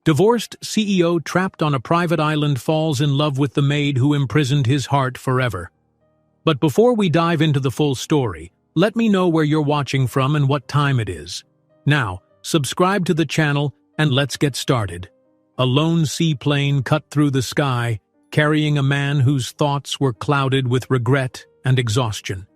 Divorced CEO trapped on a private island falls in love with the maid who imprisoned his heart forever. But before we dive into the full story, let me know where you're watching from and what time it is. Now, subscribe to the channel and let's get started. A lone seaplane cut through the sky, carrying a man whose thoughts were clouded with regret and exhaustion.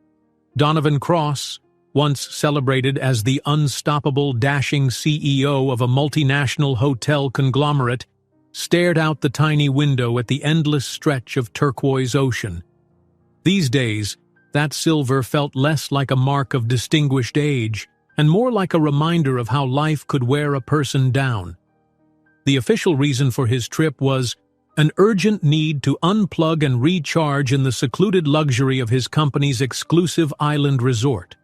Donovan Cross, once celebrated as the unstoppable, dashing CEO of a multinational hotel conglomerate, stared out the tiny window at the endless stretch of turquoise ocean. These days, that silver felt less like a mark of distinguished age and more like a reminder of how life could wear a person down. The official reason for his trip was an urgent need to unplug and recharge in the secluded luxury of his company's exclusive island resort.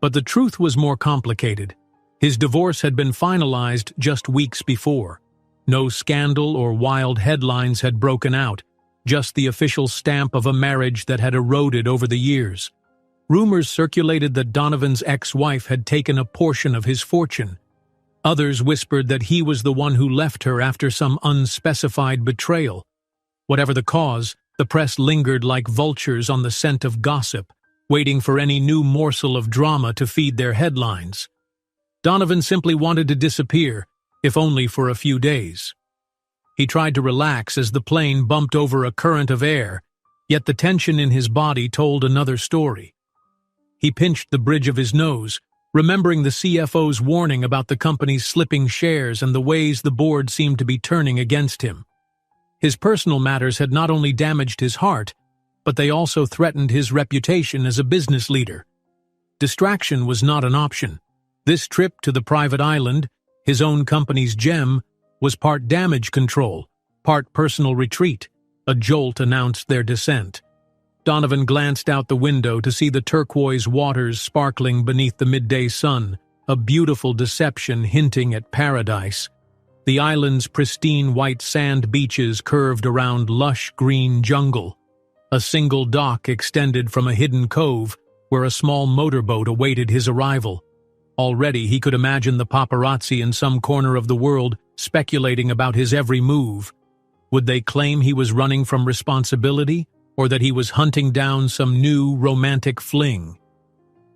But the truth was more complicated. His divorce had been finalized just weeks before. No scandal or wild headlines had broken out, just the official stamp of a marriage that had eroded over the years. Rumors circulated that Donovan's ex-wife had taken a portion of his fortune. Others whispered that he was the one who left her after some unspecified betrayal. Whatever the cause, the press lingered like vultures on the scent of gossip, waiting for any new morsel of drama to feed their headlines. Donovan simply wanted to disappear, if only for a few days. He tried to relax as the plane bumped over a current of air, yet the tension in his body told another story. He pinched the bridge of his nose, remembering the CFO's warning about the company's slipping shares and the ways the board seemed to be turning against him. His personal matters had not only damaged his heart, but they also threatened his reputation as a business leader. Distraction was not an option. This trip to the private island, his own company's gem, was part damage control, part personal retreat. A jolt announced their descent. Donovan glanced out the window to see the turquoise waters sparkling beneath the midday sun, a beautiful deception hinting at paradise. The island's pristine white sand beaches curved around lush green jungle. A single dock extended from a hidden cove where a small motorboat awaited his arrival. Already he could imagine the paparazzi in some corner of the world speculating about his every move. Would they claim he was running from responsibility, or that he was hunting down some new romantic fling?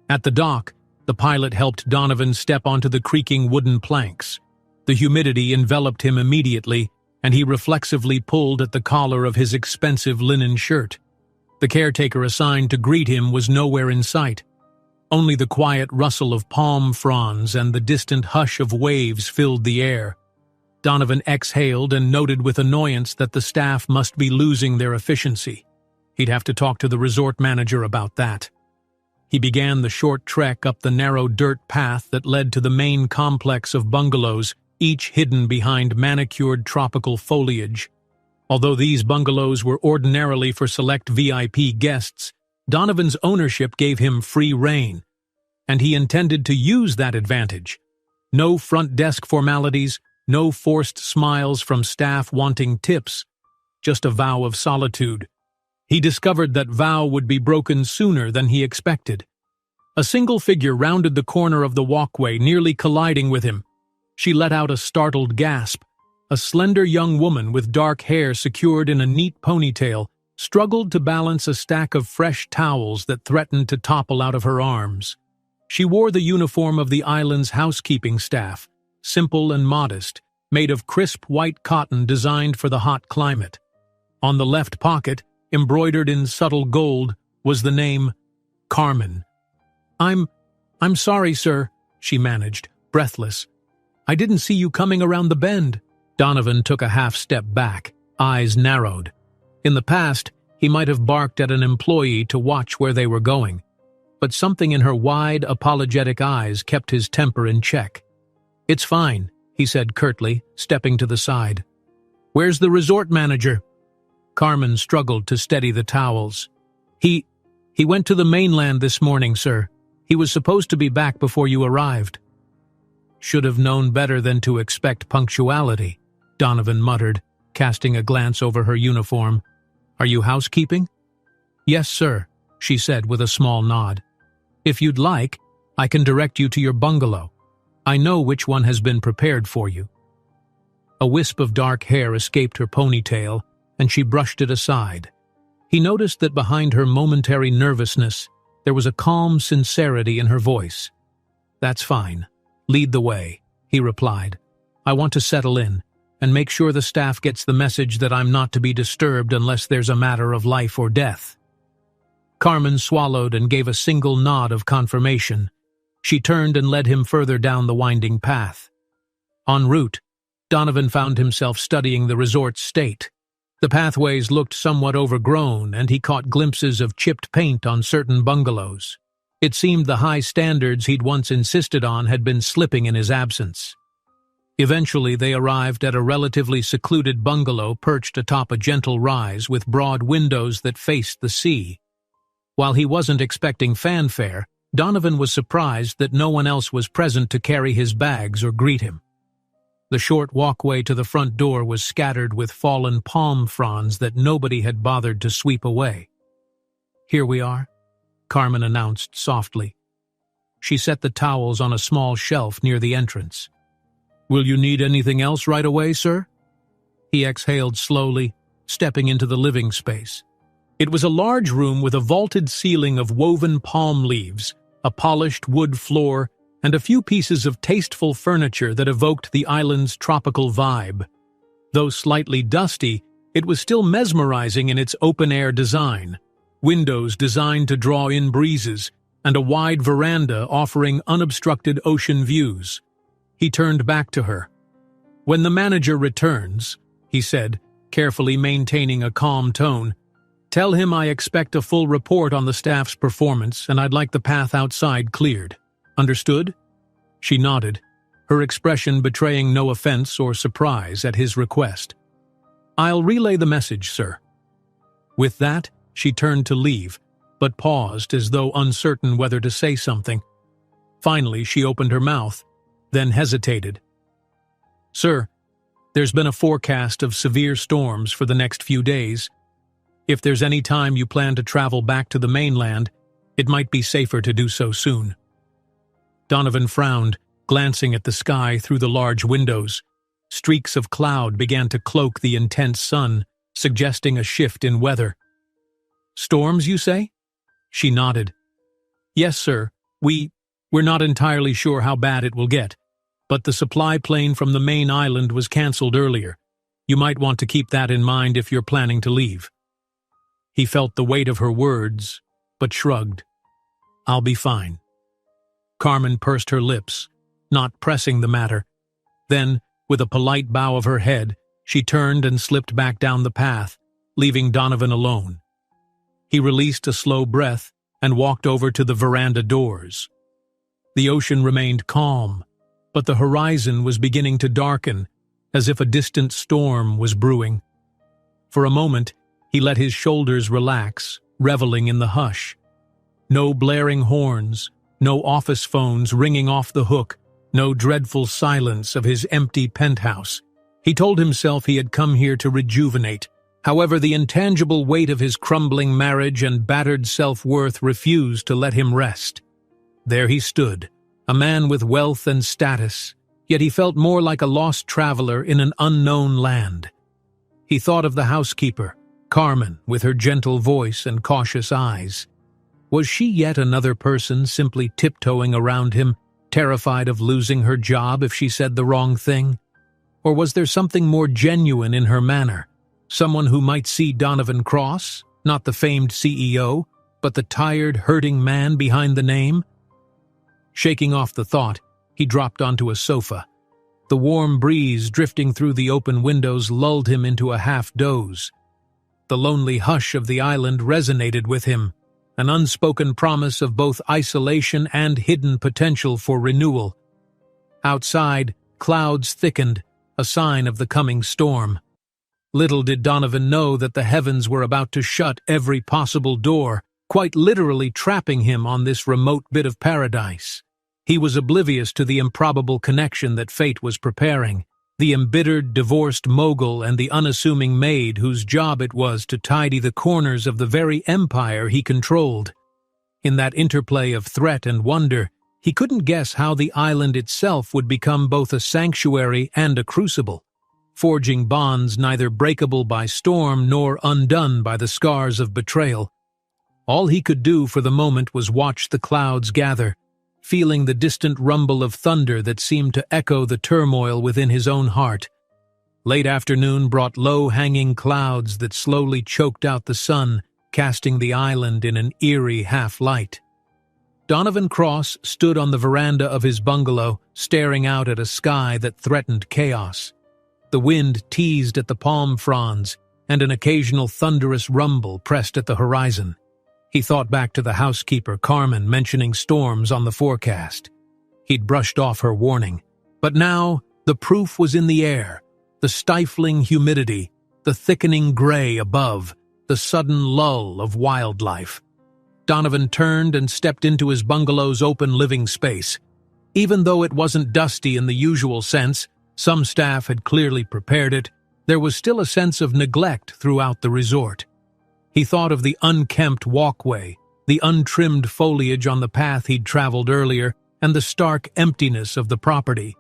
At the dock, the pilot helped Donovan step onto the creaking wooden planks. The humidity enveloped him immediately, and he reflexively pulled at the collar of his expensive linen shirt. The caretaker assigned to greet him was nowhere in sight. Only the quiet rustle of palm fronds and the distant hush of waves filled the air. Donovan exhaled and noted with annoyance that the staff must be losing their efficiency. He'd have to talk to the resort manager about that. He began the short trek up the narrow dirt path that led to the main complex of bungalows, each hidden behind manicured tropical foliage. Although these bungalows were ordinarily for select VIP guests, Donovan's ownership gave him free rein, and he intended to use that advantage. No front desk formalities, no forced smiles from staff wanting tips, just a vow of solitude. He discovered that vow would be broken sooner than he expected. A single figure rounded the corner of the walkway, nearly colliding with him. She let out a startled gasp. A slender young woman with dark hair secured in a neat ponytail struggled to balance a stack of fresh towels that threatened to topple out of her arms. She wore the uniform of the island's housekeeping staff, simple and modest, made of crisp white cotton designed for the hot climate. On the left pocket, embroidered in subtle gold, was the name Carmen. I'm sorry, sir," she managed, breathless. "I didn't see you coming around the bend." Donovan took a half-step back, eyes narrowed. In the past, he might have barked at an employee to watch where they were going, but something in her wide, apologetic eyes kept his temper in check. "It's fine," he said curtly, stepping to the side. "Where's the resort manager?" Carmen struggled to steady the towels. He went to the mainland this morning, sir. He was supposed to be back before you arrived." "Should have known better than to expect punctuality," Donovan muttered, casting a glance over her uniform. "Are you housekeeping?" "Yes, sir," she said with a small nod. "If you'd like, I can direct you to your bungalow. I know which one has been prepared for you." A wisp of dark hair escaped her ponytail, and she brushed it aside. He noticed that behind her momentary nervousness, there was a calm sincerity in her voice. "That's fine. Lead the way," he replied. "I want to settle in and make sure the staff gets the message that I'm not to be disturbed unless there's a matter of life or death." Carmen swallowed and gave a single nod of confirmation. She turned and led him further down the winding path. En route, Donovan found himself studying the resort's state. The pathways looked somewhat overgrown, and he caught glimpses of chipped paint on certain bungalows. It seemed the high standards he'd once insisted on had been slipping in his absence. Eventually, they arrived at a relatively secluded bungalow perched atop a gentle rise with broad windows that faced the sea. While he wasn't expecting fanfare, Donovan was surprised that no one else was present to carry his bags or greet him. The short walkway to the front door was scattered with fallen palm fronds that nobody had bothered to sweep away. "Here we are," Carmen announced softly. She set the towels on a small shelf near the entrance. "Will you need anything else right away, sir?" He exhaled slowly, stepping into the living space. It was a large room with a vaulted ceiling of woven palm leaves, a polished wood floor, and a few pieces of tasteful furniture that evoked the island's tropical vibe. Though slightly dusty, it was still mesmerizing in its open-air design. Windows designed to draw in breezes, and a wide veranda offering unobstructed ocean views. He turned back to her. "When the manager returns," he said, carefully maintaining a calm tone, "tell him I expect a full report on the staff's performance and I'd like the path outside cleared. Understood?" She nodded, her expression betraying no offense or surprise at his request. "I'll relay the message, sir." With that, she turned to leave, but paused as though uncertain whether to say something. Finally, she opened her mouth, then hesitated. "Sir, there's been a forecast of severe storms for the next few days. If there's any time you plan to travel back to the mainland, it might be safer to do so soon." Donovan frowned, glancing at the sky through the large windows. Streaks of cloud began to cloak the intense sun, suggesting a shift in weather. "Storms, you say?" She nodded. "Yes, sir. We're not entirely sure how bad it will get, but the supply plane from the main island was cancelled earlier. You might want to keep that in mind if you're planning to leave." He felt the weight of her words, but shrugged. "I'll be fine." Carmen pursed her lips, not pressing the matter. Then, with a polite bow of her head, she turned and slipped back down the path, leaving Donovan alone. He released a slow breath and walked over to the veranda doors. The ocean remained calm, but the horizon was beginning to darken, as if a distant storm was brewing. For a moment, he let his shoulders relax, reveling in the hush. No blaring horns, no office phones ringing off the hook, no dreadful silence of his empty penthouse. He told himself he had come here to rejuvenate. However, the intangible weight of his crumbling marriage and battered self-worth refused to let him rest. There he stood, a man with wealth and status, yet he felt more like a lost traveler in an unknown land. He thought of the housekeeper, Carmen, with her gentle voice and cautious eyes. Was she yet another person simply tiptoeing around him, terrified of losing her job if she said the wrong thing? Or was there something more genuine in her manner? Someone who might see Donovan Cross, not the famed CEO, but the tired, hurting man behind the name? Shaking off the thought, he dropped onto a sofa. The warm breeze drifting through the open windows lulled him into a half-doze. The lonely hush of the island resonated with him, an unspoken promise of both isolation and hidden potential for renewal. Outside, clouds thickened, a sign of the coming storm. Little did Donovan know that the heavens were about to shut every possible door, quite literally trapping him on this remote bit of paradise. He was oblivious to the improbable connection that fate was preparing, the embittered, divorced mogul and the unassuming maid whose job it was to tidy the corners of the very empire he controlled. In that interplay of threat and wonder, he couldn't guess how the island itself would become both a sanctuary and a crucible. forging bonds neither breakable by storm nor undone by the scars of betrayal. All he could do for the moment was watch the clouds gather, feeling the distant rumble of thunder that seemed to echo the turmoil within his own heart. Late afternoon brought low-hanging clouds that slowly choked out the sun, casting the island in an eerie half-light. Donovan Cross stood on the veranda of his bungalow, staring out at a sky that threatened chaos. The wind teased at the palm fronds, and an occasional thunderous rumble pressed at the horizon. He thought back to the housekeeper, Carmen, mentioning storms on the forecast. He'd brushed off her warning, but now the proof was in the air. The stifling humidity, the thickening gray above, the sudden lull of wildlife. Donovan turned and stepped into his bungalow's open living space. Even though it wasn't dusty in the usual sense, some staff had clearly prepared it, there was still a sense of neglect throughout the resort. He thought of the unkempt walkway, the untrimmed foliage on the path he'd traveled earlier, and the stark emptiness of the property.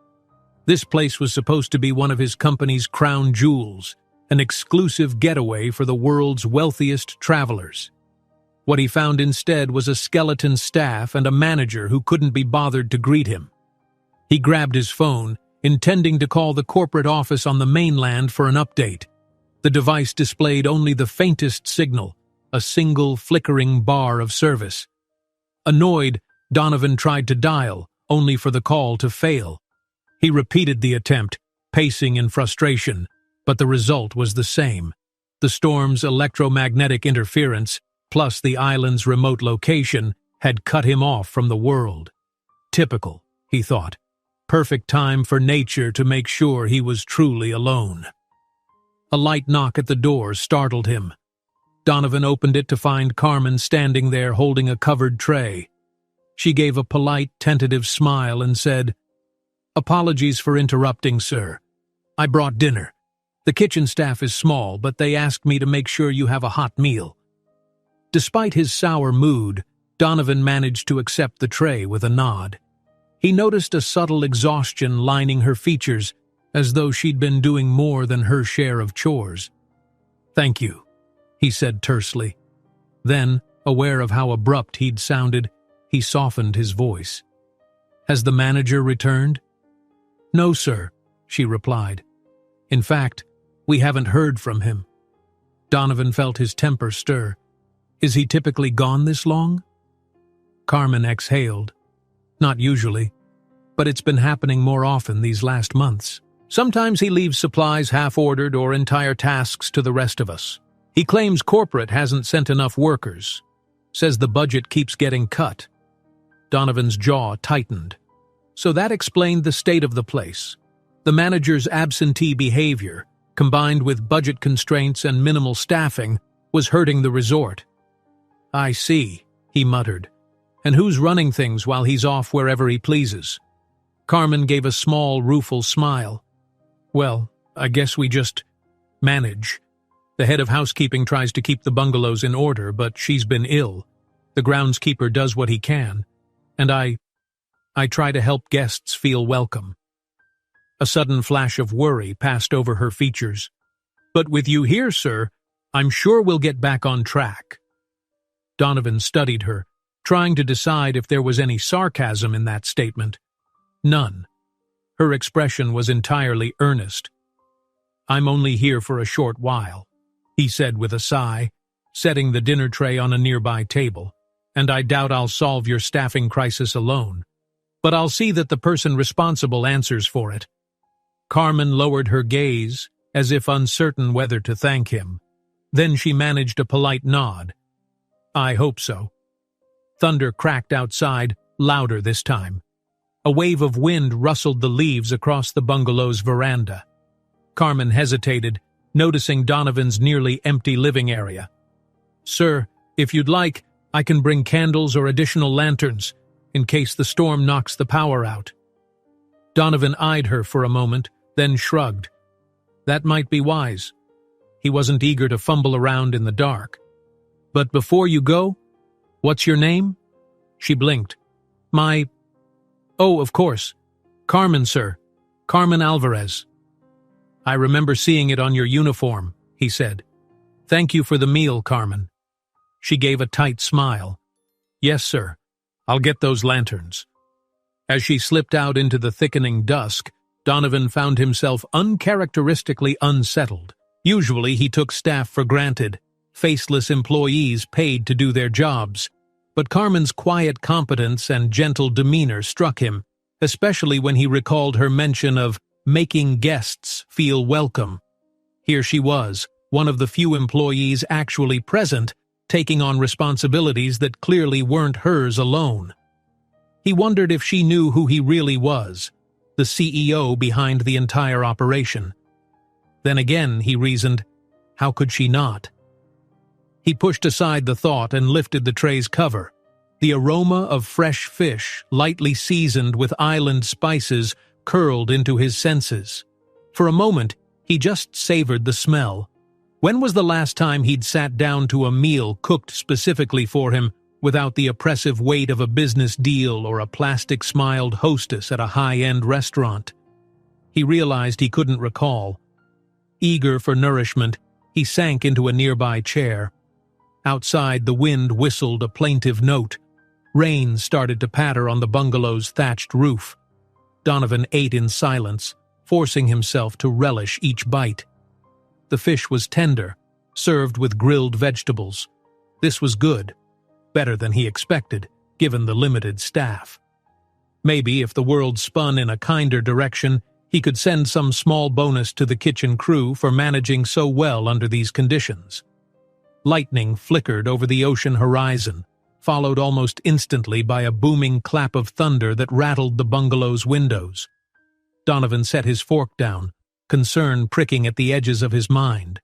This place was supposed to be one of his company's crown jewels, an exclusive getaway for the world's wealthiest travelers. What he found instead was a skeleton staff and a manager who couldn't be bothered to greet him. He grabbed his phone, intending to call the corporate office on the mainland for an update. The device displayed only the faintest signal, a single flickering bar of service. Annoyed, Donovan tried to dial, only for the call to fail. He repeated the attempt, pacing in frustration, but the result was the same. The storm's electromagnetic interference, plus the island's remote location, had cut him off from the world. Typical, he thought. Perfect time for nature to make sure he was truly alone. A light knock at the door startled him. Donovan opened it to find Carmen standing there holding a covered tray. She gave a polite, tentative smile and said, "Apologies for interrupting, sir. I brought dinner. The kitchen staff is small, but they asked me to make sure you have a hot meal." Despite his sour mood, Donovan managed to accept the tray with a nod. He noticed a subtle exhaustion lining her features, as though she'd been doing more than her share of chores. "Thank you," he said tersely. Then, aware of how abrupt he'd sounded, he softened his voice. "Has the manager returned?" "No, sir," she replied. "In fact, we haven't heard from him." Donovan felt his temper stir. "Is he typically gone this long?" Carmen exhaled. "Not usually, but it's been happening more often these last months. Sometimes he leaves supplies half-ordered or entire tasks to the rest of us. He claims corporate hasn't sent enough workers. Says the budget keeps getting cut." Donovan's jaw tightened. So that explained the state of the place. The manager's absentee behavior, combined with budget constraints and minimal staffing, was hurting the resort. "I see," he muttered. "And who's running things while he's off wherever he pleases?" Carmen gave a small, rueful smile. "Well, I guess we just manage. The head of housekeeping tries to keep the bungalows in order, but she's been ill. The groundskeeper does what he can, and I try to help guests feel welcome." A sudden flash of worry passed over her features. "But with you here, sir, I'm sure we'll get back on track." Donovan studied her, trying to decide if there was any sarcasm in that statement. None. Her expression was entirely earnest. "I'm only here for a short while," he said with a sigh, setting the dinner tray on a nearby table. "And I doubt I'll solve your staffing crisis alone. But I'll see that the person responsible answers for it." Carmen lowered her gaze, as if uncertain whether to thank him. Then she managed a polite nod. "I hope so." Thunder cracked outside, louder this time. A wave of wind rustled the leaves across the bungalow's veranda. Carmen hesitated, noticing Donovan's nearly empty living area. "Sir, if you'd like, I can bring candles or additional lanterns, in case the storm knocks the power out." Donovan eyed her for a moment, then shrugged. That might be wise. He wasn't eager to fumble around in the dark. "But before you go, what's your name?" She blinked. "Oh, of course. Carmen, sir. Carmen Alvarez." I remember seeing it on your uniform, he said. Thank you for the meal, Carmen. She gave a tight smile. Yes, sir. I'll get those lanterns. As she slipped out into the thickening dusk, Donovan found himself uncharacteristically unsettled. Usually he took staff for granted, faceless employees paid to do their jobs. But Carmen's quiet competence and gentle demeanor struck him, especially when he recalled her mention of making guests feel welcome. Here she was, one of the few employees actually present, taking on responsibilities that clearly weren't hers alone. He wondered if she knew who he really was, the CEO behind the entire operation. Then again, he reasoned, how could she not? He pushed aside the thought and lifted the tray's cover. The aroma of fresh fish, lightly seasoned with island spices, curled into his senses. For a moment, he just savored the smell. When was the last time he'd sat down to a meal cooked specifically for him without the oppressive weight of a business deal or a plastic-smiled hostess at a high-end restaurant? He realized he couldn't recall. Eager for nourishment, he sank into a nearby chair. Outside, the wind whistled a plaintive note. Rain started to patter on the bungalow's thatched roof. Donovan ate in silence, forcing himself to relish each bite. The fish was tender, served with grilled vegetables. This was good, better than he expected, given the limited staff. Maybe if the world spun in a kinder direction, he could send some small bonus to the kitchen crew for managing so well under these conditions. Lightning flickered over the ocean horizon, followed almost instantly by a booming clap of thunder that rattled the bungalow's windows. Donovan set his fork down, concern pricking at the edges of his mind.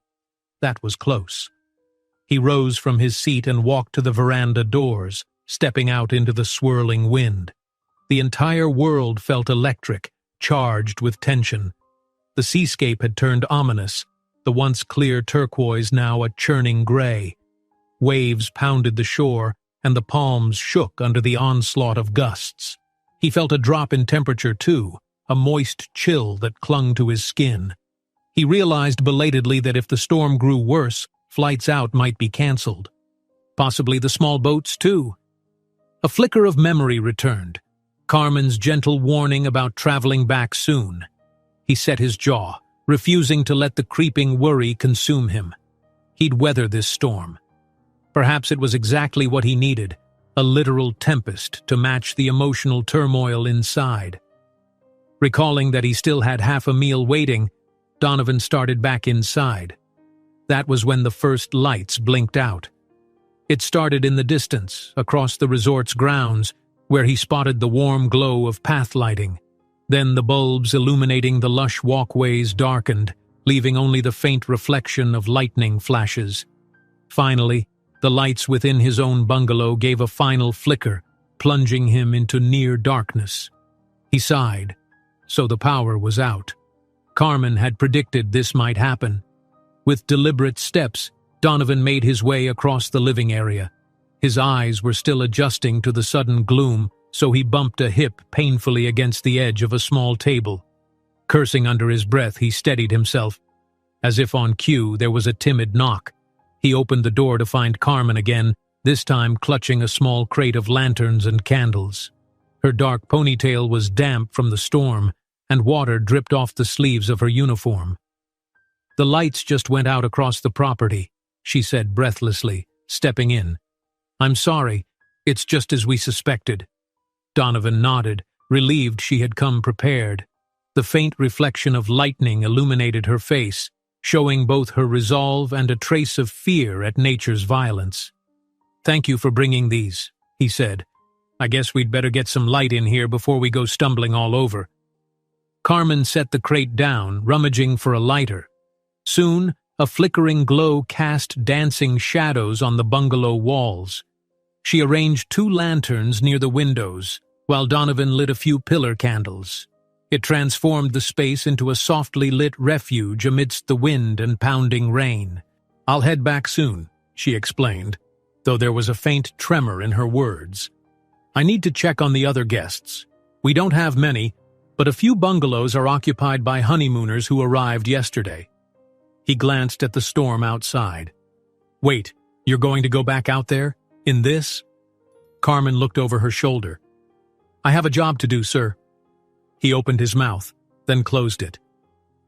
That was close. He rose from his seat and walked to the veranda doors, stepping out into the swirling wind. The entire world felt electric, charged with tension. The seascape had turned ominous, the once clear turquoise now a churning gray. Waves pounded the shore, and the palms shook under the onslaught of gusts. He felt a drop in temperature too, a moist chill that clung to his skin. He realized belatedly that if the storm grew worse, flights out might be canceled. Possibly the small boats too. A flicker of memory returned, Carmen's gentle warning about traveling back soon. He set his jaw, refusing to let the creeping worry consume him. He'd weather this storm. Perhaps it was exactly what he needed, a literal tempest to match the emotional turmoil inside. Recalling that he still had half a meal waiting, Donovan started back inside. That was when the first lights blinked out. It started in the distance, across the resort's grounds, where he spotted the warm glow of path lighting. Then the bulbs illuminating the lush walkways darkened, leaving only the faint reflection of lightning flashes. Finally, the lights within his own bungalow gave a final flicker, plunging him into near darkness. He sighed. So the power was out. Carmen had predicted this might happen. With deliberate steps, Donovan made his way across the living area. His eyes were still adjusting to the sudden gloom, so he bumped a hip painfully against the edge of a small table. Cursing under his breath, he steadied himself. As if on cue, there was a timid knock. He opened the door to find Carmen again, this time clutching a small crate of lanterns and candles. Her dark ponytail was damp from the storm, and water dripped off the sleeves of her uniform. The lights just went out across the property, she said breathlessly, stepping in. I'm sorry, it's just as we suspected. Donovan nodded, relieved she had come prepared. The faint reflection of lightning illuminated her face, showing both her resolve and a trace of fear at nature's violence. Thank you for bringing these, he said. I guess we'd better get some light in here before we go stumbling all over. Carmen set the crate down, rummaging for a lighter. Soon, a flickering glow cast dancing shadows on the bungalow walls. She arranged 2 lanterns near the windows, while Donovan lit a few pillar candles. It transformed the space into a softly lit refuge amidst the wind and pounding rain. I'll head back soon, she explained, though there was a faint tremor in her words. I need to check on the other guests. We don't have many, but a few bungalows are occupied by honeymooners who arrived yesterday. He glanced at the storm outside. Wait, you're going to go back out there? In this? Carmen looked over her shoulder. I have a job to do, sir. He opened his mouth, then closed it.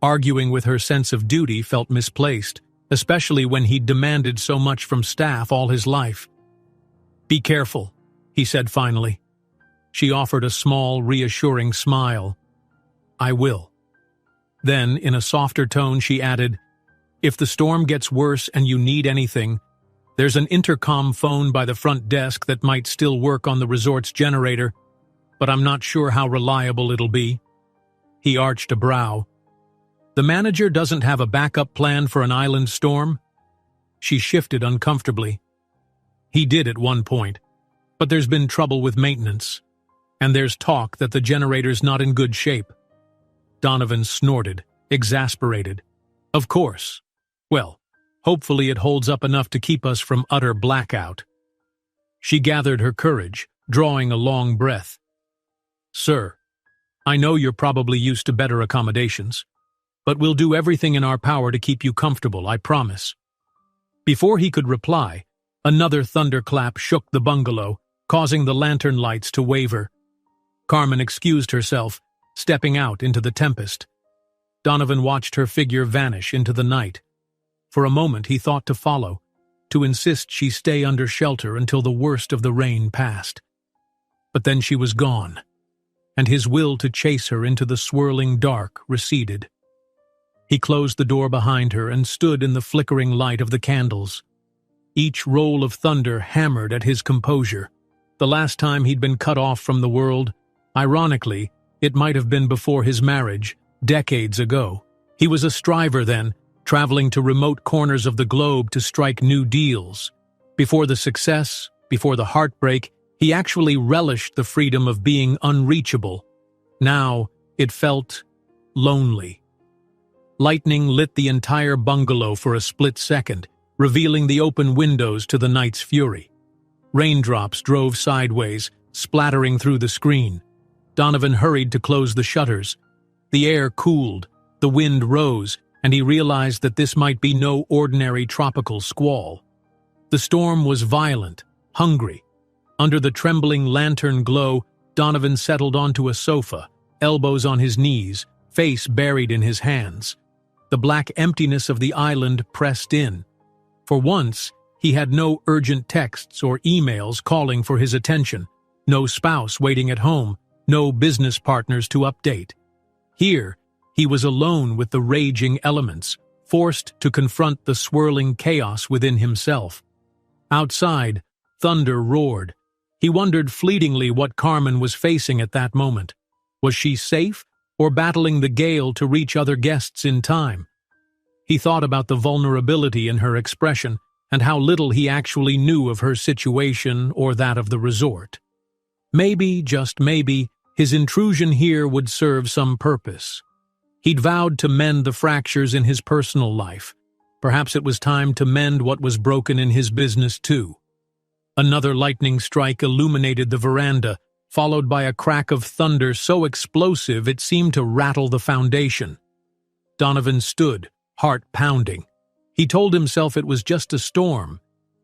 Arguing with her sense of duty felt misplaced, especially when he'd demanded so much from staff all his life. Be careful, he said finally. She offered a small, reassuring smile. I will. Then, in a softer tone, she added, if the storm gets worse and you need anything, there's an intercom phone by the front desk that might still work on the resort's generator, but I'm not sure how reliable it'll be. He arched a brow. The manager doesn't have a backup plan for an island storm? She shifted uncomfortably. He did at one point, but there's been trouble with maintenance, and there's talk that the generator's not in good shape. Donovan snorted, exasperated. Of course. Well, hopefully it holds up enough to keep us from utter blackout. She gathered her courage, drawing a long breath. Sir, I know you're probably used to better accommodations, but we'll do everything in our power to keep you comfortable, I promise. Before he could reply, another thunderclap shook the bungalow, causing the lantern lights to waver. Carmen excused herself, stepping out into the tempest. Donovan watched her figure vanish into the night. For a moment he thought to follow, to insist she stay under shelter until the worst of the rain passed. But then she was gone, and his will to chase her into the swirling dark receded. He closed the door behind her and stood in the flickering light of the candles. Each roll of thunder hammered at his composure. The last time he'd been cut off from the world, ironically, it might have been before his marriage, decades ago. He was a striver then, traveling to remote corners of the globe to strike new deals. Before the success, before the heartbreak, he actually relished the freedom of being unreachable. Now, it felt lonely. Lightning lit the entire bungalow for a split second, revealing the open windows to the night's fury. Raindrops drove sideways, splattering through the screen. Donovan hurried to close the shutters. The air cooled, the wind rose, and he realized that this might be no ordinary tropical squall. The storm was violent, hungry. Under the trembling lantern glow, Donovan settled onto a sofa, elbows on his knees, face buried in his hands. The black emptiness of the island pressed in. For once, he had no urgent texts or emails calling for his attention, no spouse waiting at home, no business partners to update. Here, he was alone with the raging elements, forced to confront the swirling chaos within himself. Outside, thunder roared. He wondered fleetingly what Carmen was facing at that moment. Was she safe, or battling the gale to reach other guests in time? He thought about the vulnerability in her expression and how little he actually knew of her situation or that of the resort. Maybe, just maybe, his intrusion here would serve some purpose. He'd vowed to mend the fractures in his personal life. Perhaps it was time to mend what was broken in his business too. Another lightning strike illuminated the veranda, followed by a crack of thunder so explosive it seemed to rattle the foundation. Donovan stood, heart pounding. He told himself it was just a storm,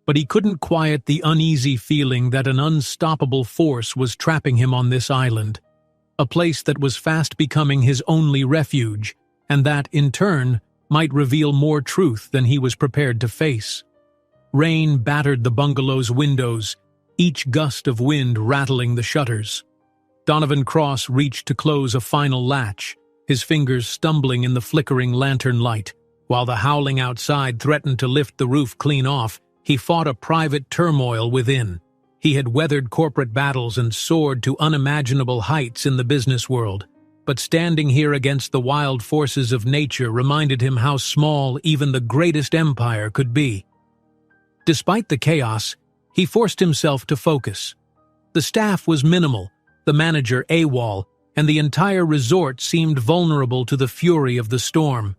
but he couldn't quiet the uneasy feeling that an unstoppable force was trapping him on this island, a place that was fast becoming his only refuge, and that, in turn, might reveal more truth than he was prepared to face. Rain battered the bungalow's windows, each gust of wind rattling the shutters. Donovan Cross reached to close a final latch, his fingers stumbling in the flickering lantern light. While the howling outside threatened to lift the roof clean off, he fought a private turmoil within. He had weathered corporate battles and soared to unimaginable heights in the business world, but standing here against the wild forces of nature reminded him how small even the greatest empire could be. Despite the chaos, he forced himself to focus. The staff was minimal, the manager AWOL, and the entire resort seemed vulnerable to the fury of the storm.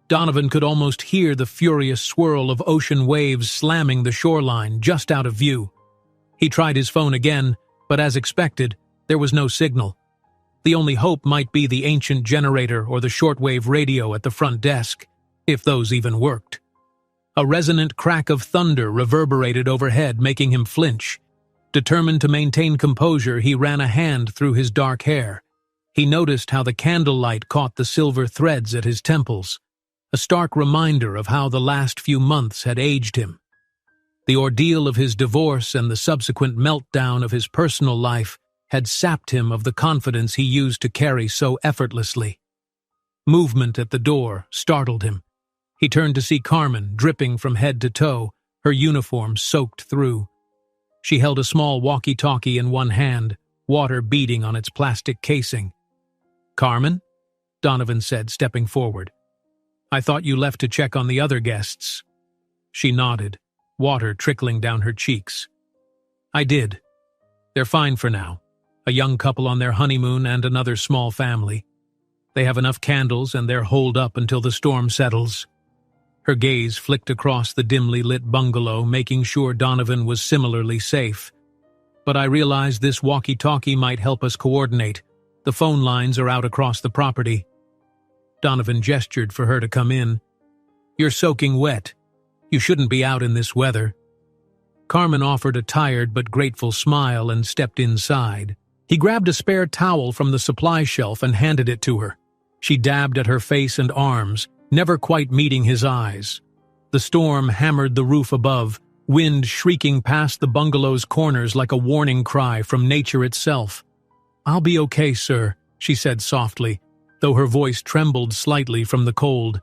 Donovan could almost hear the furious swirl of ocean waves slamming the shoreline just out of view. He tried his phone again, but as expected, there was no signal. The only hope might be the ancient generator or the shortwave radio at the front desk, if those even worked. A resonant crack of thunder reverberated overhead, making him flinch. Determined to maintain composure, he ran a hand through his dark hair. He noticed how the candlelight caught the silver threads at his temples, a stark reminder of how the last few months had aged him. The ordeal of his divorce and the subsequent meltdown of his personal life had sapped him of the confidence he used to carry so effortlessly. Movement at the door startled him. He turned to see Carmen, dripping from head to toe, her uniform soaked through. She held a small walkie-talkie in one hand, water beading on its plastic casing. "Carmen?" Donovan said, stepping forward. "I thought you left to check on the other guests." She nodded, water trickling down her cheeks. "I did. They're fine for now. A young couple on their honeymoon and another small family. They have enough candles and they're holed up until the storm settles." Her gaze flicked across the dimly lit bungalow, making sure Donovan was similarly safe. "But I realized this walkie-talkie might help us coordinate. The phone lines are out across the property." Donovan gestured for her to come in. "You're soaking wet. You shouldn't be out in this weather." Carmen offered a tired but grateful smile and stepped inside. He grabbed a spare towel from the supply shelf and handed it to her. She dabbed at her face and arms, never quite meeting his eyes. The storm hammered the roof above, wind shrieking past the bungalow's corners like a warning cry from nature itself. "I'll be okay, sir," she said softly, though her voice trembled slightly from the cold.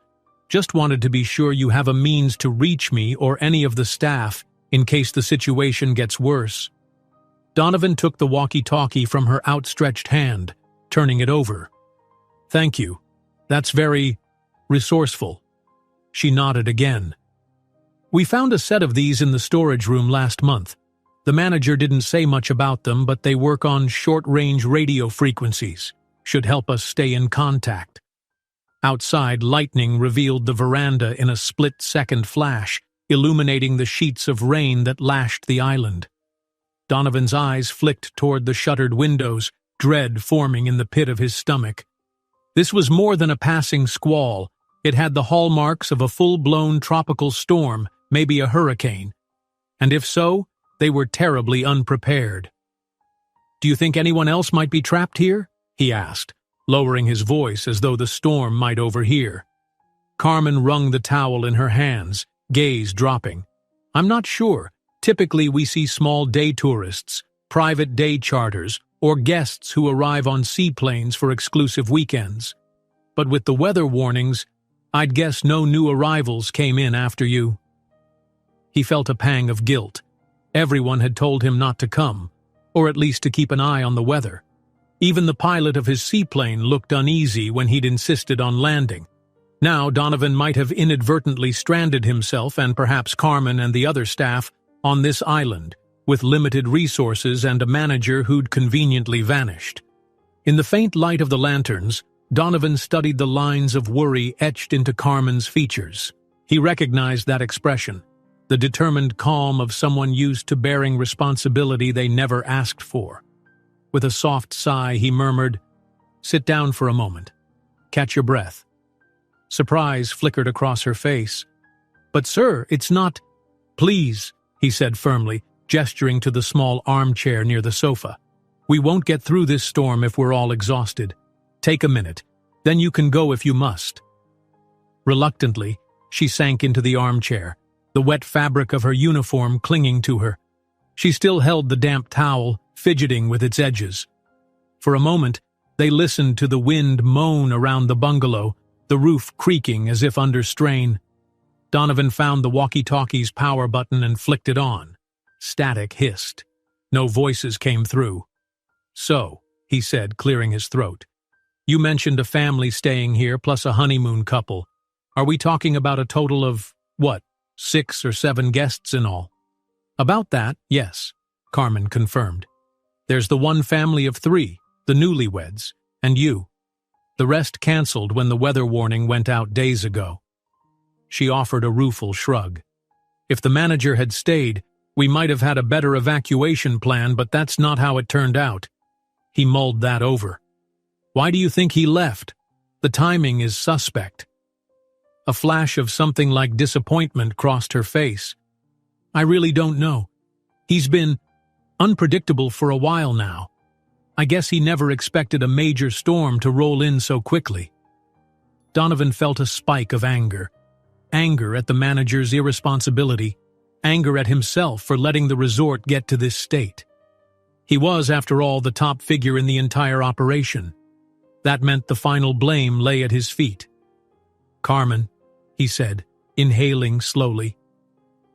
"Just wanted to be sure you have a means to reach me or any of the staff in case the situation gets worse." Donovan took the walkie-talkie from her outstretched hand, turning it over. "Thank you. That's very resourceful." She nodded again. "We found a set of these in the storage room last month. The manager didn't say much about them, but they work on short-range radio frequencies. Should help us stay in contact." Outside, lightning revealed the veranda in a split-second flash, illuminating the sheets of rain that lashed the island. Donovan's eyes flicked toward the shuttered windows, dread forming in the pit of his stomach. This was more than a passing squall. It had the hallmarks of a full-blown tropical storm, maybe a hurricane. And if so, they were terribly unprepared. "Do you think anyone else might be trapped here?" he asked, lowering his voice as though the storm might overhear. Carmen wrung the towel in her hands, gaze dropping. "I'm not sure. Typically we see small day tourists, private day charters, or guests who arrive on seaplanes for exclusive weekends. But with the weather warnings, I'd guess no new arrivals came in after you." He felt a pang of guilt. Everyone had told him not to come, or at least to keep an eye on the weather. Even the pilot of his seaplane looked uneasy when he'd insisted on landing. Now Donovan might have inadvertently stranded himself and perhaps Carmen and the other staff on this island, with limited resources and a manager who'd conveniently vanished. In the faint light of the lanterns, Donovan studied the lines of worry etched into Carmen's features. He recognized that expression, the determined calm of someone used to bearing responsibility they never asked for. With a soft sigh, he murmured, "Sit down for a moment. Catch your breath." Surprise flickered across her face. "But sir, it's not—" "Please," he said firmly, gesturing to the small armchair near the sofa. "We won't get through this storm if we're all exhausted. Take a minute, then you can go if you must." Reluctantly, she sank into the armchair, the wet fabric of her uniform clinging to her. She still held the damp towel, fidgeting with its edges. For a moment, they listened to the wind moan around the bungalow, the roof creaking as if under strain. Donovan found the walkie-talkie's power button and flicked it on. Static hissed. No voices came through. "So," he said, clearing his throat, "you mentioned a family staying here plus a honeymoon couple. Are we talking about a total of, 6 or 7 guests in all?" "About that, yes," Carmen confirmed. "There's the one family of 3, the newlyweds, and you. The rest canceled when the weather warning went out days ago." She offered a rueful shrug. "If the manager had stayed, we might have had a better evacuation plan, but that's not how it turned out." He mulled that over. Why do you think he left? The timing is suspect." A flash of something like disappointment crossed her face. "I really don't know. He's been unpredictable for a while now. I guess he never expected a major storm to roll in so quickly." Donovan felt a spike of anger. Anger at the manager's irresponsibility. Anger at himself for letting the resort get to this state. He was, after all, the top figure in the entire operation. That meant the final blame lay at his feet. "Carmen," he said, inhaling slowly,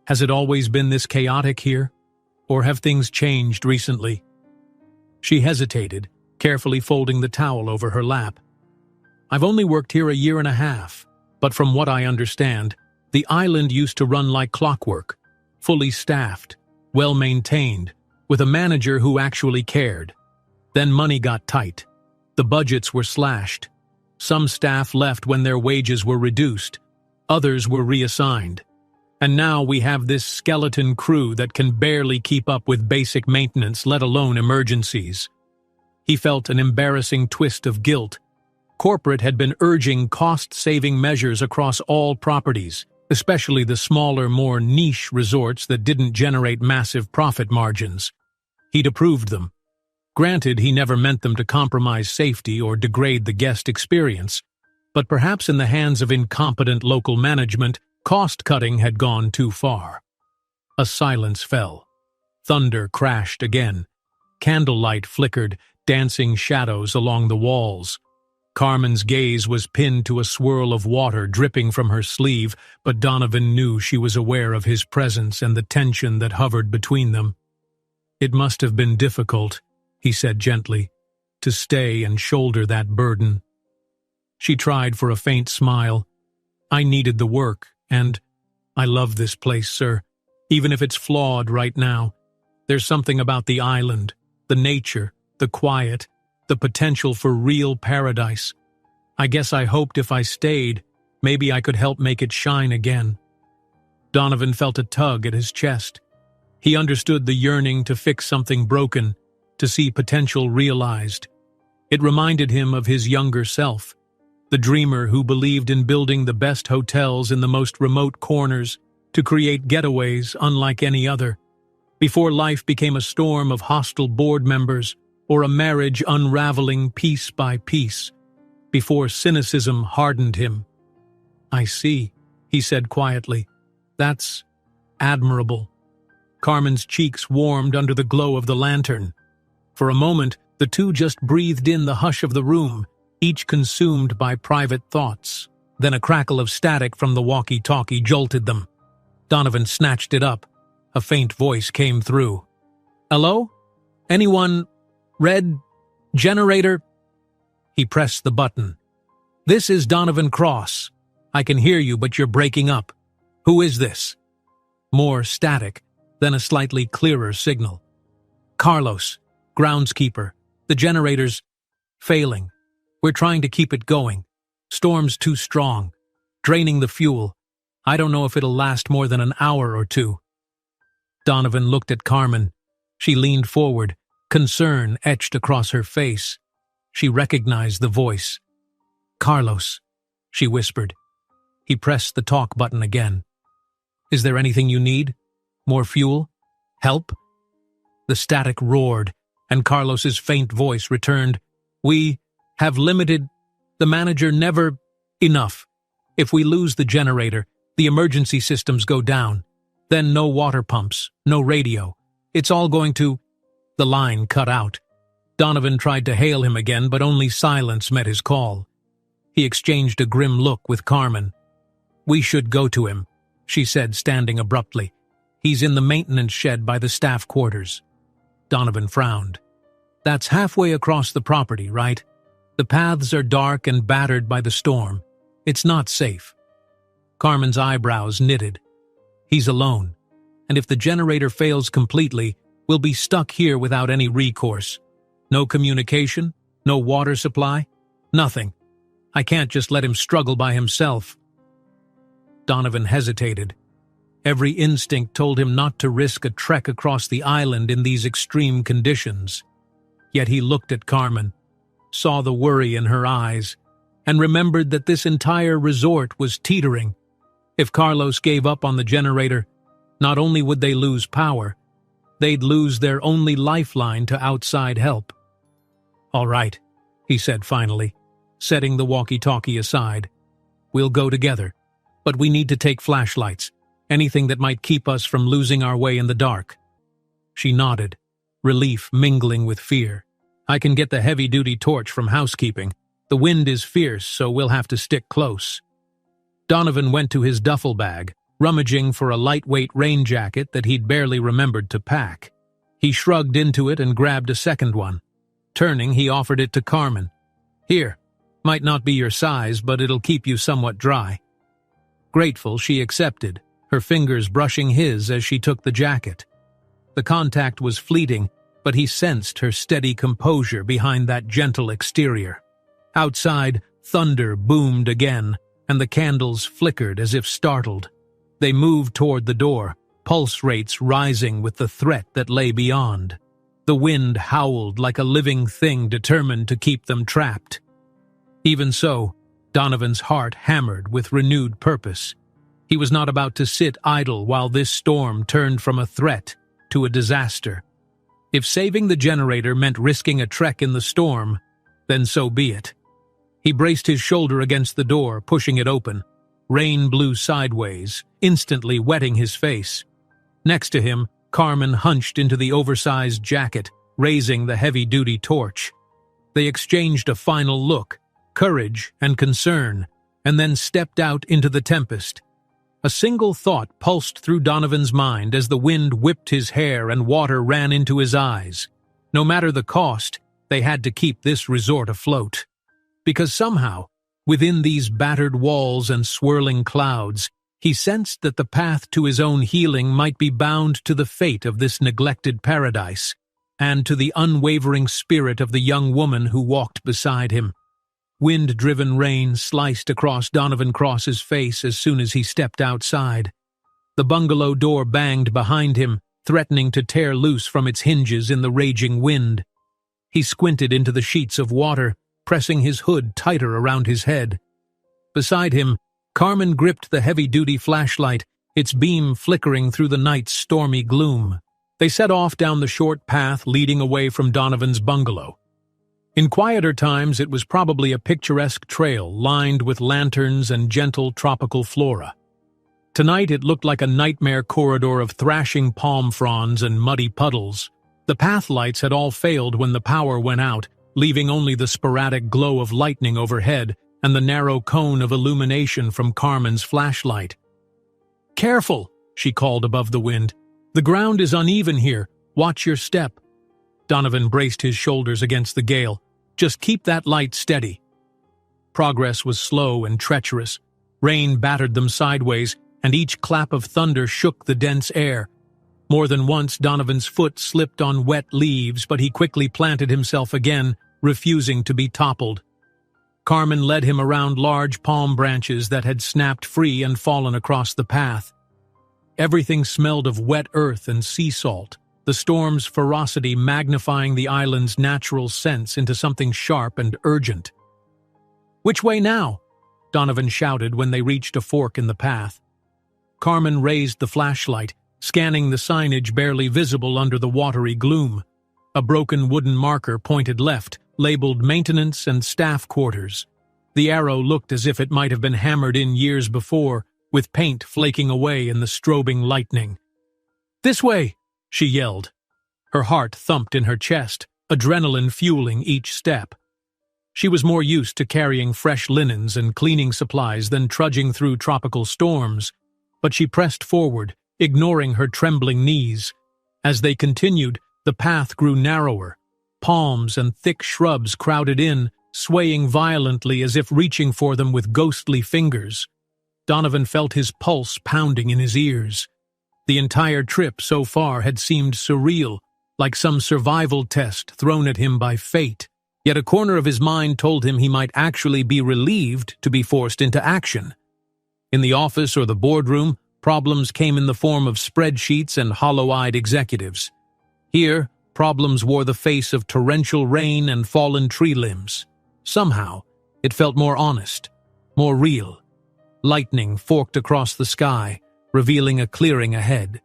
"has it always been this chaotic here? Or have things changed recently?" She hesitated, carefully folding the towel over her lap. "I've only worked here a year and a half, but from what I understand, the island used to run like clockwork, fully staffed, well-maintained, with a manager who actually cared. Then money got tight. The budgets were slashed. Some staff left when their wages were reduced. Others were reassigned. And now we have this skeleton crew that can barely keep up with basic maintenance, let alone emergencies." He felt an embarrassing twist of guilt. Corporate had been urging cost-saving measures across all properties, especially the smaller, more niche resorts that didn't generate massive profit margins. He'd approved them. Granted, he never meant them to compromise safety or degrade the guest experience, but perhaps in the hands of incompetent local management, cost-cutting had gone too far. A silence fell. Thunder crashed again. Candlelight flickered, dancing shadows along the walls. Carmen's gaze was pinned to a swirl of water dripping from her sleeve, but Donovan knew she was aware of his presence and the tension that hovered between them. "It must have been difficult," he said gently, "to stay and shoulder that burden." She tried for a faint smile. "I needed the work, and I love this place, sir. Even if it's flawed right now, there's something about the island, the nature, the quiet, the potential for real paradise. I guess I hoped if I stayed, maybe I could help make it shine again." Donovan felt a tug at his chest. He understood the yearning to fix something broken, to see potential realized. It reminded him of his younger self, the dreamer who believed in building the best hotels in the most remote corners to create getaways unlike any other, before life became a storm of hostile board members or a marriage unraveling piece by piece, before cynicism hardened him. "I see," he said quietly. "That's admirable." Carmen's cheeks warmed under the glow of the lantern. For a moment, the two just breathed in the hush of the room, each consumed by private thoughts. Then a crackle of static from the walkie-talkie jolted them. Donovan snatched it up. A faint voice came through. "Hello? Anyone? Red? Generator?" He pressed the button. "This is Donovan Cross. I can hear you, but you're breaking up. Who is this?" More static, then a slightly clearer signal. "Carlos, groundskeeper. The generator's failing. We're trying to keep it going. Storm's too strong. Draining the fuel. I don't know if it'll last more than an hour or two." Donovan looked at Carmen. She leaned forward, concern etched across her face. She recognized the voice. "Carlos," she whispered. He pressed the talk button again. "Is there anything you need? More fuel? Help?" The static roared, and Carlos's faint voice returned. "We have limited. The manager never. Enough. If we lose the generator, the emergency systems go down. Then no water pumps, no radio. It's all going to." The line cut out. Donovan tried to hail him again, but only silence met his call. He exchanged a grim look with Carmen. "We should go to him," she said, standing abruptly. "He's in the maintenance shed by the staff quarters." Donovan frowned. "That's halfway across the property, right? The paths are dark and battered by the storm. It's not safe." Carmen's eyebrows knitted. "He's alone, and if the generator fails completely, we'll be stuck here without any recourse. No communication, no water supply, nothing. I can't just let him struggle by himself." Donovan hesitated. Every instinct told him not to risk a trek across the island in these extreme conditions. Yet he looked at Carmen. saw the worry in her eyes and remembered that this entire resort was teetering. If Carlos gave up on the generator, not only would they lose power, they'd lose their only lifeline to outside help. "All right," he said finally, setting the walkie-talkie aside. "We'll go together, but we need to take flashlights, anything that might keep us from losing our way in the dark." She nodded, relief mingling with fear. "I can get the heavy-duty torch from housekeeping. The wind is fierce, so we'll have to stick close." Donovan went to his duffel bag, rummaging for a lightweight rain jacket that he'd barely remembered to pack. He shrugged into it and grabbed a second one. Turning, he offered it to Carmen. "Here, might not be your size, but it'll keep you somewhat dry." Grateful, she accepted, her fingers brushing his as she took the jacket. The contact was fleeting, but he sensed her steady composure behind that gentle exterior. Outside, thunder boomed again, and the candles flickered as if startled. They moved toward the door, pulse rates rising with the threat that lay beyond. The wind howled like a living thing determined to keep them trapped. Even so, Donovan's heart hammered with renewed purpose. He was not about to sit idle while this storm turned from a threat to a disaster. If saving the generator meant risking a trek in the storm, then so be it. He braced his shoulder against the door, pushing it open. Rain blew sideways, instantly wetting his face. Next to him, Carmen hunched into the oversized jacket, raising the heavy-duty torch. They exchanged a final look, courage and concern, and then stepped out into the tempest. A single thought pulsed through Donovan's mind as the wind whipped his hair and water ran into his eyes. No matter the cost, they had to keep this resort afloat. Because somehow, within these battered walls and swirling clouds, he sensed that the path to his own healing might be bound to the fate of this neglected paradise, and to the unwavering spirit of the young woman who walked beside him. Wind-driven rain sliced across Donovan Cross's face as soon as he stepped outside. The bungalow door banged behind him, threatening to tear loose from its hinges in the raging wind. He squinted into the sheets of water, pressing his hood tighter around his head. Beside him, Carmen gripped the heavy-duty flashlight, its beam flickering through the night's stormy gloom. They set off down the short path leading away from Donovan's bungalow. In quieter times, it was probably a picturesque trail lined with lanterns and gentle tropical flora. Tonight, it looked like a nightmare corridor of thrashing palm fronds and muddy puddles. The path lights had all failed when the power went out, leaving only the sporadic glow of lightning overhead and the narrow cone of illumination from Carmen's flashlight. "Careful," she called above the wind. "The ground is uneven here. Watch your step." Donovan braced his shoulders against the gale. "Just keep that light steady." Progress was slow and treacherous. Rain battered them sideways, and each clap of thunder shook the dense air. More than once, Donovan's foot slipped on wet leaves, but he quickly planted himself again, refusing to be toppled. Carmen led him around large palm branches that had snapped free and fallen across the path. Everything smelled of wet earth and sea salt, the storm's ferocity magnifying the island's natural scents into something sharp and urgent. "Which way now?" Donovan shouted when they reached a fork in the path. Carmen raised the flashlight, scanning the signage barely visible under the watery gloom. A broken wooden marker pointed left, labeled Maintenance and Staff Quarters. The arrow looked as if it might have been hammered in years before, with paint flaking away in the strobing lightning. "This way!" she yelled. Her heart thumped in her chest, adrenaline fueling each step. She was more used to carrying fresh linens and cleaning supplies than trudging through tropical storms, but she pressed forward, ignoring her trembling knees. As they continued, the path grew narrower. Palms and thick shrubs crowded in, swaying violently as if reaching for them with ghostly fingers. Donovan felt his pulse pounding in his ears. The entire trip so far had seemed surreal, like some survival test thrown at him by fate. Yet a corner of his mind told him he might actually be relieved to be forced into action. In the office or the boardroom, problems came in the form of spreadsheets and hollow-eyed executives. Here, problems wore the face of torrential rain and fallen tree limbs. Somehow, it felt more honest, more real. Lightning forked across the sky, revealing a clearing ahead.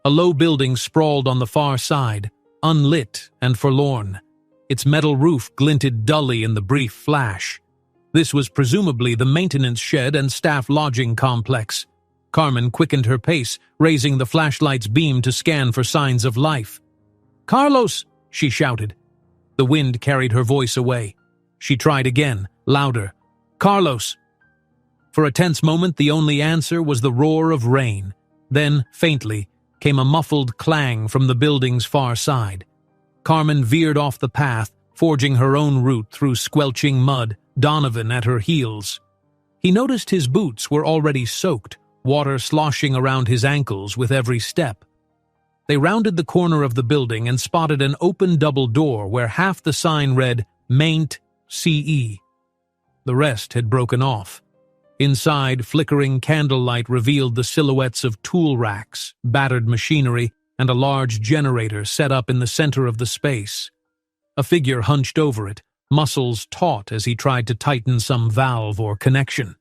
A low building sprawled on the far side, unlit and forlorn. Its metal roof glinted dully in the brief flash. This was presumably the maintenance shed and staff lodging complex. Carmen quickened her pace, raising the flashlight's beam to scan for signs of life. "Carlos!" she shouted. The wind carried her voice away. She tried again, louder. "Carlos!" For a tense moment, the only answer was the roar of rain. Then, faintly, came a muffled clang from the building's far side. Carmen veered off the path, forging her own route through squelching mud, Donovan at her heels. He noticed his boots were already soaked, water sloshing around his ankles with every step. They rounded the corner of the building and spotted an open double door where half the sign read, "Maint CE." The rest had broken off. Inside, flickering candlelight revealed the silhouettes of tool racks, battered machinery, and a large generator set up in the center of the space. A figure hunched over it, muscles taut as he tried to tighten some valve or connection.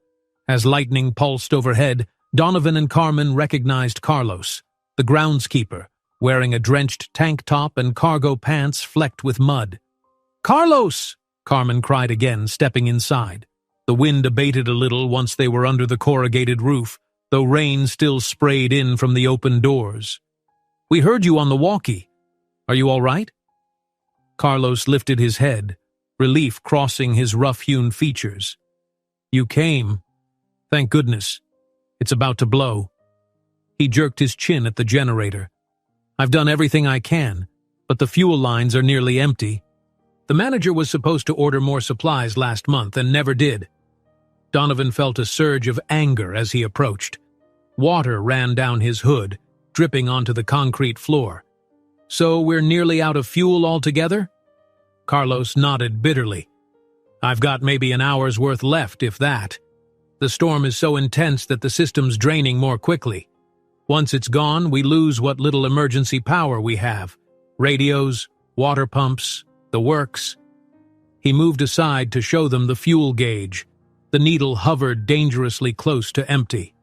As lightning pulsed overhead, Donovan and Carmen recognized Carlos, the groundskeeper, wearing a drenched tank top and cargo pants flecked with mud. "Carlos!" Carmen cried again, stepping inside. The wind abated a little once they were under the corrugated roof, though rain still sprayed in from the open doors. "We heard you on the walkie. Are you all right?" Carlos lifted his head, relief crossing his rough-hewn features. "You came. Thank goodness. It's about to blow." He jerked his chin at the generator. "I've done everything I can, but the fuel lines are nearly empty. The manager was supposed to order more supplies last month and never did." Donovan felt a surge of anger as he approached. Water ran down his hood, dripping onto the concrete floor. "So we're nearly out of fuel altogether?" Carlos nodded bitterly. "I've got maybe an hour's worth left, if that. The storm is so intense that the system's draining more quickly. Once it's gone, we lose what little emergency power we have. Radios, water pumps, the works." He moved aside to show them the fuel gauge. The needle hovered dangerously close to empty.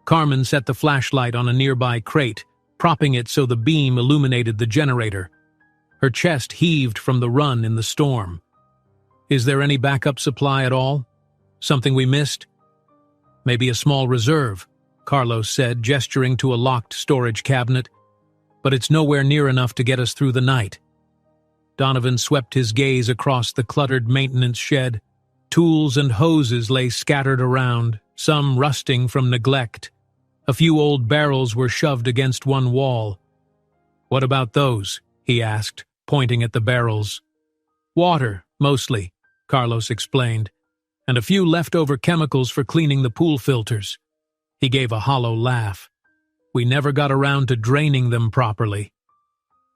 Carmen set the flashlight on a nearby crate, propping it so the beam illuminated the generator. Her chest heaved from the run in the storm. "Is there any backup supply at all? Something we missed?" "Maybe a small reserve," Carlos said, gesturing to a locked storage cabinet. "But it's nowhere near enough to get us through the night." Donovan swept his gaze across the cluttered maintenance shed. Tools and hoses lay scattered around, some rusting from neglect. A few old barrels were shoved against one wall. "What about those?" he asked, pointing at the barrels. "Water, mostly," Carlos explained, "and a few leftover chemicals for cleaning the pool filters." He gave a hollow laugh. "We never got around to draining them properly."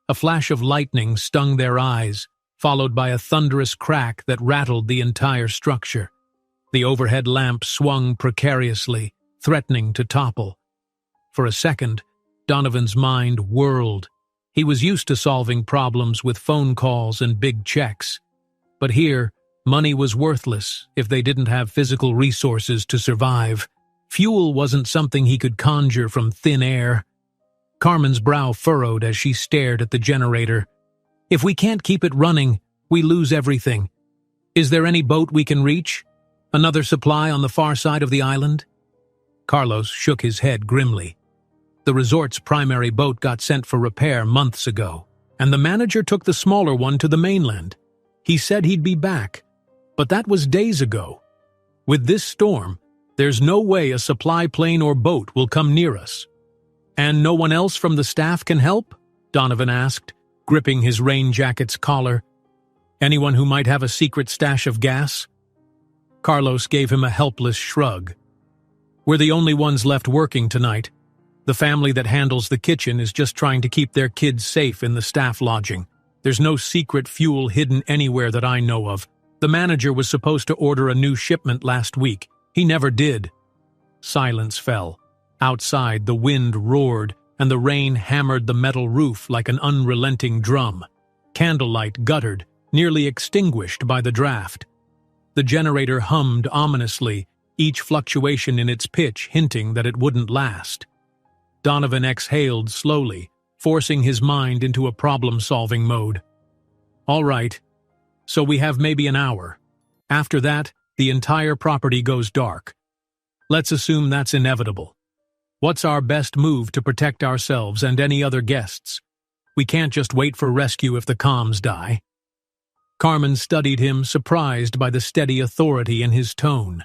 A flash of lightning stung their eyes, followed by a thunderous crack that rattled the entire structure. The overhead lamp swung precariously, threatening to topple. For a second, Donovan's mind whirled. He was used to solving problems with phone calls and big checks. But here, money was worthless if they didn't have physical resources to survive. Fuel wasn't something he could conjure from thin air. Carmen's brow furrowed as she stared at the generator. "If we can't keep it running, we lose everything. Is there any boat we can reach? Another supply on the far side of the island?" Carlos shook his head grimly. The resort's primary boat got sent for repair months ago, and the manager took the smaller one to the mainland. He said he'd be back, but that was days ago. With this storm, there's no way a supply plane or boat will come near us. "And no one else from the staff can help?" Donovan asked, gripping his rain jacket's collar. "Anyone who might have a secret stash of gas?" Carlos gave him a helpless shrug. "We're the only ones left working tonight. The family that handles the kitchen is just trying to keep their kids safe in the staff lodging. There's no secret fuel hidden anywhere that I know of. The manager was supposed to order a new shipment last week. He never did." Silence fell. Outside, the wind roared, and the rain hammered the metal roof like an unrelenting drum. Candlelight guttered, nearly extinguished by the draft. The generator hummed ominously, each fluctuation in its pitch hinting that it wouldn't last. Donovan exhaled slowly, forcing his mind into a problem-solving mode. All right, so we have maybe an hour. After that, the entire property goes dark. Let's assume that's inevitable. What's our best move to protect ourselves and any other guests? We can't just wait for rescue if the comms die. Carmen studied him, surprised by the steady authority in his tone.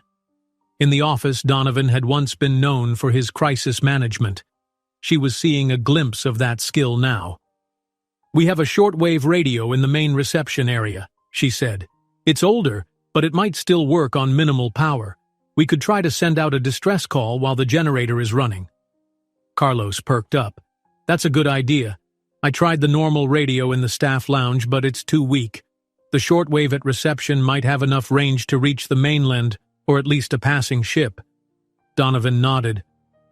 In the office, Donovan had once been known for his crisis management. She was seeing a glimpse of that skill now. We have a shortwave radio in the main reception area, she said. It's older, but it might still work on minimal power. We could try to send out a distress call while the generator is running. Carlos perked up. That's a good idea. I tried the normal radio in the staff lounge, but it's too weak. The shortwave at reception might have enough range to reach the mainland, or at least a passing ship. Donovan nodded.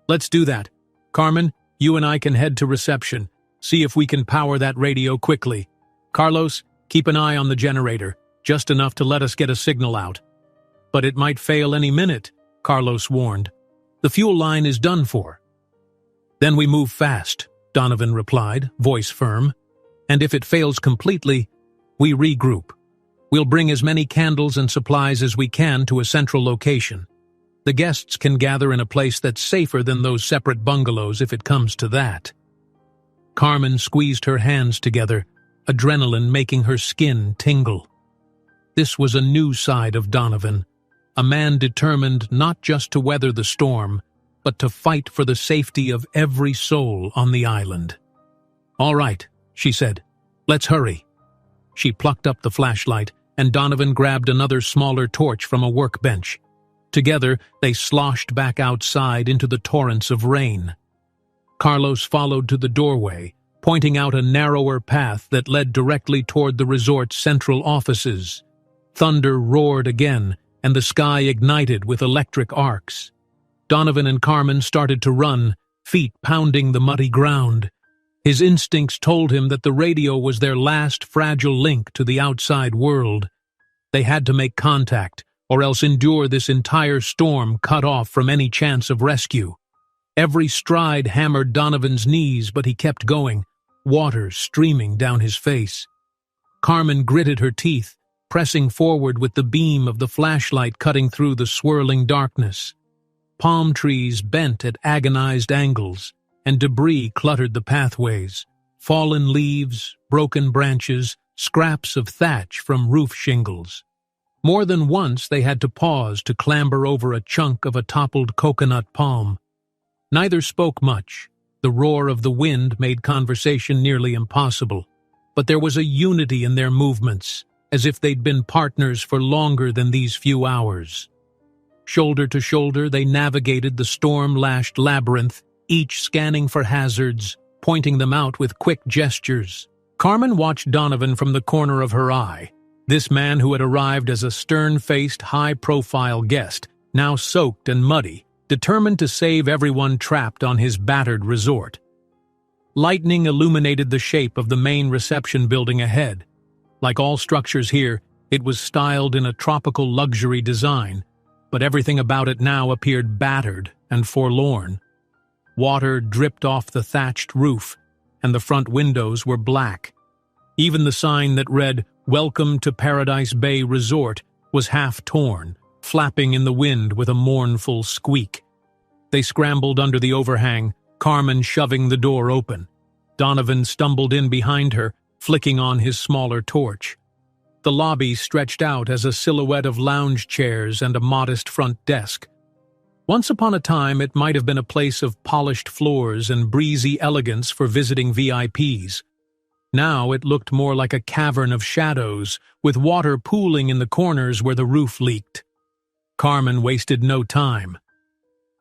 Let's do that. Carmen, you and I can head to reception, see if we can power that radio quickly. Carlos, keep an eye on the generator, just enough to let us get a signal out. But it might fail any minute, Carlos warned. The fuel line is done for. Then we move fast, Donovan replied, voice firm. And if it fails completely, we regroup. We'll bring as many candles and supplies as we can to a central location. The guests can gather in a place that's safer than those separate bungalows if it comes to that. Carmen squeezed her hands together, adrenaline making her skin tingle. This was a new side of Donovan, a man determined not just to weather the storm, but to fight for the safety of every soul on the island. All right, she said. Let's hurry. She plucked up the flashlight, and Donovan grabbed another smaller torch from a workbench. Together, they sloshed back outside into the torrents of rain. Carlos followed to the doorway, pointing out a narrower path that led directly toward the resort's central offices. Thunder roared again, and the sky ignited with electric arcs. Donovan and Carmen started to run, feet pounding the muddy ground. His instincts told him that the radio was their last fragile link to the outside world. They had to make contact, or else endure this entire storm cut off from any chance of rescue. Every stride hammered Donovan's knees, but he kept going, water streaming down his face. Carmen gritted her teeth, pressing forward with the beam of the flashlight cutting through the swirling darkness. Palm trees bent at agonized angles, and debris cluttered the pathways. Fallen leaves, broken branches, scraps of thatch from roof shingles. More than once they had to pause to clamber over a chunk of a toppled coconut palm. Neither spoke much. The roar of the wind made conversation nearly impossible, but there was a unity in their movements, as if they'd been partners for longer than these few hours. Shoulder to shoulder, they navigated the storm-lashed labyrinth, each scanning for hazards, pointing them out with quick gestures. Carmen watched Donovan from the corner of her eye. This man who had arrived as a stern-faced, high-profile guest, now soaked and muddy, determined to save everyone trapped on his battered resort. Lightning illuminated the shape of the main reception building ahead. Like all structures here, it was styled in a tropical luxury design, but everything about it now appeared battered and forlorn. Water dripped off the thatched roof, and the front windows were black. Even the sign that read, "Welcome to Paradise Bay Resort," was half-torn, flapping in the wind with a mournful squeak. They scrambled under the overhang, Carmen shoving the door open. Donovan stumbled in behind her, flicking on his smaller torch. The lobby stretched out as a silhouette of lounge chairs and a modest front desk. Once upon a time, it might have been a place of polished floors and breezy elegance for visiting VIPs. Now it looked more like a cavern of shadows, with water pooling in the corners where the roof leaked. Carmen wasted no time.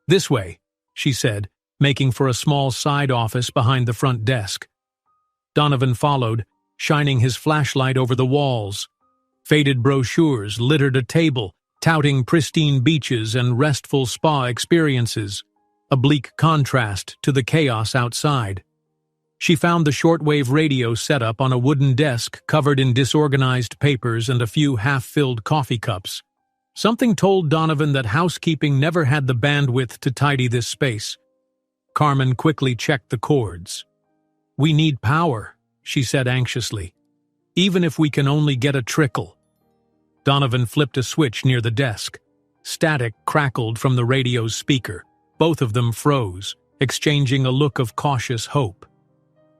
"This way," she said, making for a small side office behind the front desk. Donovan followed, shining his flashlight over the walls. Faded brochures littered a table, touting pristine beaches and restful spa experiences. a bleak contrast to the chaos outside. She found the shortwave radio set up on a wooden desk covered in disorganized papers and a few half-filled coffee cups. Something told Donovan that housekeeping never had the bandwidth to tidy this space. Carmen quickly checked the cords. "We need power," she said anxiously. "Even if we can only get a trickle." Donovan flipped a switch near the desk. Static crackled from the radio's speaker. Both of them froze, exchanging a look of cautious hope.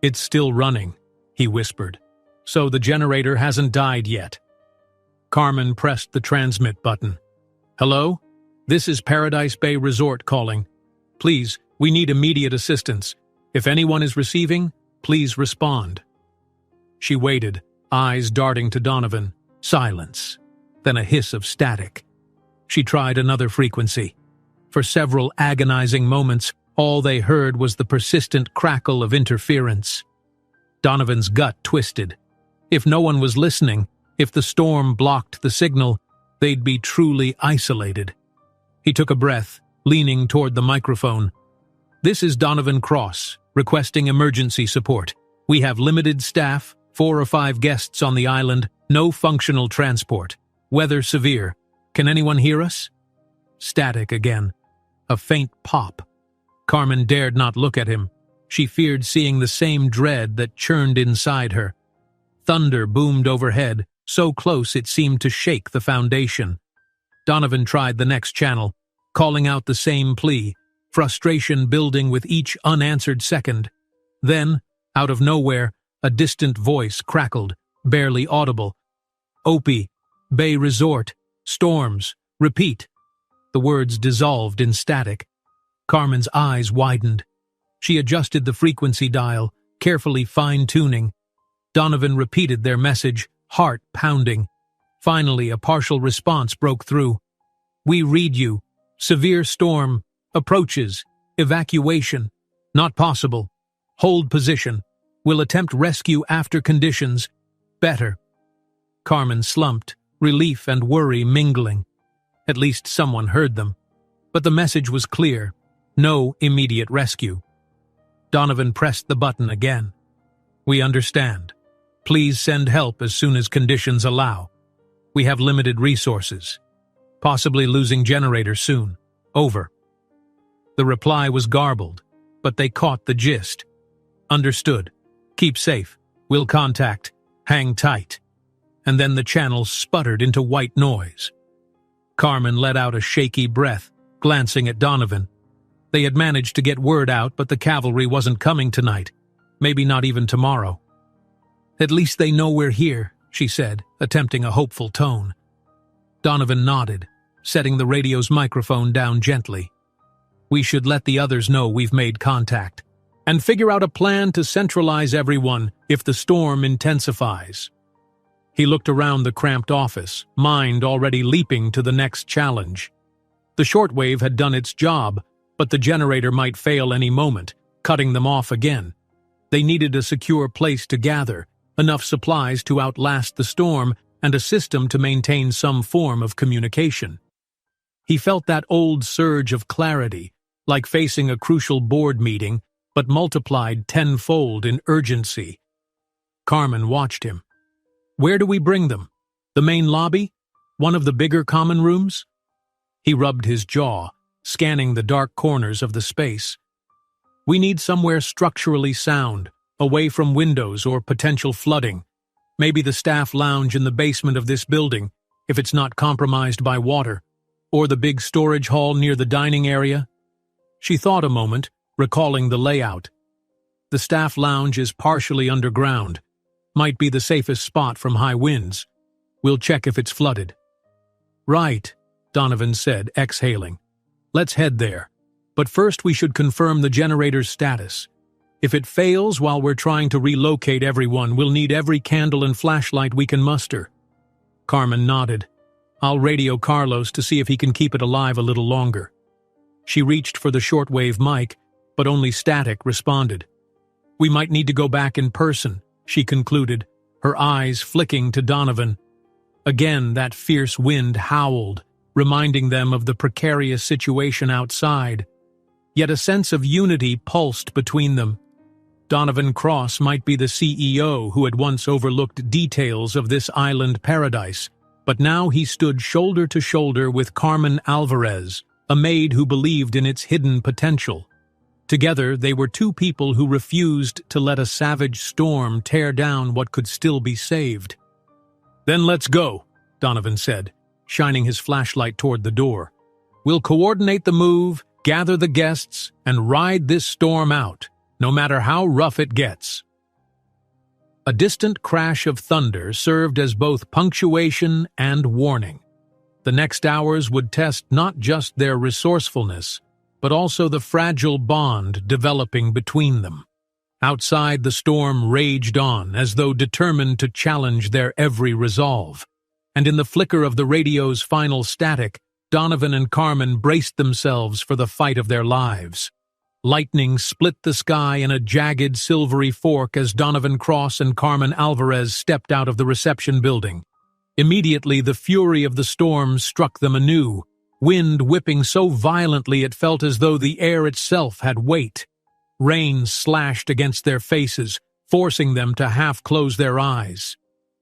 "It's still running," he whispered. "So the generator hasn't died yet." Carmen pressed the transmit button. "Hello? This is Paradise Bay Resort calling. Please, we need immediate assistance. If anyone is receiving, please respond." She waited, eyes darting to Donovan. Silence. Then a hiss of static. She tried another frequency. For several agonizing moments, all they heard was the persistent crackle of interference. Donovan's gut twisted. If no one was listening, if the storm blocked the signal, they'd be truly isolated. He took a breath, leaning toward the microphone. "This is Donovan Cross, requesting emergency support. We have limited staff, 4 or 5 guests on the island, no functional transport. Weather severe. Can anyone hear us?" Static again. A faint pop. Carmen dared not look at him. She feared seeing the same dread that churned inside her. Thunder boomed overhead, so close it seemed to shake the foundation. Donovan tried the next channel, calling out the same plea, frustration building with each unanswered second. Then, out of nowhere, a distant voice crackled, barely audible. "Opie, Bay Resort, storms, repeat." The words dissolved in static. Carmen's eyes widened. She adjusted the frequency dial, carefully fine-tuning. Donovan repeated their message, heart pounding. Finally, a partial response broke through. "We read you. Severe storm. Approaches. Evacuation. Not possible. Hold position. Will attempt rescue after conditions. Better." Carmen slumped, relief and worry mingling. At least someone heard them. But the message was clear. No immediate rescue. Donovan pressed the button again. "We understand. Please send help as soon as conditions allow. We have limited resources. Possibly losing generator soon. Over." The reply was garbled, but they caught the gist. "Understood. Keep safe. We'll contact. Hang tight." And then the channel sputtered into white noise. Carmen let out a shaky breath, glancing at Donovan. They had managed to get word out, but the cavalry wasn't coming tonight. Maybe not even tomorrow. "At least they know we're here," she said, attempting a hopeful tone. Donovan nodded, setting the radio's microphone down gently. "We should let the others know we've made contact, and figure out a plan to centralize everyone if the storm intensifies." He looked around the cramped office, mind already leaping to the next challenge. The shortwave had done its job, but the generator might fail any moment, cutting them off again. They needed a secure place to gather, enough supplies to outlast the storm, and a system to maintain some form of communication. He felt that old surge of clarity, like facing a crucial board meeting, but multiplied tenfold in urgency. Carmen watched him. "Where do we bring them? The main lobby? One of the bigger common rooms?" He rubbed his jaw, scanning the dark corners of the space. "We need somewhere structurally sound, away from windows or potential flooding. Maybe the staff lounge in the basement of this building, if it's not compromised by water, or the big storage hall near the dining area." She thought a moment, recalling the layout. The staff lounge is partially underground. Might be the safest spot from high winds. We'll check if it's flooded. "Right," Donovan said, exhaling. "Let's head there. But first we should confirm the generator's status. If it fails while we're trying to relocate everyone, we'll need every candle and flashlight we can muster." Carmen nodded. "I'll radio Carlos to see if he can keep it alive a little longer." She reached for the shortwave mic, but only static responded. "We might need to go back in person," she concluded, her eyes flicking to Donovan. Again that fierce wind howled, reminding them of the precarious situation outside. yet a sense of unity pulsed between them. Donovan Cross might be the CEO who had once overlooked details of this island paradise, but now he stood shoulder to shoulder with Carmen Alvarez, a maid who believed in its hidden potential. Together, they were two people who refused to let a savage storm tear down what could still be saved. "Then let's go," Donovan said, shining his flashlight toward the door. "We'll coordinate the move, gather the guests, and ride this storm out, no matter how rough it gets." A distant crash of thunder served as both punctuation and warning. The next hours would test not just their resourcefulness, but also the fragile bond developing between them. Outside, the storm raged on, as though determined to challenge their every resolve. And in the flicker of the radio's final static, Donovan and Carmen braced themselves for the fight of their lives. Lightning split the sky in a jagged silvery fork as Donovan Cross and Carmen Alvarez stepped out of the reception building. Immediately, the fury of the storm struck them anew, wind whipping so violently it felt as though the air itself had weight. Rain slashed against their faces, forcing them to half-close their eyes.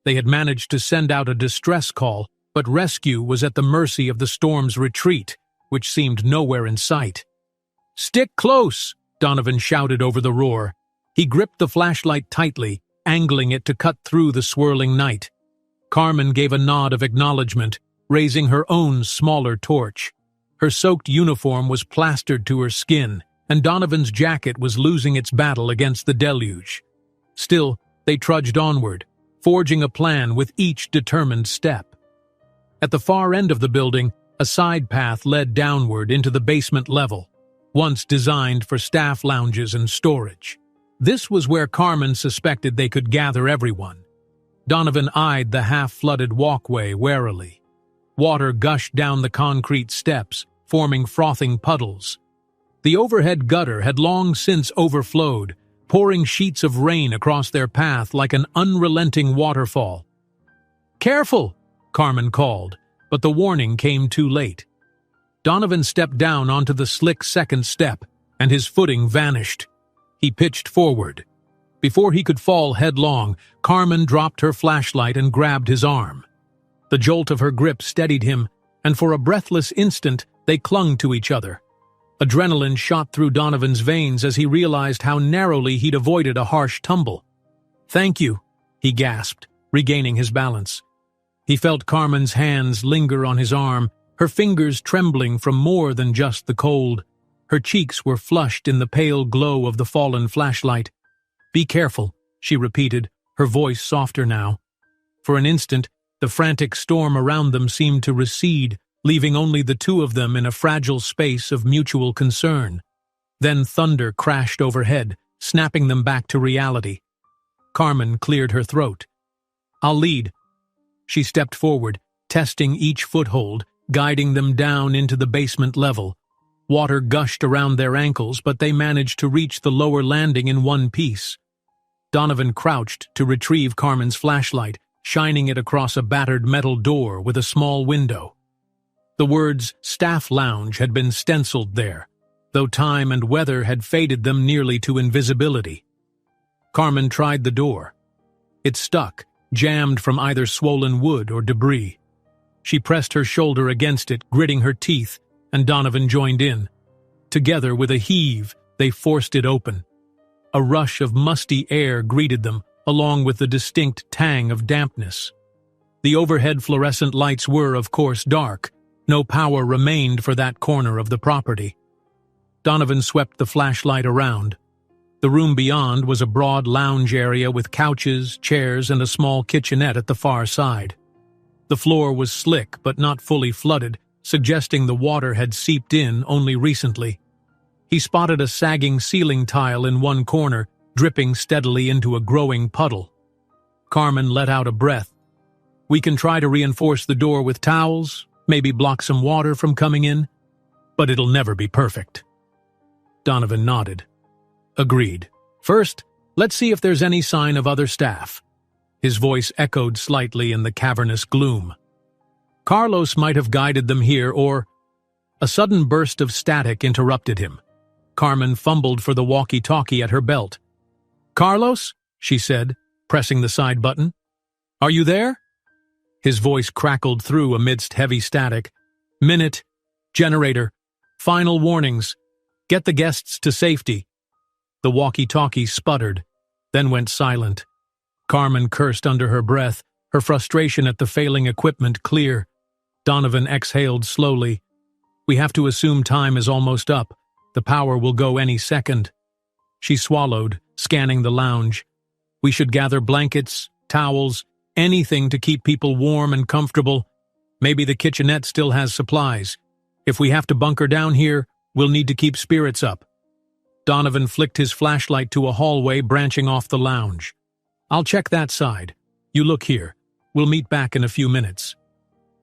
They had managed to send out a distress call, but rescue was at the mercy of the storm's retreat, which seemed nowhere in sight. "Stick close!" Donovan shouted over the roar. He gripped the flashlight tightly, angling it to cut through the swirling night. Carmen gave a nod of acknowledgement, raising her own smaller torch. Her soaked uniform was plastered to her skin, and Donovan's jacket was losing its battle against the deluge. Still, they trudged onward, forging a plan with each determined step. At the far end of the building, a side path led downward into the basement level, once designed for staff lounges and storage. This was where Carmen suspected they could gather everyone. Donovan eyed the half-flooded walkway warily. Water gushed down the concrete steps, forming frothing puddles. The overhead gutter had long since overflowed, pouring sheets of rain across their path like an unrelenting waterfall. "Careful!" Carmen called, but the warning came too late. Donovan stepped down onto the slick second step, and his footing vanished. He pitched forward. Before he could fall headlong, Carmen dropped her flashlight and grabbed his arm. The jolt of her grip steadied him, and for a breathless instant, they clung to each other. Adrenaline shot through Donovan's veins as he realized how narrowly he'd avoided a harsh tumble. "Thank you," he gasped, regaining his balance. He felt Carmen's hands linger on his arm, her fingers trembling from more than just the cold. Her cheeks were flushed in the pale glow of the fallen flashlight. "Be careful," she repeated, her voice softer now. For an instant, the frantic storm around them seemed to recede, leaving only the two of them in a fragile space of mutual concern. Then thunder crashed overhead, snapping them back to reality. Carmen cleared her throat. "I'll lead." She stepped forward, testing each foothold, guiding them down into the basement level. Water gushed around their ankles, but they managed to reach the lower landing in one piece. Donovan crouched to retrieve Carmen's flashlight, shining it across a battered metal door with a small window. The words "Staff Lounge" had been stenciled there, though time and weather had faded them nearly to invisibility. Carmen tried the door. It stuck, jammed from either swollen wood or debris. She pressed her shoulder against it, gritting her teeth, and Donovan joined in. Together, with a heave, they forced it open. A rush of musty air greeted them, along with the distinct tang of dampness. The overhead fluorescent lights were, of course, dark. No power remained for that corner of the property. Donovan swept the flashlight around. The room beyond was a broad lounge area with couches, chairs, and a small kitchenette at the far side. The floor was slick but not fully flooded, suggesting the water had seeped in only recently. He spotted a sagging ceiling tile in one corner, dripping steadily into a growing puddle. Carmen let out a breath. "We can try to reinforce the door with towels, maybe block some water from coming in, but it'll never be perfect." Donovan nodded. "Agreed. First, let's see if there's any sign of other staff." His voice echoed slightly in the cavernous gloom. Carlos might have guided them here, or... A sudden burst of static interrupted him. Carmen fumbled for the walkie-talkie at her belt. "Carlos?" she said, pressing the side button. "Are you there?" His voice crackled through amidst heavy static. "Minute. Generator. Final warnings. Get the guests to safety." The walkie-talkie sputtered, then went silent. Carmen cursed under her breath, her frustration at the failing equipment clear. Donovan exhaled slowly. "We have to assume time is almost up. The power will go any second." She swallowed, scanning the lounge. "We should gather blankets, towels, anything to keep people warm and comfortable. Maybe the kitchenette still has supplies. If we have to bunker down here, we'll need to keep spirits up." Donovan flicked his flashlight to a hallway branching off the lounge. "I'll check that side. You look here. We'll meet back in a few minutes."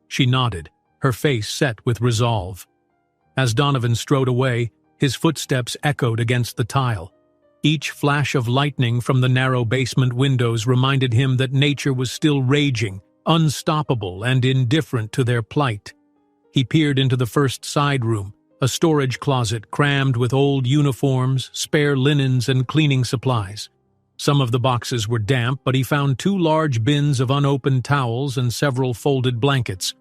She nodded, her face set with resolve. As Donovan strode away, his footsteps echoed against the tile. Each flash of lightning from the narrow basement windows reminded him that nature was still raging, unstoppable and indifferent to their plight. He peered into the first side room, a storage closet crammed with old uniforms, spare linens, and cleaning supplies. Some of the boxes were damp, but he found 2 large bins of unopened towels and several folded blankets.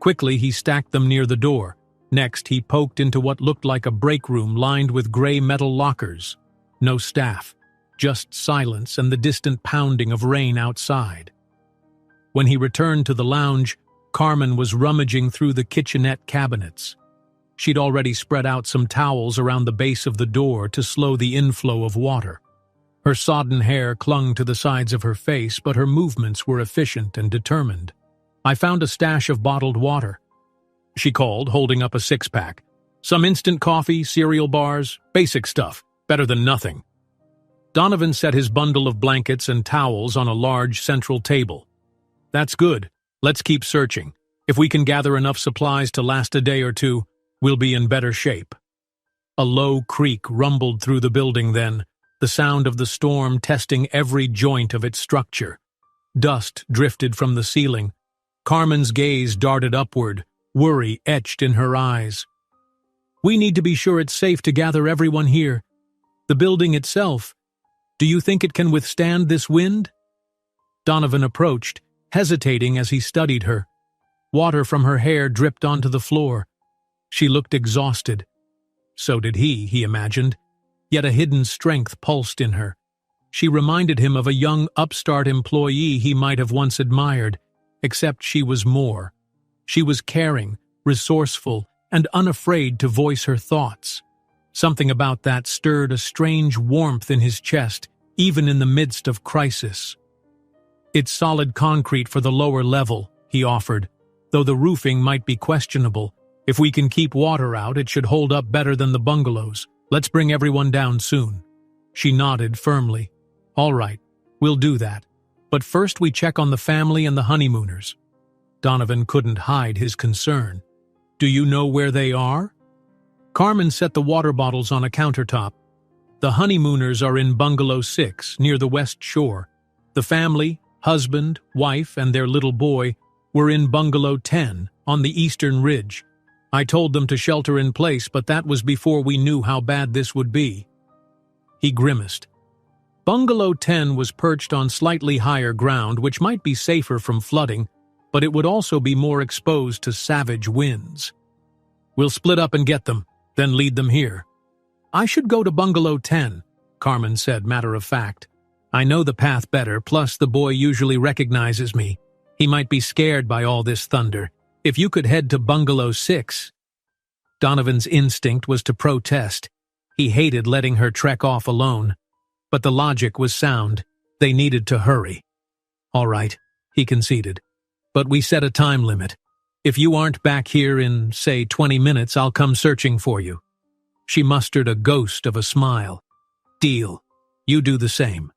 Quickly, he stacked them near the door. Next, he poked into what looked like a break room lined with gray metal lockers. No staff, just silence and the distant pounding of rain outside. When he returned to the lounge, Carmen was rummaging through the kitchenette cabinets. She'd already spread out some towels around the base of the door to slow the inflow of water. Her sodden hair clung to the sides of her face, but her movements were efficient and determined. "I found a stash of bottled water," she called, holding up a 6-pack. "Some instant coffee, cereal bars, basic stuff, better than nothing." Donovan set his bundle of blankets and towels on a large central table. "That's good. Let's keep searching. If we can gather enough supplies to last a day or two, we'll be in better shape." A low creak rumbled through the building then, the sound of the storm testing every joint of its structure. Dust drifted from the ceiling. Carmen's gaze darted upward, worry etched in her eyes. "We need to be sure it's safe to gather everyone here. The building itself, do you think it can withstand this wind?" Donovan approached, hesitating as he studied her. Water from her hair dripped onto the floor. She looked exhausted. So did he imagined. Yet a hidden strength pulsed in her. She reminded him of a young upstart employee he might have once admired, except she was more. She was caring, resourceful, and unafraid to voice her thoughts. Something about that stirred a strange warmth in his chest, even in the midst of crisis. "It's solid concrete for the lower level," he offered, "though the roofing might be questionable. If we can keep water out, it should hold up better than the bungalows. Let's bring everyone down soon." She nodded firmly. "All right, we'll do that. But first we check on the family and the honeymooners." Donovan couldn't hide his concern. "Do you know where they are?" Carmen set the water bottles on a countertop. "The honeymooners are in Bungalow 6, near the west shore. The family, husband, wife, and their little boy, were in Bungalow 10, on the eastern ridge. I told them to shelter in place, but that was before we knew how bad this would be." He grimaced. Bungalow 10 was perched on slightly higher ground, which might be safer from flooding, but it would also be more exposed to savage winds. "We'll split up and get them, then lead them here." "I should go to Bungalow 10, Carmen said, matter of fact. "I know the path better, plus the boy usually recognizes me. He might be scared by all this thunder. If you could head to Bungalow 6. Donovan's instinct was to protest. He hated letting her trek off alone. But the logic was sound. They needed to hurry. "All right," he conceded. "But we set a time limit. If you aren't back here in, say, 20 minutes, I'll come searching for you." She mustered a ghost of a smile. "Deal. You do the same."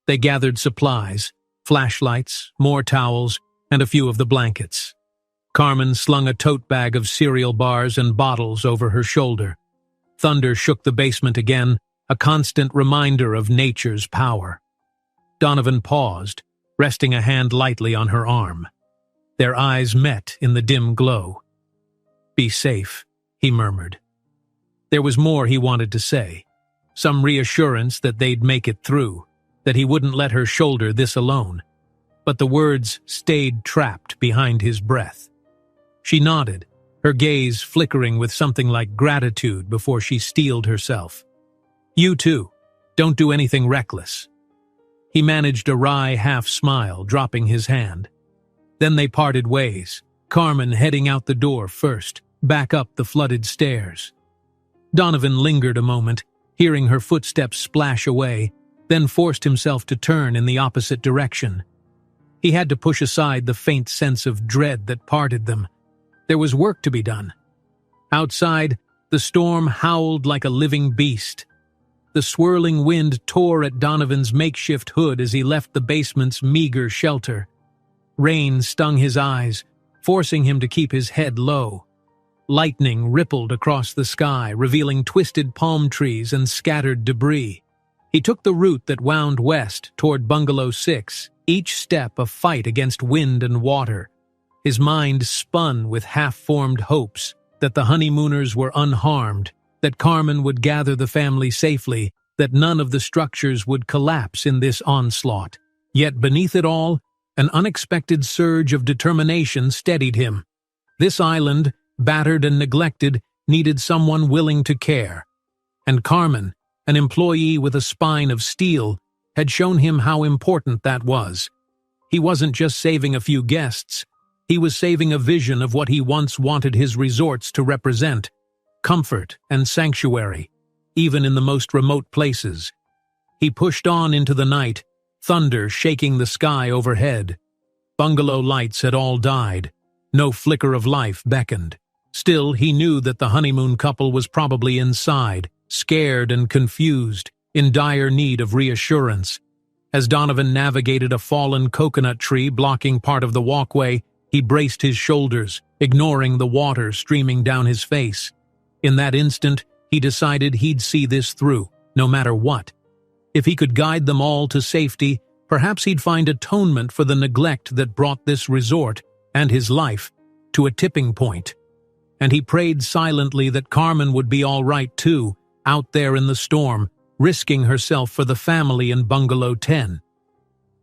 They gathered supplies, flashlights, more towels, and a few of the blankets. Carmen slung a tote bag of cereal bars and bottles over her shoulder. Thunder shook the basement again, a constant reminder of nature's power. Donovan paused, resting a hand lightly on her arm. Their eyes met in the dim glow. "Be safe," he murmured. There was more he wanted to say. Some reassurance that they'd make it through, that he wouldn't let her shoulder this alone. But the words stayed trapped behind his breath. She nodded, her gaze flickering with something like gratitude before she steeled herself. "You too. Don't do anything reckless." He managed a wry half-smile, dropping his hand. Then they parted ways, Carmen heading out the door first, back up the flooded stairs. Donovan lingered a moment, hearing her footsteps splash away, then forced himself to turn in the opposite direction. He had to push aside the faint sense of dread that parted them. There was work to be done. Outside, the storm howled like a living beast. The swirling wind tore at Donovan's makeshift hood as he left the basement's meager shelter. Rain stung his eyes, forcing him to keep his head low. Lightning rippled across the sky, revealing twisted palm trees and scattered debris. He took the route that wound west toward Bungalow 6, each step a fight against wind and water. His mind spun with half-formed hopes that the honeymooners were unharmed, that Carmen would gather the family safely, that none of the structures would collapse in this onslaught. Yet beneath it all, an unexpected surge of determination steadied him. This island, battered and neglected, needed someone willing to care. And Carmen, an employee with a spine of steel, had shown him how important that was. He wasn't just saving a few guests. He was saving a vision of what he once wanted his resorts to represent: comfort and sanctuary, even in the most remote places. He pushed on into the night, thunder shaking the sky overhead. Bungalow lights had all died. No flicker of life beckoned. Still, he knew that the honeymoon couple was probably inside, scared and confused, in dire need of reassurance. As Donovan navigated a fallen coconut tree blocking part of the walkway, he braced his shoulders, ignoring the water streaming down his face. In that instant, he decided he'd see this through, no matter what. If he could guide them all to safety, perhaps he'd find atonement for the neglect that brought this resort, and his life, to a tipping point. And he prayed silently that Carmen would be all right too, out there in the storm, risking herself for the family in Bungalow 10.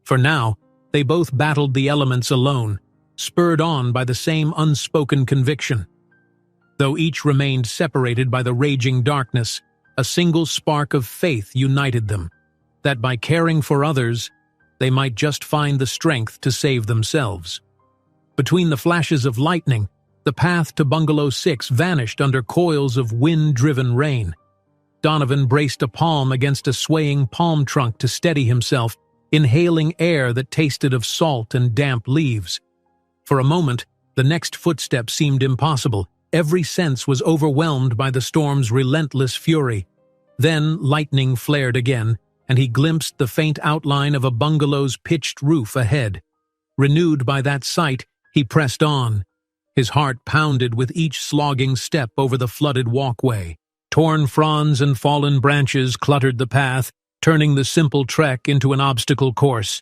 For now, they both battled the elements alone, spurred on by the same unspoken conviction. Though each remained separated by the raging darkness, a single spark of faith united them, that by caring for others, they might just find the strength to save themselves. Between the flashes of lightning, the path to Bungalow 6 vanished under coils of wind-driven rain. Donovan braced a palm against a swaying palm trunk to steady himself, inhaling air that tasted of salt and damp leaves. For a moment, the next footstep seemed impossible. Every sense was overwhelmed by the storm's relentless fury. Then lightning flared again, and he glimpsed the faint outline of a bungalow's pitched roof ahead. Renewed by that sight, he pressed on. His heart pounded with each slogging step over the flooded walkway. Torn fronds and fallen branches cluttered the path, turning the simple trek into an obstacle course.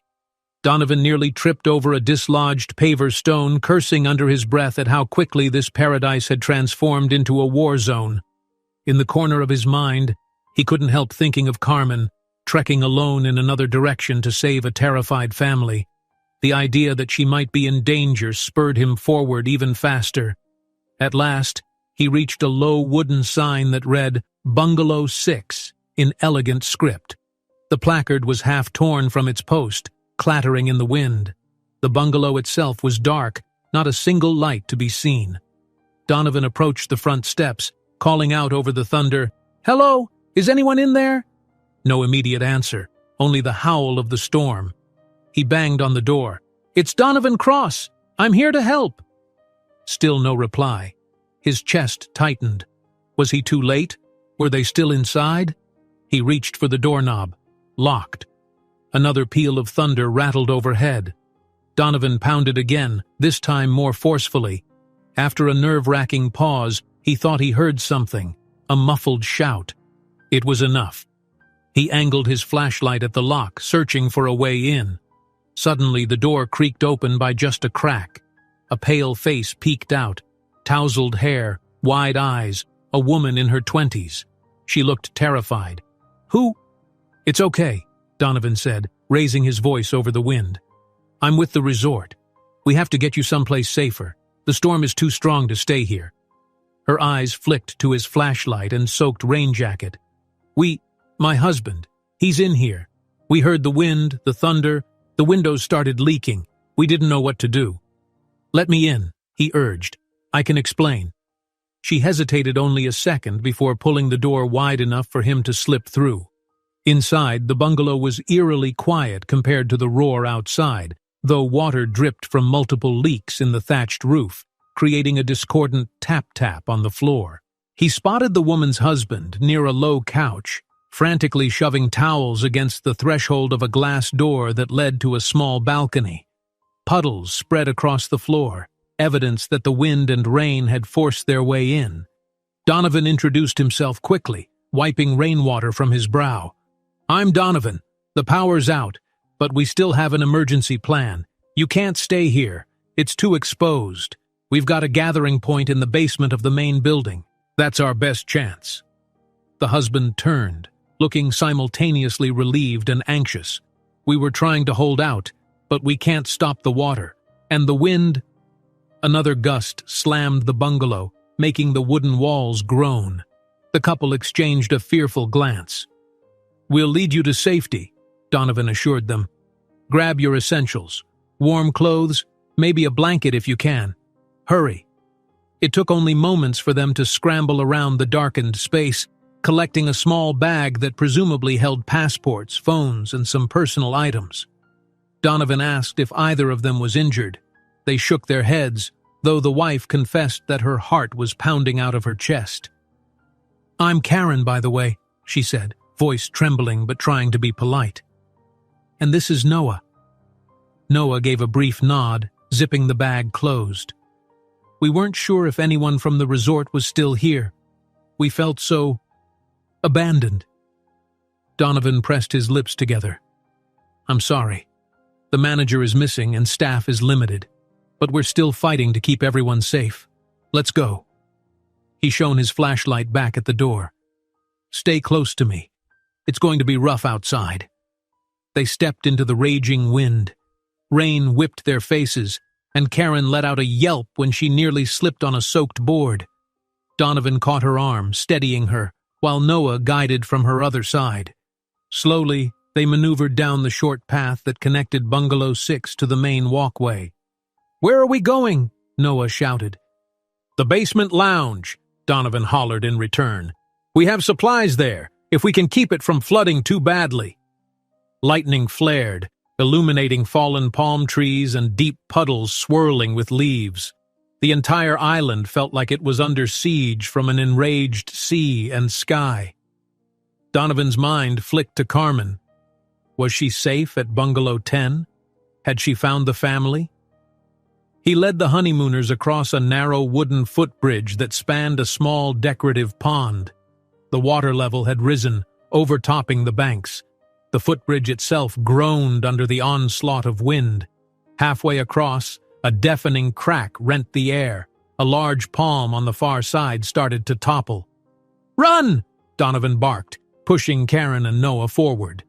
Donovan nearly tripped over a dislodged paver stone, cursing under his breath at how quickly this paradise had transformed into a war zone. In the corner of his mind, he couldn't help thinking of Carmen, trekking alone in another direction to save a terrified family. The idea that she might be in danger spurred him forward even faster. At last, he reached a low wooden sign that read, "Bungalow 6, in elegant script. The placard was half torn from its post, clattering in the wind. The bungalow itself was dark, not a single light to be seen. Donovan approached the front steps, calling out over the thunder, "Hello, is anyone in there?" No immediate answer, only the howl of the storm. He banged on the door. "It's Donovan Cross. I'm here to help." Still no reply. His chest tightened. Was he too late? Were they still inside? He reached for the doorknob. Locked. Another peal of thunder rattled overhead. Donovan pounded again, this time more forcefully. After a nerve-wracking pause, he thought he heard something, a muffled shout. It was enough. He angled his flashlight at the lock, searching for a way in. Suddenly, the door creaked open by just a crack. A pale face peeked out, tousled hair, wide eyes, a woman in her 20s. She looked terrified. "Who?" "It's okay," Donovan said, raising his voice over the wind. "I'm with the resort. We have to get you someplace safer. The storm is too strong to stay here." Her eyes flicked to his flashlight and soaked rain jacket. My husband, he's in here. We heard the wind, the thunder, the windows started leaking. We didn't know what to do." "Let me in," he urged. "I can explain." She hesitated only a second before pulling the door wide enough for him to slip through. Inside, the bungalow was eerily quiet compared to the roar outside, though water dripped from multiple leaks in the thatched roof, creating a discordant tap-tap on the floor. He spotted the woman's husband near a low couch, frantically shoving towels against the threshold of a glass door that led to a small balcony. Puddles spread across the floor, evidence that the wind and rain had forced their way in. Donovan introduced himself quickly, wiping rainwater from his brow. "I'm Donovan. The power's out, but we still have an emergency plan. You can't stay here. It's too exposed. We've got a gathering point in the basement of the main building. That's our best chance." The husband turned, looking simultaneously relieved and anxious. "We were trying to hold out, but we can't stop the water. And the wind—" Another gust slammed the bungalow, making the wooden walls groan. The couple exchanged a fearful glance. "We'll lead you to safety," Donovan assured them. "Grab your essentials. Warm clothes, maybe a blanket if you can. Hurry." It took only moments for them to scramble around the darkened space, collecting a small bag that presumably held passports, phones, and some personal items. Donovan asked if either of them was injured. They shook their heads, though the wife confessed that her heart was pounding out of her chest. "I'm Karen, by the way," she said, voice trembling but trying to be polite. "And this is Noah." Noah gave a brief nod, zipping the bag closed. "We weren't sure if anyone from the resort was still here. We felt so abandoned." Donovan pressed his lips together. "I'm sorry. The manager is missing and staff is limited, but we're still fighting to keep everyone safe. Let's go." He shone his flashlight back at the door. "Stay close to me. It's going to be rough outside." They stepped into the raging wind. Rain whipped their faces, and Karen let out a yelp when she nearly slipped on a soaked board. Donovan caught her arm, steadying her, while Noah guided from her other side. Slowly, they maneuvered down the short path that connected Bungalow 6 to the main walkway. "Where are we going?" Noah shouted. "The basement lounge," Donovan hollered in return. "We have supplies there, if we can keep it from flooding too badly." Lightning flared, illuminating fallen palm trees and deep puddles swirling with leaves. The entire island felt like it was under siege from an enraged sea and sky. Donovan's mind flicked to Carmen. Was she safe at Bungalow 10? Had she found the family? He led the honeymooners across a narrow wooden footbridge that spanned a small decorative pond. The water level had risen, overtopping the banks. The footbridge itself groaned under the onslaught of wind. Halfway across, a deafening crack rent the air. A large palm on the far side started to topple. "Run!" Donovan barked, pushing Karen and Noah forward.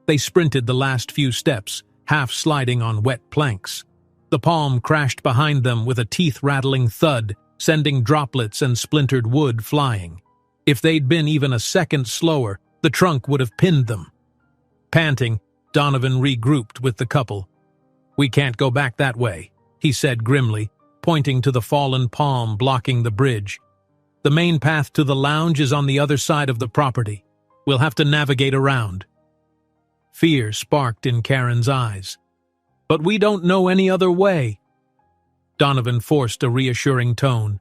They sprinted the last few steps, half sliding on wet planks. The palm crashed behind them with a teeth-rattling thud, sending droplets and splintered wood flying. If they'd been even a second slower, the trunk would have pinned them. Panting, Donovan regrouped with the couple. "We can't go back that way," he said grimly, pointing to the fallen palm blocking the bridge. "The main path to the lounge is on the other side of the property. We'll have to navigate around." Fear sparked in Karen's eyes. "But we don't know any other way." Donovan forced a reassuring tone.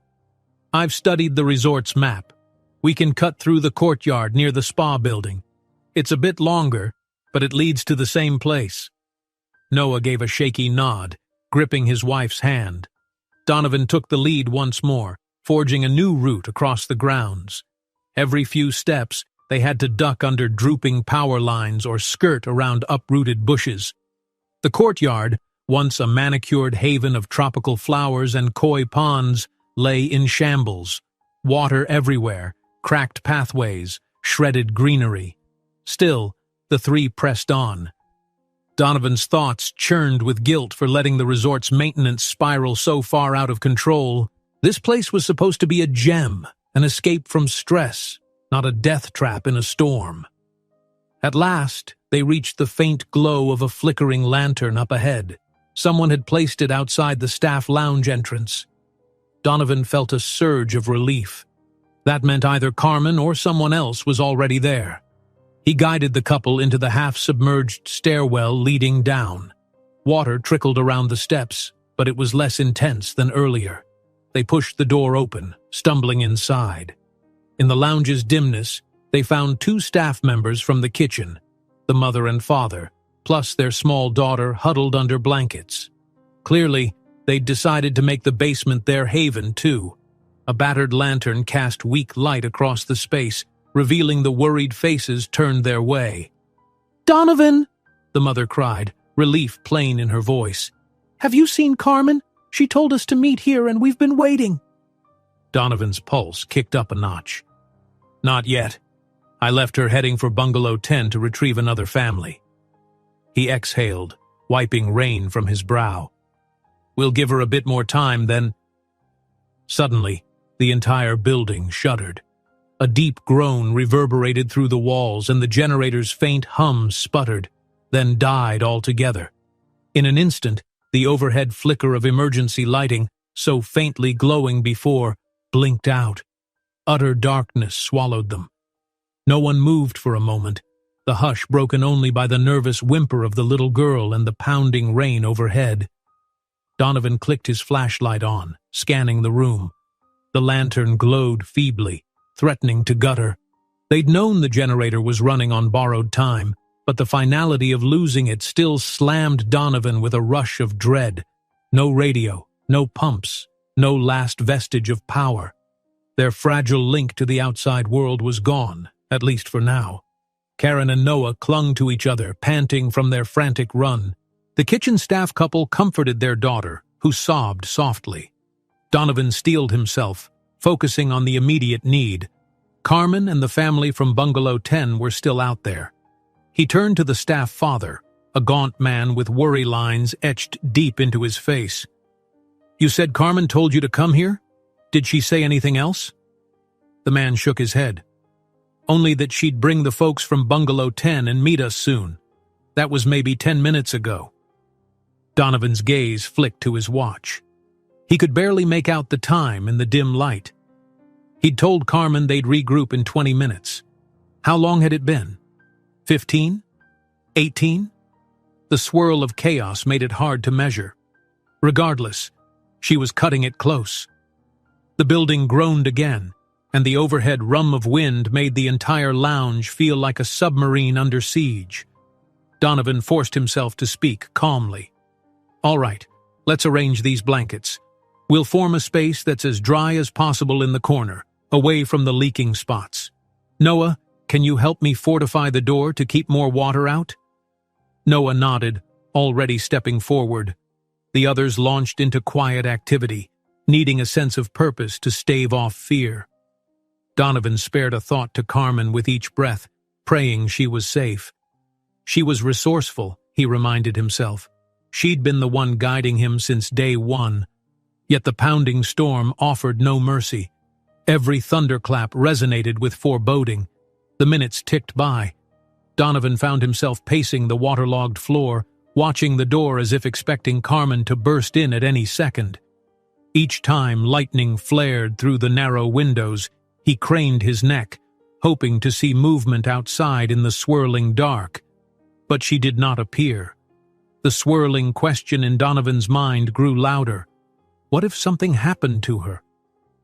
"I've studied the resort's map. We can cut through the courtyard near the spa building. It's a bit longer, but it leads to the same place." Noah gave a shaky nod, gripping his wife's hand. Donovan took the lead once more, forging a new route across the grounds. Every few steps, they had to duck under drooping power lines or skirt around uprooted bushes. The courtyard, once a manicured haven of tropical flowers and koi ponds, lay in shambles. Water everywhere, cracked pathways, shredded greenery. Still, the three pressed on. Donovan's thoughts churned with guilt for letting the resort's maintenance spiral so far out of control. This place was supposed to be a gem, an escape from stress, not a death trap in a storm. At last, they reached the faint glow of a flickering lantern up ahead. Someone had placed it outside the staff lounge entrance. Donovan felt a surge of relief. That meant either Carmen or someone else was already there. He guided the couple into the half-submerged stairwell leading down. Water trickled around the steps, but it was less intense than earlier. They pushed the door open, stumbling inside. In the lounge's dimness, they found two staff members from the kitchen, the mother and father, plus their small daughter huddled under blankets. Clearly, they'd decided to make the basement their haven, too. A battered lantern cast weak light across the space, revealing the worried faces turned their way. "Donovan!" the mother cried, relief plain in her voice. "Have you seen Carmen? She told us to meet here and we've been waiting." Donovan's pulse kicked up a notch. "Not yet. I left her heading for Bungalow 10 to retrieve another family." He exhaled, wiping rain from his brow. "We'll give her a bit more time, then." Suddenly, the entire building shuddered. A deep groan reverberated through the walls and the generator's faint hum sputtered, then died altogether. In an instant, the overhead flicker of emergency lighting, so faintly glowing before, blinked out. Utter darkness swallowed them. No one moved for a moment, the hush broken only by the nervous whimper of the little girl and the pounding rain overhead. Donovan clicked his flashlight on, scanning the room. The lantern glowed feebly, threatening to gutter. They'd known the generator was running on borrowed time, but the finality of losing it still slammed Donovan with a rush of dread. No radio, no pumps, no last vestige of power. Their fragile link to the outside world was gone, at least for now. Karen and Noah clung to each other, panting from their frantic run. The kitchen staff couple comforted their daughter, who sobbed softly. Donovan steeled himself, focusing on the immediate need. Carmen and the family from Bungalow 10 were still out there. He turned to the staff father, a gaunt man with worry lines etched deep into his face. "You said Carmen told you to come here? Did she say anything else?" The man shook his head. "Only that she'd bring the folks from Bungalow 10 and meet us soon. That was maybe 10 minutes ago." Donovan's gaze flicked to his watch. He could barely make out the time in the dim light. He'd told Carmen they'd regroup in 20 minutes. How long had it been? 15? 18? The swirl of chaos made it hard to measure. Regardless, she was cutting it close. The building groaned again, and the overhead rum of wind made the entire lounge feel like a submarine under siege. Donovan forced himself to speak calmly. "All right, let's arrange these blankets. We'll form a space that's as dry as possible in the corner, away from the leaking spots. Noah, can you help me fortify the door to keep more water out?" Noah nodded, already stepping forward. The others launched into quiet activity, needing a sense of purpose to stave off fear. Donovan spared a thought to Carmen with each breath, praying she was safe. She was resourceful, he reminded himself. She'd been the one guiding him since day one. Yet the pounding storm offered no mercy. Every thunderclap resonated with foreboding. The minutes ticked by. Donovan found himself pacing the waterlogged floor, watching the door as if expecting Carmen to burst in at any second. Each time lightning flared through the narrow windows, he craned his neck, hoping to see movement outside in the swirling dark. But she did not appear. The swirling question in Donovan's mind grew louder. What if something happened to her?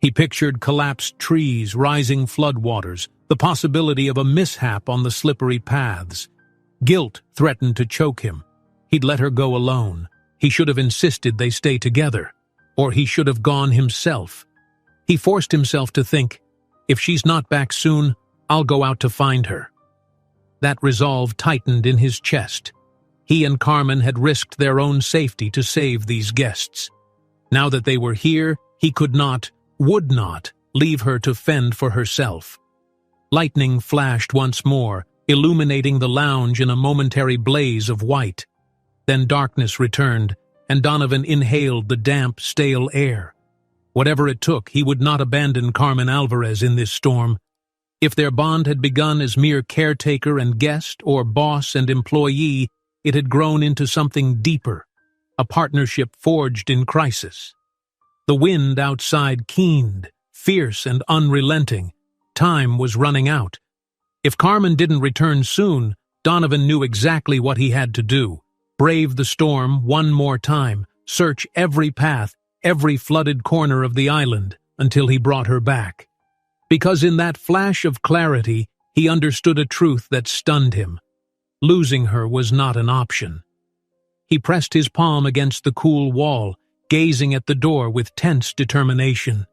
He pictured collapsed trees, rising floodwaters, the possibility of a mishap on the slippery paths. Guilt threatened to choke him. He'd let her go alone. He should have insisted they stay together. Or he should have gone himself. He forced himself to think, if she's not back soon, I'll go out to find her. That resolve tightened in his chest. He and Carmen had risked their own safety to save these guests. Now that they were here, he could not, would not, leave her to fend for herself. Lightning flashed once more, illuminating the lounge in a momentary blaze of white. Then darkness returned, and Donovan inhaled the damp, stale air. Whatever it took, he would not abandon Carmen Alvarez in this storm. If their bond had begun as mere caretaker and guest, or boss and employee, it had grown into something deeper, a partnership forged in crisis. The wind outside keened, fierce and unrelenting. Time was running out. If Carmen didn't return soon, Donovan knew exactly what he had to do. Brave the storm one more time, search every path, every flooded corner of the island, until he brought her back. Because in that flash of clarity, he understood a truth that stunned him. Losing her was not an option. He pressed his palm against the cool wall, gazing at the door with tense determination.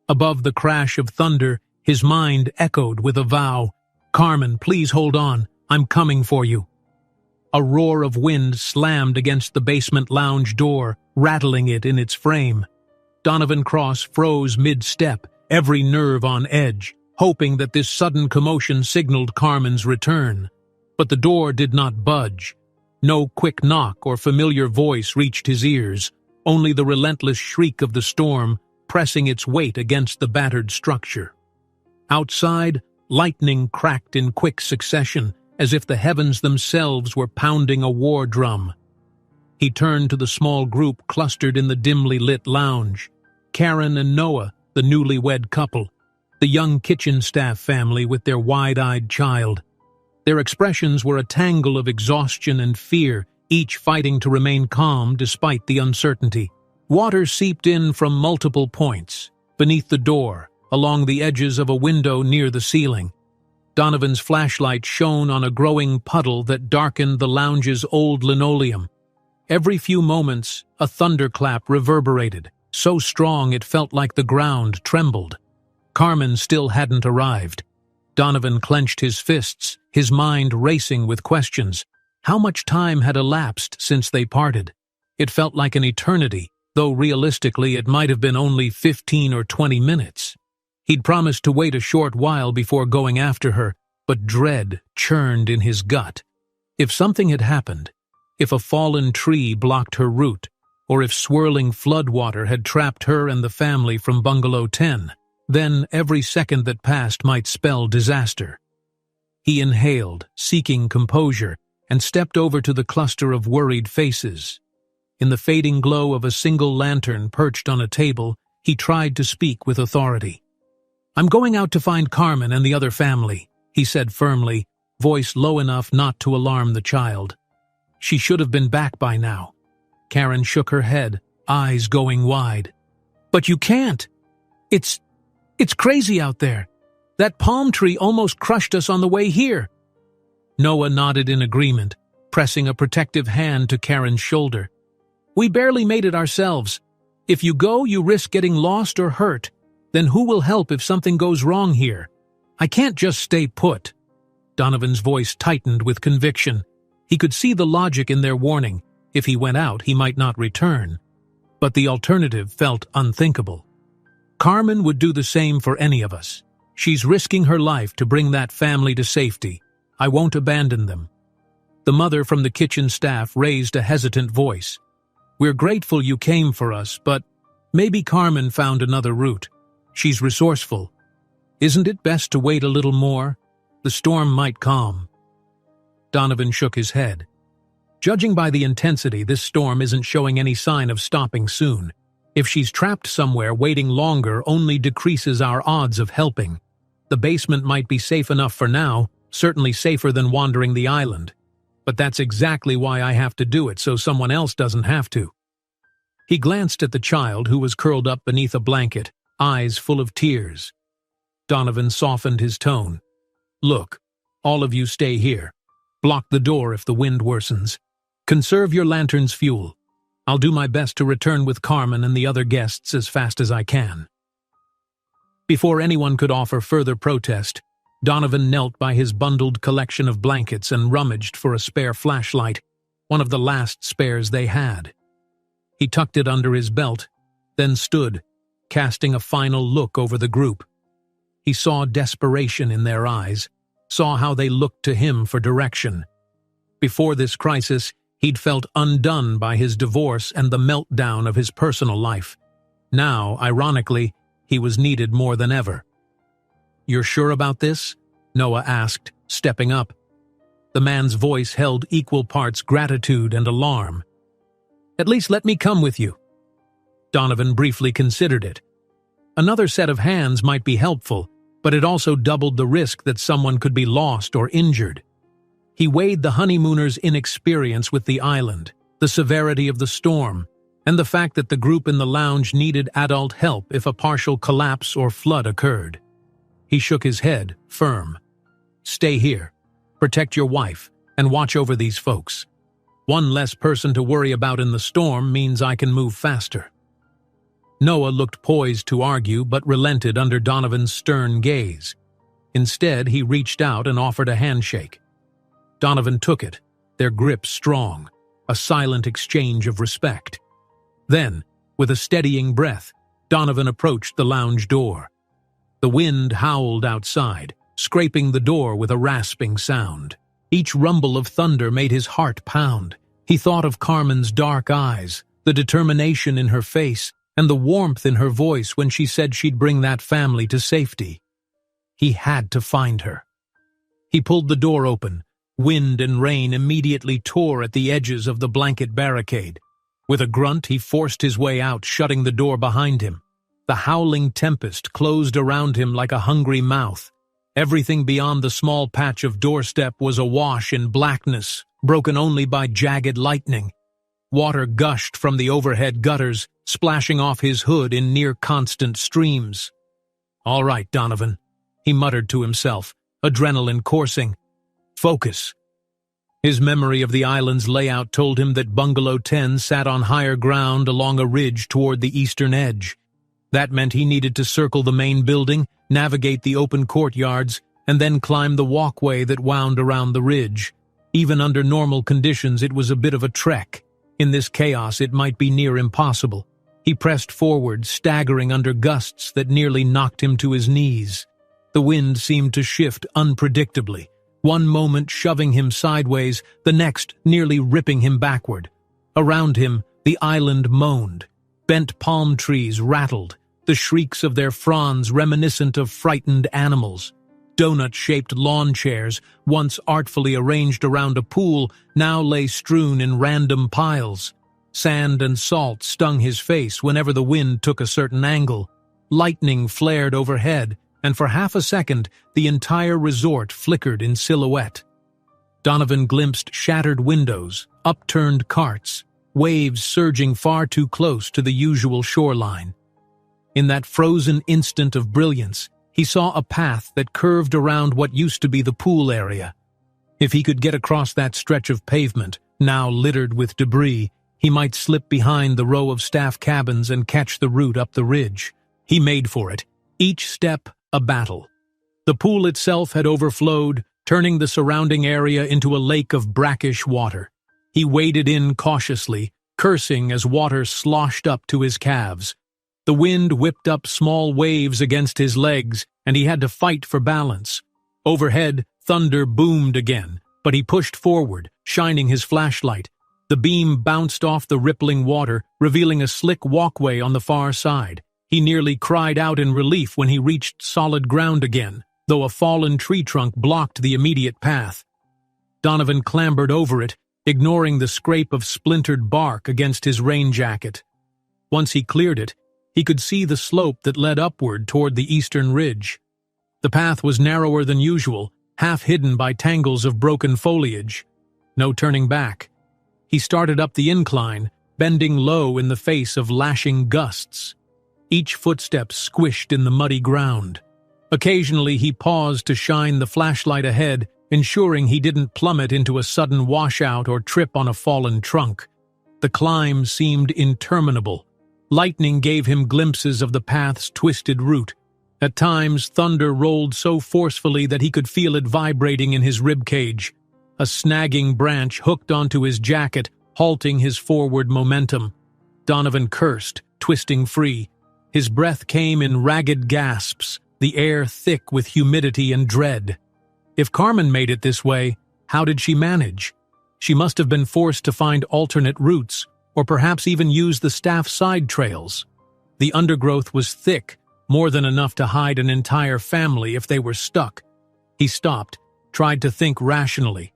Above the crash of thunder, his mind echoed with a vow, "Carmen, please hold on, I'm coming for you." A roar of wind slammed against the basement lounge door, rattling it in its frame. Donovan Cross froze mid-step, every nerve on edge, hoping that this sudden commotion signaled Carmen's return. But the door did not budge. No quick knock or familiar voice reached his ears, only the relentless shriek of the storm pressing its weight against the battered structure. Outside, lightning cracked in quick succession, as if the heavens themselves were pounding a war drum. He turned to the small group clustered in the dimly lit lounge. Karen and Noah, the newlywed couple, the young kitchen staff family with their wide-eyed child. Their expressions were a tangle of exhaustion and fear, each fighting to remain calm despite the uncertainty. Water seeped in from multiple points, beneath the door, along the edges of a window near the ceiling. Donovan's flashlight shone on a growing puddle that darkened the lounge's old linoleum. Every few moments, a thunderclap reverberated, so strong it felt like the ground trembled. Carmen still hadn't arrived. Donovan clenched his fists, his mind racing with questions. How much time had elapsed since they parted? It felt like an eternity, though realistically it might have been only 15 or 20 minutes. He'd promised to wait a short while before going after her, but dread churned in his gut. If something had happened, if a fallen tree blocked her route, or if swirling floodwater had trapped her and the family from Bungalow 10, then every second that passed might spell disaster. He inhaled, seeking composure, and stepped over to the cluster of worried faces. In the fading glow of a single lantern perched on a table, he tried to speak with authority. "I'm going out to find Carmen and the other family," he said firmly, voice low enough not to alarm the child. "She should have been back by now." Karen shook her head, eyes going wide. "But you can't. It's crazy out there. That palm tree almost crushed us on the way here." Noah nodded in agreement, pressing a protective hand to Karen's shoulder. "We barely made it ourselves. If you go, you risk getting lost or hurt. Then who will help if something goes wrong here? I can't just stay put." Donovan's voice tightened with conviction. He could see the logic in their warning. If he went out, he might not return. But the alternative felt unthinkable. "Carmen would do the same for any of us. She's risking her life to bring that family to safety. I won't abandon them." The mother from the kitchen staff raised a hesitant voice. "We're grateful you came for us, but maybe Carmen found another route. She's resourceful. Isn't it best to wait a little more? The storm might calm." Donovan shook his head. "Judging by the intensity, this storm isn't showing any sign of stopping soon. If she's trapped somewhere, waiting longer only decreases our odds of helping. The basement might be safe enough for now, certainly safer than wandering the island. But that's exactly why I have to do it, so someone else doesn't have to." He glanced at the child who was curled up beneath a blanket, eyes full of tears. Donovan softened his tone. "Look, all of you stay here. Block the door if the wind worsens. Conserve your lantern's fuel. I'll do my best to return with Carmen and the other guests as fast as I can." Before anyone could offer further protest, Donovan knelt by his bundled collection of blankets and rummaged for a spare flashlight, one of the last spares they had. He tucked it under his belt, then stood, casting a final look over the group. He saw desperation in their eyes, saw how they looked to him for direction. Before this crisis, he'd felt undone by his divorce and the meltdown of his personal life. Now, ironically, he was needed more than ever. "You're sure about this?" Noah asked, stepping up. The man's voice held equal parts gratitude and alarm. "At least let me come with you." Donovan briefly considered it. Another set of hands might be helpful, but it also doubled the risk that someone could be lost or injured. He weighed the honeymooners' inexperience with the island, the severity of the storm, and the fact that the group in the lounge needed adult help if a partial collapse or flood occurred. He shook his head, firm. "Stay here, protect your wife, and watch over these folks. One less person to worry about in the storm means I can move faster." Noah looked poised to argue but relented under Donovan's stern gaze. Instead, he reached out and offered a handshake. Donovan took it, their grip strong, a silent exchange of respect. Then, with a steadying breath, Donovan approached the lounge door. The wind howled outside, scraping the door with a rasping sound. Each rumble of thunder made his heart pound. He thought of Carmen's dark eyes, the determination in her face, and the warmth in her voice when she said she'd bring that family to safety. He had to find her. He pulled the door open. Wind and rain immediately tore at the edges of the blanket barricade. With a grunt, he forced his way out, shutting the door behind him. The howling tempest closed around him like a hungry mouth. Everything beyond the small patch of doorstep was awash in blackness, broken only by jagged lightning. Water gushed from the overhead gutters, splashing off his hood in near-constant streams. "All right, Donovan," he muttered to himself, adrenaline coursing. "Focus." His memory of the island's layout told him that Bungalow 10 sat on higher ground along a ridge toward the eastern edge. That meant he needed to circle the main building, navigate the open courtyards, and then climb the walkway that wound around the ridge. Even under normal conditions, it was a bit of a trek. In this chaos, it might be near impossible. He pressed forward, staggering under gusts that nearly knocked him to his knees. The wind seemed to shift unpredictably, one moment shoving him sideways, the next nearly ripping him backward. Around him, the island moaned. Bent palm trees rattled, the shrieks of their fronds reminiscent of frightened animals. Donut-shaped lawn chairs, once artfully arranged around a pool, now lay strewn in random piles. Sand and salt stung his face whenever the wind took a certain angle. Lightning flared overhead, and for half a second, the entire resort flickered in silhouette. Donovan glimpsed shattered windows, upturned carts, waves surging far too close to the usual shoreline. In that frozen instant of brilliance, he saw a path that curved around what used to be the pool area. If he could get across that stretch of pavement, now littered with debris, he might slip behind the row of staff cabins and catch the route up the ridge. He made for it, each step a battle. The pool itself had overflowed, turning the surrounding area into a lake of brackish water. He waded in cautiously, cursing as water sloshed up to his calves. The wind whipped up small waves against his legs, and he had to fight for balance. Overhead, thunder boomed again, but he pushed forward, shining his flashlight. The beam bounced off the rippling water, revealing a slick walkway on the far side. He nearly cried out in relief when he reached solid ground again, though a fallen tree trunk blocked the immediate path. Donovan clambered over it, ignoring the scrape of splintered bark against his rain jacket. Once he cleared it, he could see the slope that led upward toward the eastern ridge. The path was narrower than usual, half hidden by tangles of broken foliage. No turning back. He started up the incline, bending low in the face of lashing gusts. Each footstep squished in the muddy ground. Occasionally he paused to shine the flashlight ahead, ensuring he didn't plummet into a sudden washout or trip on a fallen trunk. The climb seemed interminable. Lightning gave him glimpses of the path's twisted route. At times, thunder rolled so forcefully that he could feel it vibrating in his ribcage. A snagging branch hooked onto his jacket, halting his forward momentum. Donovan cursed, twisting free. His breath came in ragged gasps, the air thick with humidity and dread. If Carmen made it this way, how did she manage? She must have been forced to find alternate routes, or perhaps even use the staff side trails. The undergrowth was thick, more than enough to hide an entire family if they were stuck. He stopped, tried to think rationally.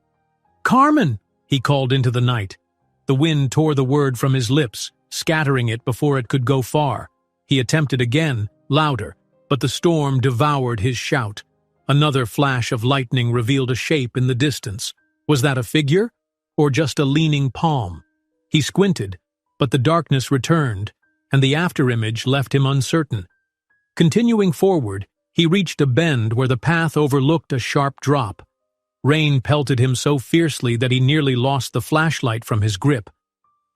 "Carmen!" he called into the night. The wind tore the word from his lips, scattering it before it could go far. He attempted again, louder, but the storm devoured his shout. Another flash of lightning revealed a shape in the distance. Was that a figure, or just a leaning palm? He squinted, but the darkness returned, and the afterimage left him uncertain. Continuing forward, he reached a bend where the path overlooked a sharp drop. Rain pelted him so fiercely that he nearly lost the flashlight from his grip.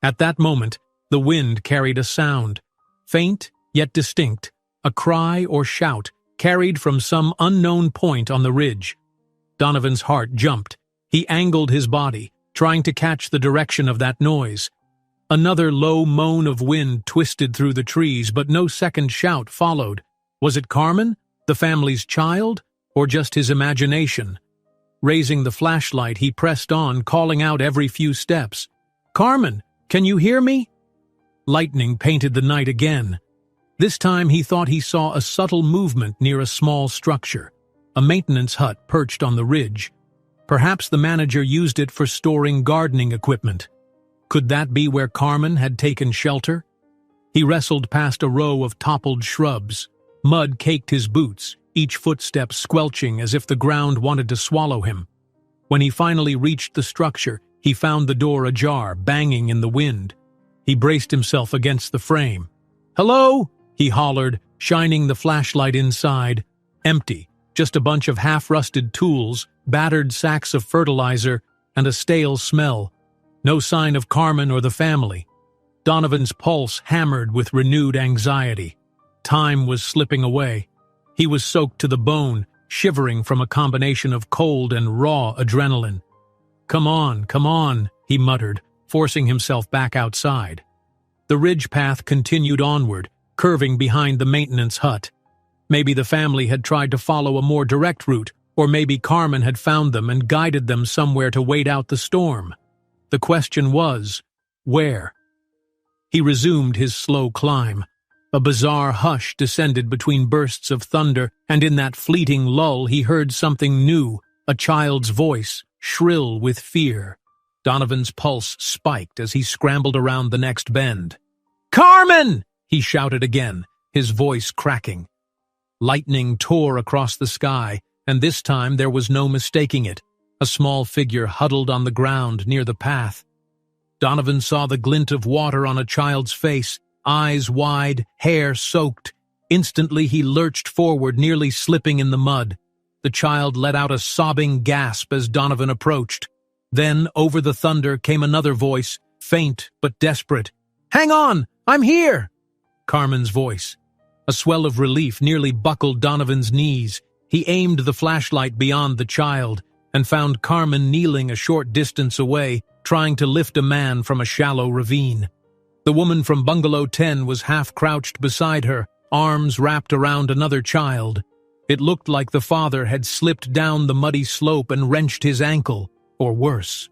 At that moment, the wind carried a sound, faint yet distinct, a cry or shout carried from some unknown point on the ridge. Donovan's heart jumped. He angled his body, trying to catch the direction of that noise. Another low moan of wind twisted through the trees, but no second shout followed. Was it Carmen, the family's child, or just his imagination? Raising the flashlight, he pressed on, calling out every few steps. "Carmen, can you hear me?" Lightning painted the night again. This time he thought he saw a subtle movement near a small structure, a maintenance hut perched on the ridge. Perhaps the manager used it for storing gardening equipment. Could that be where Carmen had taken shelter? He wrestled past a row of toppled shrubs. Mud caked his boots, each footstep squelching as if the ground wanted to swallow him. When he finally reached the structure, he found the door ajar, banging in the wind. He braced himself against the frame. "Hello?" he hollered, shining the flashlight inside. Empty, just a bunch of half-rusted tools, battered sacks of fertilizer, and a stale smell. No sign of Carmen or the family. Donovan's pulse hammered with renewed anxiety. Time was slipping away. He was soaked to the bone, shivering from a combination of cold and raw adrenaline. Come on," he muttered, forcing himself back outside. The ridge path continued onward, curving behind the maintenance hut. Maybe the family had tried to follow a more direct route, or maybe Carmen had found them and guided them somewhere to wait out the storm. The question was, where? He resumed his slow climb. A bizarre hush descended between bursts of thunder, and in that fleeting lull he heard something new, a child's voice, shrill with fear. Donovan's pulse spiked as he scrambled around the next bend. "Carmen!" he shouted again, his voice cracking. Lightning tore across the sky, and this time there was no mistaking it. A small figure huddled on the ground near the path. Donovan saw the glint of water on a child's face, eyes wide, hair soaked. Instantly he lurched forward, nearly slipping in the mud. The child let out a sobbing gasp as Donovan approached. Then, over the thunder, came another voice, faint but desperate. "Hang on! I'm here!" Carmen's voice. A swell of relief nearly buckled Donovan's knees. He aimed the flashlight beyond the child and found Carmen kneeling a short distance away, trying to lift a man from a shallow ravine. The woman from Bungalow 10 was half-crouched beside her, arms wrapped around another child. It looked like the father had slipped down the muddy slope and wrenched his ankle, or worse.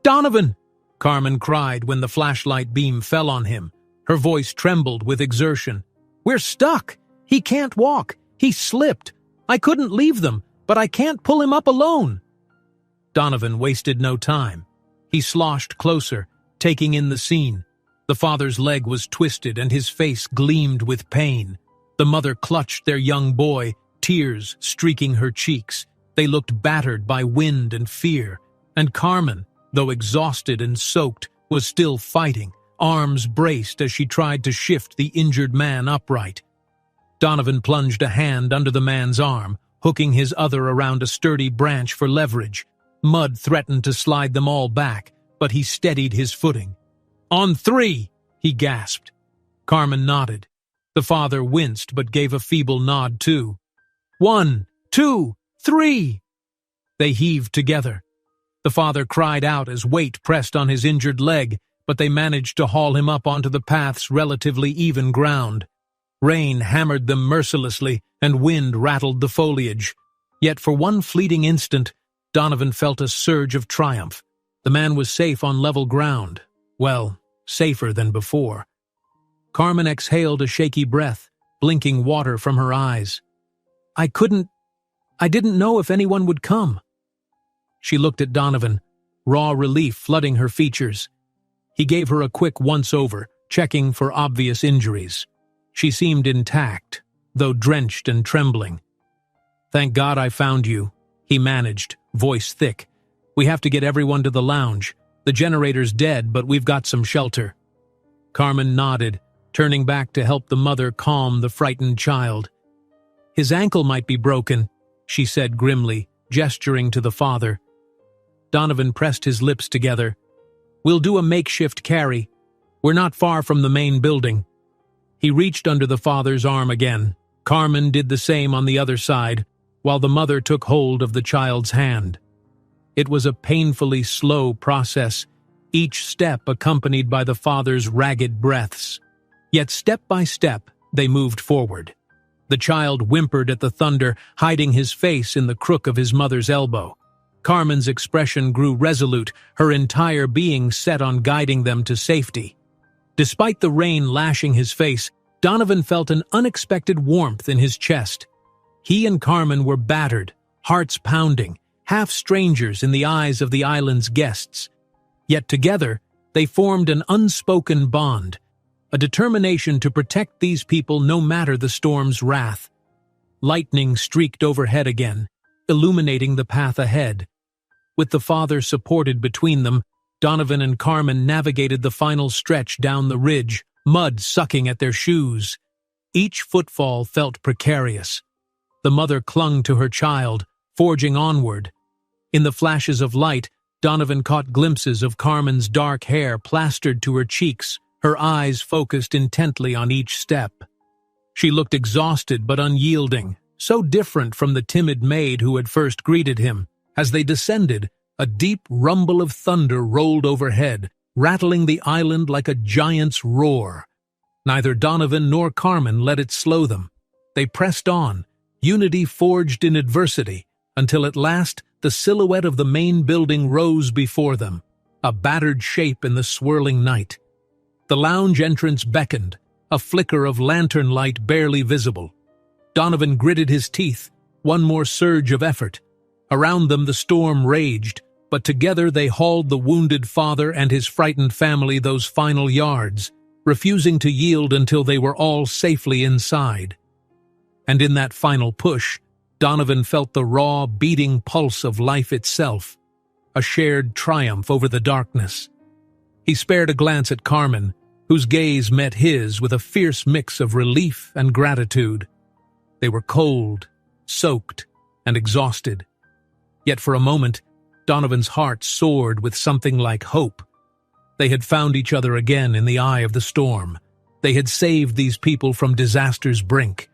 "Donovan!" Carmen cried when the flashlight beam fell on him. Her voice trembled with exertion. "We're stuck! He can't walk! He slipped! I couldn't leave them, but I can't pull him up alone!" Donovan wasted no time. He sloshed closer, taking in the scene. The father's leg was twisted and his face gleamed with pain. The mother clutched their young boy, tears streaking her cheeks. They looked battered by wind and fear. And Carmen, though exhausted and soaked, was still fighting, arms braced as she tried to shift the injured man upright. Donovan plunged a hand under the man's arm, hooking his other around a sturdy branch for leverage. Mud threatened to slide them all back, but he steadied his footing. "On 3, he gasped. Carmen nodded. The father winced but gave a feeble nod too. 1, 2, 3. They heaved together. The father cried out as weight pressed on his injured leg, but they managed to haul him up onto the path's relatively even ground. Rain hammered them mercilessly, and wind rattled the foliage. Yet for one fleeting instant, Donovan felt a surge of triumph. The man was safe on level ground. Well, safer than before. Carmen exhaled a shaky breath, blinking water from her eyes. I didn't know if anyone would come. She looked at Donovan, raw relief flooding her features. He gave her a quick once-over, checking for obvious injuries. She seemed intact, though drenched and trembling. Thank God I found you, he managed, voice thick. We have to get everyone to the lounge. The generator's dead, but we've got some shelter. Carmen nodded, turning back to help the mother calm the frightened child. His ankle might be broken, she said grimly, gesturing to the father. Donovan pressed his lips together. We'll do a makeshift carry. We're not far from the main building. He reached under the father's arm again. Carmen did the same on the other side, while the mother took hold of the child's hand. It was a painfully slow process, each step accompanied by the father's ragged breaths. Yet step by step, they moved forward. The child whimpered at the thunder, hiding his face in the crook of his mother's elbow. Carmen's expression grew resolute, her entire being set on guiding them to safety. Despite the rain lashing his face, Donovan felt an unexpected warmth in his chest. He and Carmen were battered, hearts pounding, half strangers in the eyes of the island's guests. Yet together, they formed an unspoken bond, a determination to protect these people no matter the storm's wrath. Lightning streaked overhead again, illuminating the path ahead. With the father supported between them, Donovan and Carmen navigated the final stretch down the ridge, mud sucking at their shoes. Each footfall felt precarious. The mother clung to her child, forging onward. In the flashes of light, Donovan caught glimpses of Carmen's dark hair plastered to her cheeks, her eyes focused intently on each step. She looked exhausted but unyielding, so different from the timid maid who had first greeted him. As they descended, a deep rumble of thunder rolled overhead, rattling the island like a giant's roar. Neither Donovan nor Carmen let it slow them. They pressed on, unity forged in adversity, until at last the silhouette of the main building rose before them, a battered shape in the swirling night. The lounge entrance beckoned, a flicker of lantern light barely visible. Donovan gritted his teeth, one more surge of effort. Around them the storm raged, but together they hauled the wounded father and his frightened family those final yards, refusing to yield until they were all safely inside. And in that final push, Donovan felt the raw, beating pulse of life itself, a shared triumph over the darkness. He spared a glance at Carmen, whose gaze met his with a fierce mix of relief and gratitude. They were cold, soaked, and exhausted. Yet for a moment, Donovan's heart soared with something like hope. They had found each other again in the eye of the storm. They had saved these people from disaster's brink.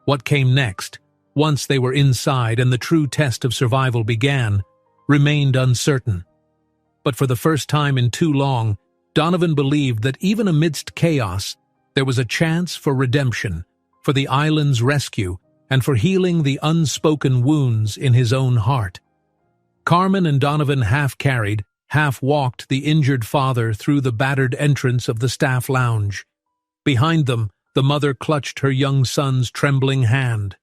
What came next, once they were inside and the true test of survival began, remained uncertain. But for the first time in too long, Donovan believed that even amidst chaos, there was a chance for redemption, for the island's rescue, and for healing the unspoken wounds in his own heart. Carmen and Donovan half-carried, half-walked the injured father through the battered entrance of the staff lounge. Behind them, the mother clutched her young son's trembling hand.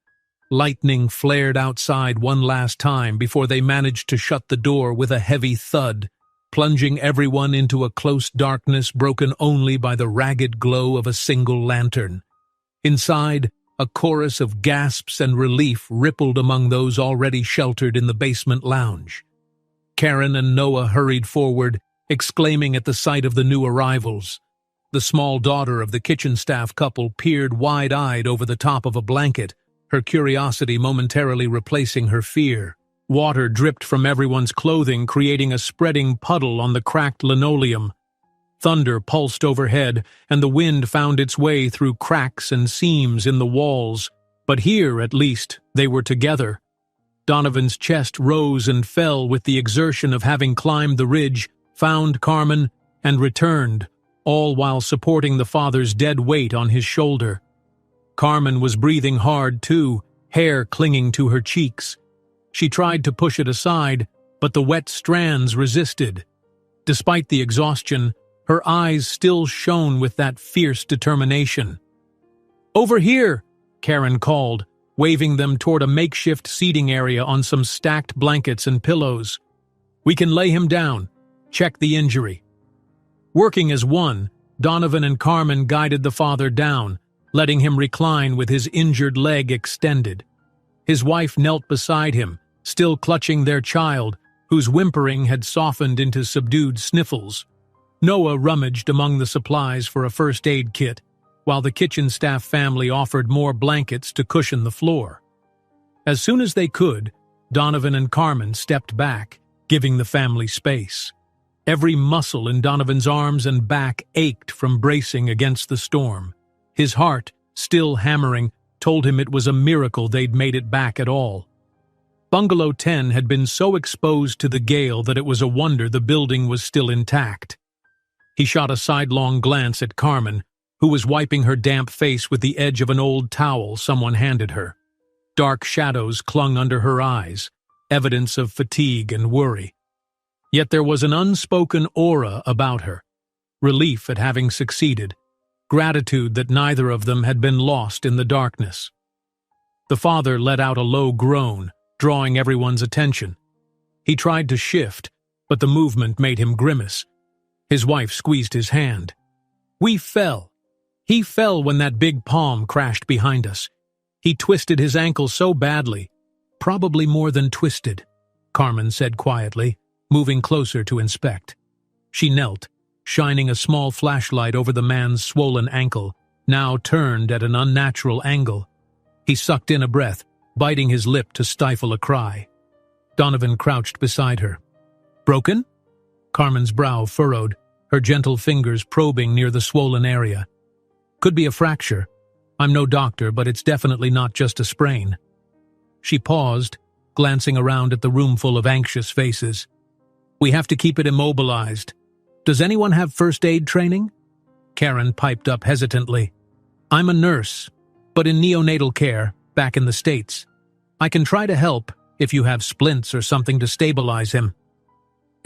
Lightning flared outside one last time before they managed to shut the door with a heavy thud, plunging everyone into a close darkness broken only by the ragged glow of a single lantern. Inside, a chorus of gasps and relief rippled among those already sheltered in the basement lounge. Karen and Noah hurried forward, exclaiming at the sight of the new arrivals. The small daughter of the kitchen staff couple peered wide-eyed over the top of a blanket, her curiosity momentarily replacing her fear. Water dripped from everyone's clothing, creating a spreading puddle on the cracked linoleum. Thunder pulsed overhead, and the wind found its way through cracks and seams in the walls. But here, at least, they were together. Donovan's chest rose and fell with the exertion of having climbed the ridge, found Carmen, and returned, all while supporting the father's dead weight on his shoulder. Carmen was breathing hard too, hair clinging to her cheeks. She tried to push it aside, but the wet strands resisted. Despite the exhaustion, her eyes still shone with that fierce determination. "Over here!" Karen called, waving them toward a makeshift seating area on some stacked blankets and pillows. "We can lay him down. Check the injury." Working as one, Donovan and Carmen guided the father down, letting him recline with his injured leg extended. His wife knelt beside him, still clutching their child, whose whimpering had softened into subdued sniffles. Noah rummaged among the supplies for a first aid kit, while the kitchen staff family offered more blankets to cushion the floor. As soon as they could, Donovan and Carmen stepped back, giving the family space. Every muscle in Donovan's arms and back ached from bracing against the storm. His heart, still hammering, told him it was a miracle they'd made it back at all. Bungalow 10 had been so exposed to the gale that it was a wonder the building was still intact. He shot a sidelong glance at Carmen, who was wiping her damp face with the edge of an old towel someone handed her. Dark shadows clung under her eyes, evidence of fatigue and worry. Yet there was an unspoken aura about her, relief at having succeeded, gratitude that neither of them had been lost in the darkness. The father let out a low groan, drawing everyone's attention. He tried to shift, but the movement made him grimace. His wife squeezed his hand. "We fell. He fell when that big palm crashed behind us. He twisted his ankle so badly, probably more than twisted," Carmen said quietly, moving closer to inspect. She knelt, shining a small flashlight over the man's swollen ankle, now turned at an unnatural angle. He sucked in a breath, biting his lip to stifle a cry. Donovan crouched beside her. "Broken?" Carmen's brow furrowed, her gentle fingers probing near the swollen area. "Could be a fracture. I'm no doctor, but it's definitely not just a sprain." She paused, glancing around at the roomful of anxious faces. "We have to keep it immobilized. Does anyone have first aid training?" Karen piped up hesitantly. "I'm a nurse, but in neonatal care, back in the States. I can try to help if you have splints or something to stabilize him."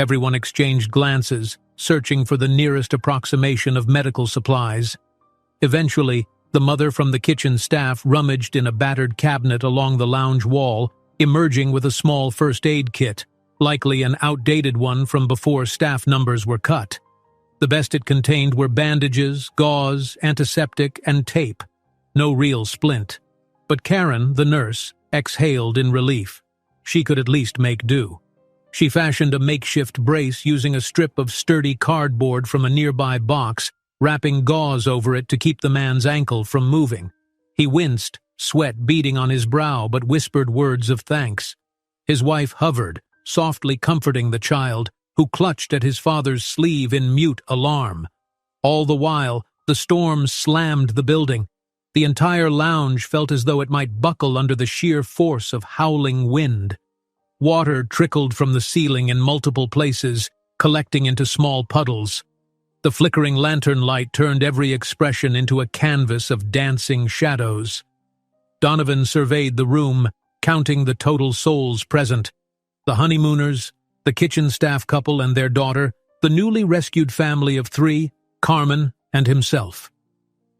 Everyone exchanged glances, searching for the nearest approximation of medical supplies. Eventually, the mother from the kitchen staff rummaged in a battered cabinet along the lounge wall, emerging with a small first aid kit, likely an outdated one from before staff numbers were cut. The best it contained were bandages, gauze, antiseptic, and tape. No real splint. But Karen, the nurse, exhaled in relief. She could at least make do. She fashioned a makeshift brace using a strip of sturdy cardboard from a nearby box, wrapping gauze over it to keep the man's ankle from moving. He winced, sweat beading on his brow, but whispered words of thanks. His wife hovered, softly comforting the child, who clutched at his father's sleeve in mute alarm. All the while, the storm slammed the building. The entire lounge felt as though it might buckle under the sheer force of howling wind. Water trickled from the ceiling in multiple places, collecting into small puddles. The flickering lantern light turned every expression into a canvas of dancing shadows. Donovan surveyed the room, counting the total souls present. The honeymooners, the kitchen staff couple and their daughter, the newly rescued family of 3, Carmen and himself.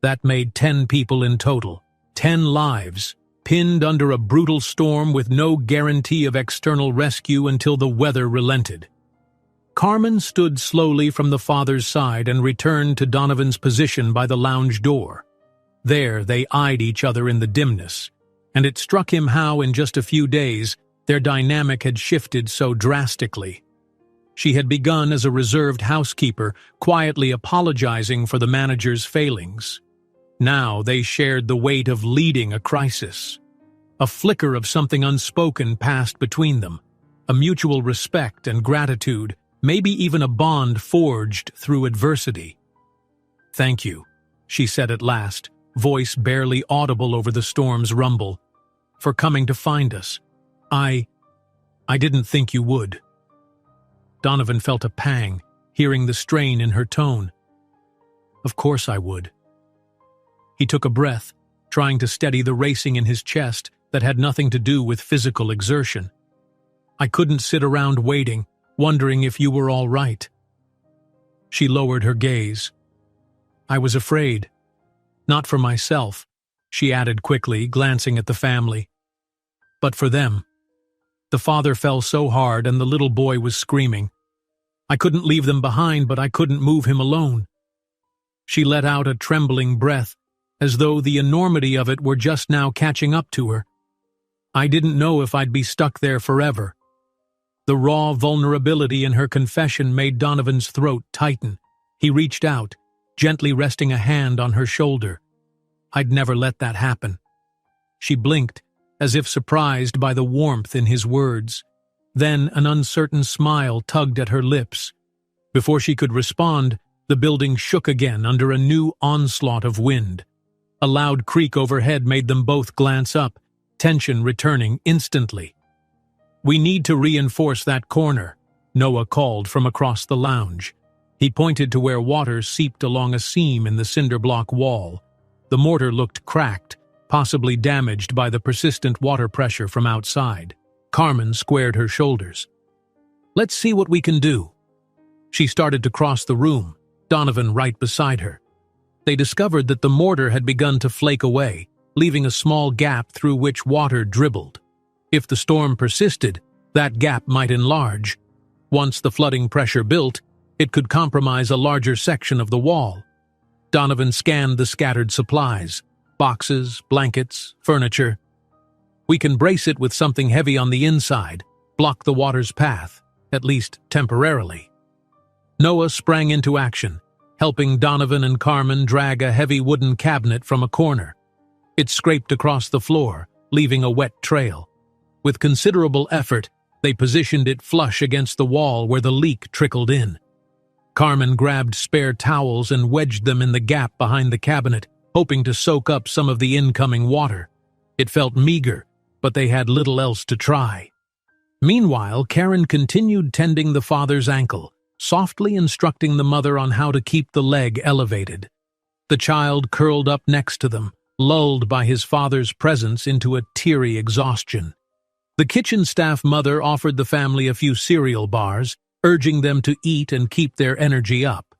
That made 10 people in total, 10 lives, pinned under a brutal storm with no guarantee of external rescue until the weather relented. Carmen stood slowly from the father's side and returned to Donovan's position by the lounge door. There they eyed each other in the dimness, and it struck him how in just a few days their dynamic had shifted so drastically. She had begun as a reserved housekeeper, quietly apologizing for the manager's failings. Now they shared the weight of leading a crisis. A flicker of something unspoken passed between them, a mutual respect and gratitude, maybe even a bond forged through adversity. "Thank you," she said at last, voice barely audible over the storm's rumble, "for coming to find us. I didn't think you would." Donovan felt a pang, hearing the strain in her tone. "Of course I would." He took a breath, trying to steady the racing in his chest that had nothing to do with physical exertion. "I couldn't sit around waiting, wondering if you were all right." She lowered her gaze. "I was afraid. Not for myself," she added quickly, glancing at the family. "But for them. The father fell so hard and the little boy was screaming. I couldn't leave them behind, but I couldn't move him alone." She let out a trembling breath, as though the enormity of it were just now catching up to her. "I didn't know if I'd be stuck there forever." The raw vulnerability in her confession made Donovan's throat tighten. He reached out, gently resting a hand on her shoulder. "I'd never let that happen." She blinked, as if surprised by the warmth in his words. Then an uncertain smile tugged at her lips. Before she could respond, the building shook again under a new onslaught of wind. A loud creak overhead made them both glance up, tension returning instantly. "We need to reinforce that corner," Noah called from across the lounge. He pointed to where water seeped along a seam in the cinder block wall. The mortar looked cracked, possibly damaged by the persistent water pressure from outside. Carmen squared her shoulders. "Let's see what we can do." She started to cross the room, Donovan right beside her. They discovered that the mortar had begun to flake away, leaving a small gap through which water dribbled. If the storm persisted, that gap might enlarge. Once the flooding pressure built, it could compromise a larger section of the wall. Donovan scanned the scattered supplies, boxes, blankets, furniture. "We can brace it with something heavy on the inside, block the water's path, at least temporarily." Noah sprang into action, helping Donovan and Carmen drag a heavy wooden cabinet from a corner. It scraped across the floor, leaving a wet trail. With considerable effort, they positioned it flush against the wall where the leak trickled in. Carmen grabbed spare towels and wedged them in the gap behind the cabinet, hoping to soak up some of the incoming water. It felt meager, but they had little else to try. Meanwhile, Karen continued tending the father's ankle, softly instructing the mother on how to keep the leg elevated. The child curled up next to them, lulled by his father's presence into a teary exhaustion. The kitchen staff mother offered the family a few cereal bars, urging them to eat and keep their energy up.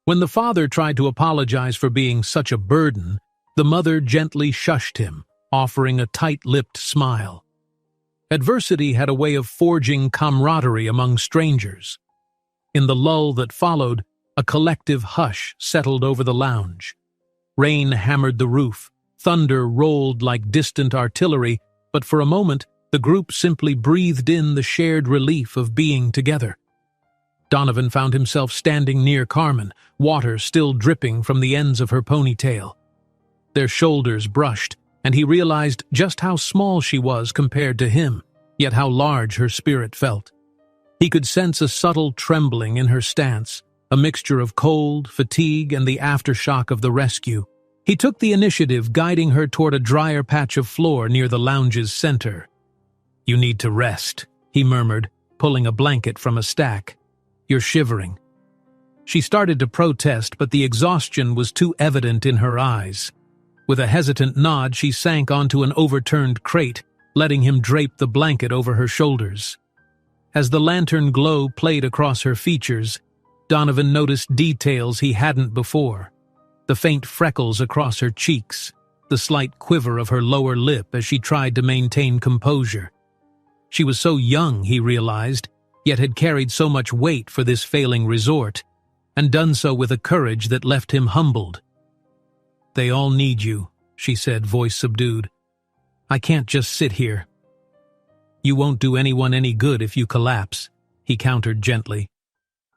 When the father tried to apologize for being such a burden, the mother gently shushed him, offering a tight-lipped smile. Adversity had a way of forging camaraderie among strangers. In the lull that followed, a collective hush settled over the lounge. Rain hammered the roof, thunder rolled like distant artillery, but for a moment, the group simply breathed in the shared relief of being together. Donovan found himself standing near Carmen, water still dripping from the ends of her ponytail. Their shoulders brushed, and he realized just how small she was compared to him, yet how large her spirit felt. He could sense a subtle trembling in her stance, a mixture of cold, fatigue, and the aftershock of the rescue. He took the initiative, guiding her toward a drier patch of floor near the lounge's center. "You need to rest," he murmured, pulling a blanket from a stack. "You're shivering." She started to protest, but the exhaustion was too evident in her eyes. With a hesitant nod, she sank onto an overturned crate, letting him drape the blanket over her shoulders. As the lantern glow played across her features, Donovan noticed details he hadn't before. The faint freckles across her cheeks, the slight quiver of her lower lip as she tried to maintain composure. She was so young, he realized, yet had carried so much weight for this failing resort, and done so with a courage that left him humbled. "They all need you," she said, voice subdued. "I can't just sit here." "You won't do anyone any good if you collapse," he countered gently.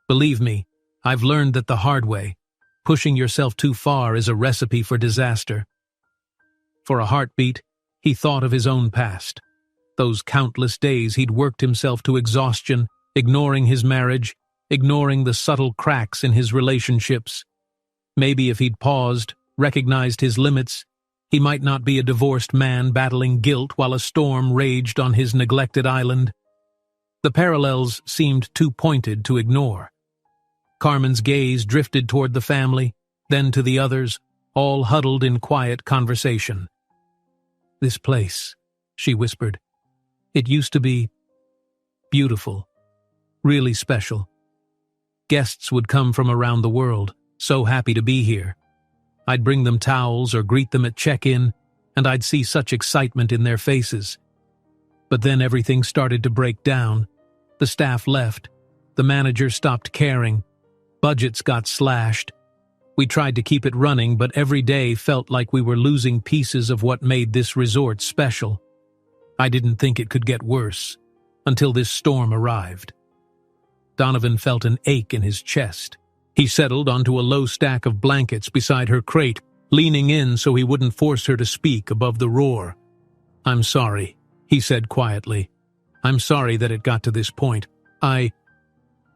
"Believe me, I've learned that the hard way. Pushing yourself too far is a recipe for disaster." For a heartbeat, he thought of his own past. Those countless days he'd worked himself to exhaustion, ignoring his marriage, ignoring the subtle cracks in his relationships. Maybe if he'd paused, recognized his limits, he might not be a divorced man battling guilt while a storm raged on his neglected island. The parallels seemed too pointed to ignore. Carmen's gaze drifted toward the family, then to the others, all huddled in quiet conversation. "This place," she whispered. "It used to be beautiful, really special. Guests would come from around the world, so happy to be here. I'd bring them towels or greet them at check-in, and I'd see such excitement in their faces. But then everything started to break down. The staff left. The manager stopped caring. Budgets got slashed. We tried to keep it running, but every day felt like we were losing pieces of what made this resort special. I didn't think it could get worse, until this storm arrived." Donovan felt an ache in his chest. He settled onto a low stack of blankets beside her crate, leaning in so he wouldn't force her to speak above the roar. "I'm sorry," he said quietly. "I'm sorry that it got to this point.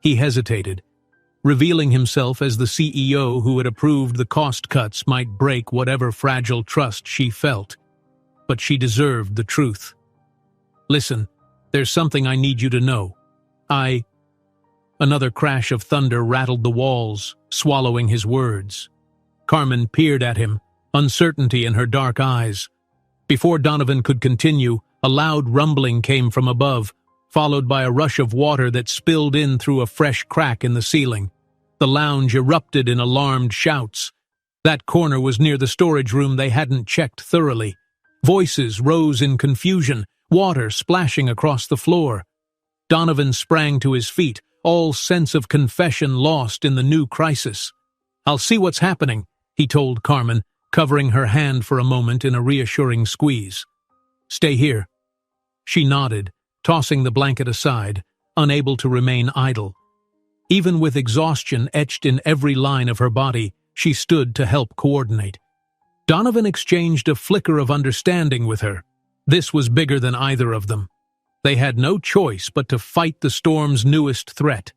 He hesitated. Revealing himself as the CEO who had approved the cost cuts might break whatever fragile trust she felt. But she deserved the truth. "Listen, there's something I need you to know. Another crash of thunder rattled the walls, swallowing his words. Carmen peered at him, uncertainty in her dark eyes. Before Donovan could continue, a loud rumbling came from above, followed by a rush of water that spilled in through a fresh crack in the ceiling. The lounge erupted in alarmed shouts. That corner was near the storage room they hadn't checked thoroughly. Voices rose in confusion, water splashing across the floor. Donovan sprang to his feet, all sense of confession lost in the new crisis. "I'll see what's happening," he told Carmen, covering her hand for a moment in a reassuring squeeze. "Stay here." She nodded, tossing the blanket aside, unable to remain idle. Even with exhaustion etched in every line of her body, she stood to help coordinate. Donovan exchanged a flicker of understanding with her. This was bigger than either of them. They had no choice but to fight the storm's newest threat.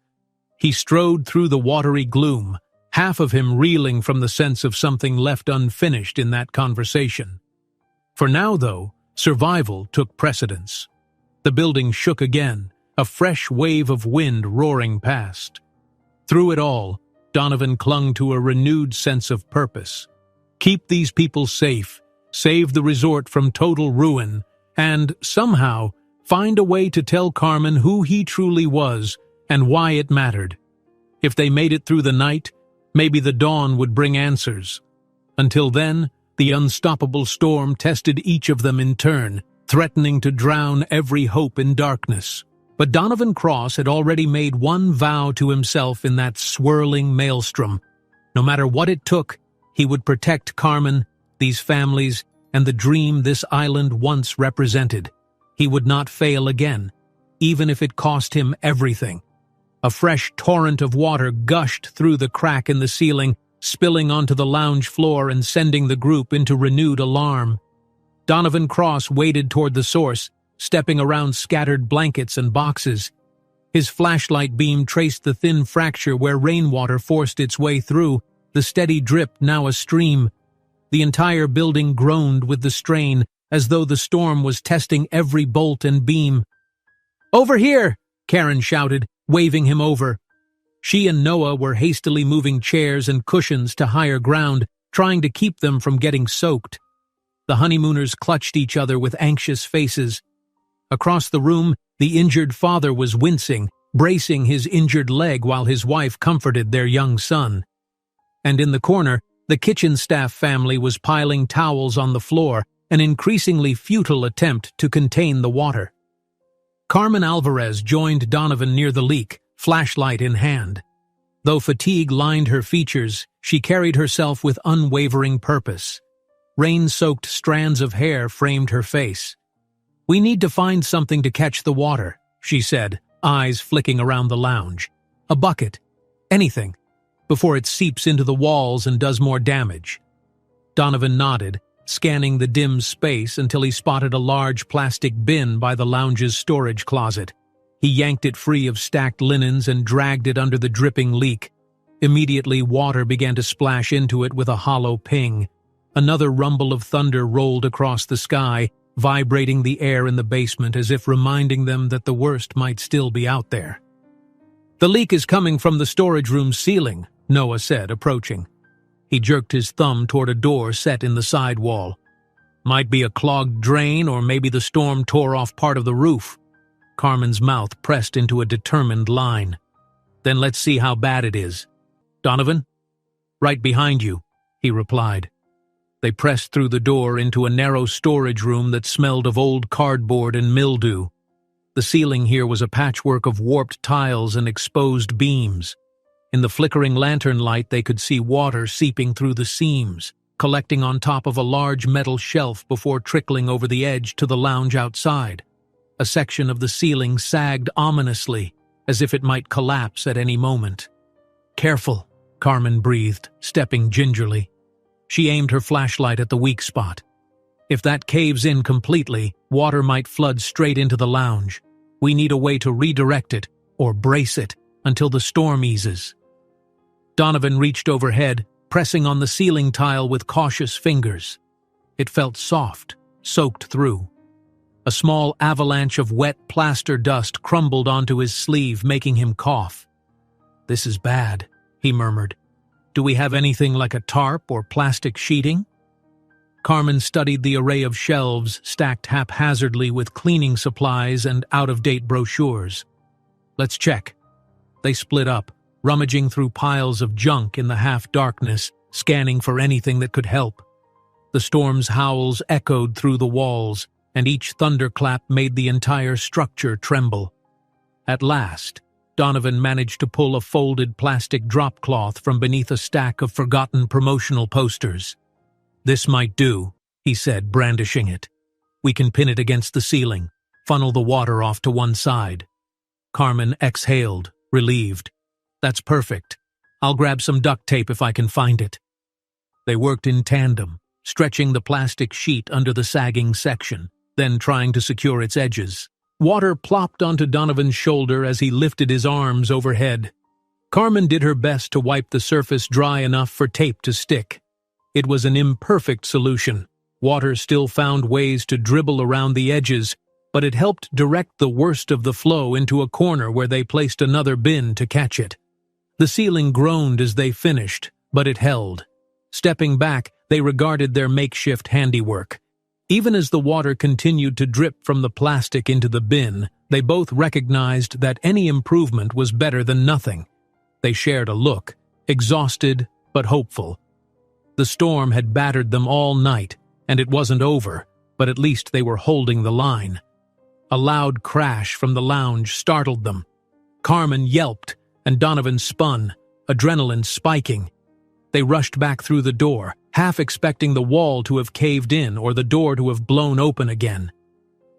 He strode through the watery gloom, half of him reeling from the sense of something left unfinished in that conversation. For now, though, survival took precedence. The building shook again, a fresh wave of wind roaring past. Through it all, Donovan clung to a renewed sense of purpose. Keep these people safe, save the resort from total ruin, and, somehow, find a way to tell Carmen who he truly was and why it mattered. If they made it through the night, maybe the dawn would bring answers. Until then, the unstoppable storm tested each of them in turn, threatening to drown every hope in darkness. But Donovan Cross had already made one vow to himself in that swirling maelstrom. No matter what it took, he would protect Carmen, these families, and the dream this island once represented. He would not fail again, even if it cost him everything. A fresh torrent of water gushed through the crack in the ceiling, spilling onto the lounge floor and sending the group into renewed alarm. Donovan Cross waded toward the source, stepping around scattered blankets and boxes. His flashlight beam traced the thin fracture where rainwater forced its way through, the steady drip now a stream. The entire building groaned with the strain, as though the storm was testing every bolt and beam. "Over here!" Karen shouted, waving him over. She and Noah were hastily moving chairs and cushions to higher ground, trying to keep them from getting soaked. The honeymooners clutched each other with anxious faces. Across the room, the injured father was wincing, bracing his injured leg while his wife comforted their young son. And in the corner, the kitchen staff family was piling towels on the floor, an increasingly futile attempt to contain the water. Carmen Alvarez joined Donovan near the leak, flashlight in hand. Though fatigue lined her features, she carried herself with unwavering purpose. Rain-soaked strands of hair framed her face. "We need to find something to catch the water," she said, eyes flicking around the lounge. "A bucket. Anything. Before it seeps into the walls and does more damage." Donovan nodded, scanning the dim space until he spotted a large plastic bin by the lounge's storage closet. He yanked it free of stacked linens and dragged it under the dripping leak. Immediately, water began to splash into it with a hollow ping. Another rumble of thunder rolled across the sky, vibrating the air in the basement as if reminding them that the worst might still be out there. "The leak is coming from the storage room's ceiling," Noah said, approaching. He jerked his thumb toward a door set in the side wall. Might be a clogged drain, or maybe the storm tore off part of the roof. Carmen's mouth pressed into a determined line. Then let's see how bad it is. Donovan? Right behind you, he replied. They pressed through the door into a narrow storage room that smelled of old cardboard and mildew. The ceiling here was a patchwork of warped tiles and exposed beams. In the flickering lantern light, they could see water seeping through the seams, collecting on top of a large metal shelf before trickling over the edge to the lounge outside. A section of the ceiling sagged ominously, as if it might collapse at any moment. "Careful," Carmen breathed, stepping gingerly. She aimed her flashlight at the weak spot. If that caves in completely, water might flood straight into the lounge. We need a way to redirect it, or brace it, until the storm eases. Donovan reached overhead, pressing on the ceiling tile with cautious fingers. It felt soft, soaked through. A small avalanche of wet plaster dust crumbled onto his sleeve, making him cough. "This is bad," he murmured. "Do we have anything like a tarp or plastic sheeting?" Carmen studied the array of shelves stacked haphazardly with cleaning supplies and out-of-date brochures. "Let's check." They split up, rummaging through piles of junk in the half-darkness, scanning for anything that could help. The storm's howls echoed through the walls, and each thunderclap made the entire structure tremble. At last, Donovan managed to pull a folded plastic drop cloth from beneath a stack of forgotten promotional posters. "This might do," he said, brandishing it. "We can pin it against the ceiling, funnel the water off to one side." Carmen exhaled, relieved. "That's perfect. I'll grab some duct tape if I can find it." They worked in tandem, stretching the plastic sheet under the sagging section, then trying to secure its edges. Water plopped onto Donovan's shoulder as he lifted his arms overhead. Carmen did her best to wipe the surface dry enough for tape to stick. It was an imperfect solution. Water still found ways to dribble around the edges, but it helped direct the worst of the flow into a corner where they placed another bin to catch it. The ceiling groaned as they finished, but it held. Stepping back, they regarded their makeshift handiwork. Even as the water continued to drip from the plastic into the bin, they both recognized that any improvement was better than nothing. They shared a look, exhausted but hopeful. The storm had battered them all night, and it wasn't over, but at least they were holding the line. A loud crash from the lounge startled them. Carmen yelped, and Donovan spun, adrenaline spiking. They rushed back through the door, half expecting the wall to have caved in or the door to have blown open again.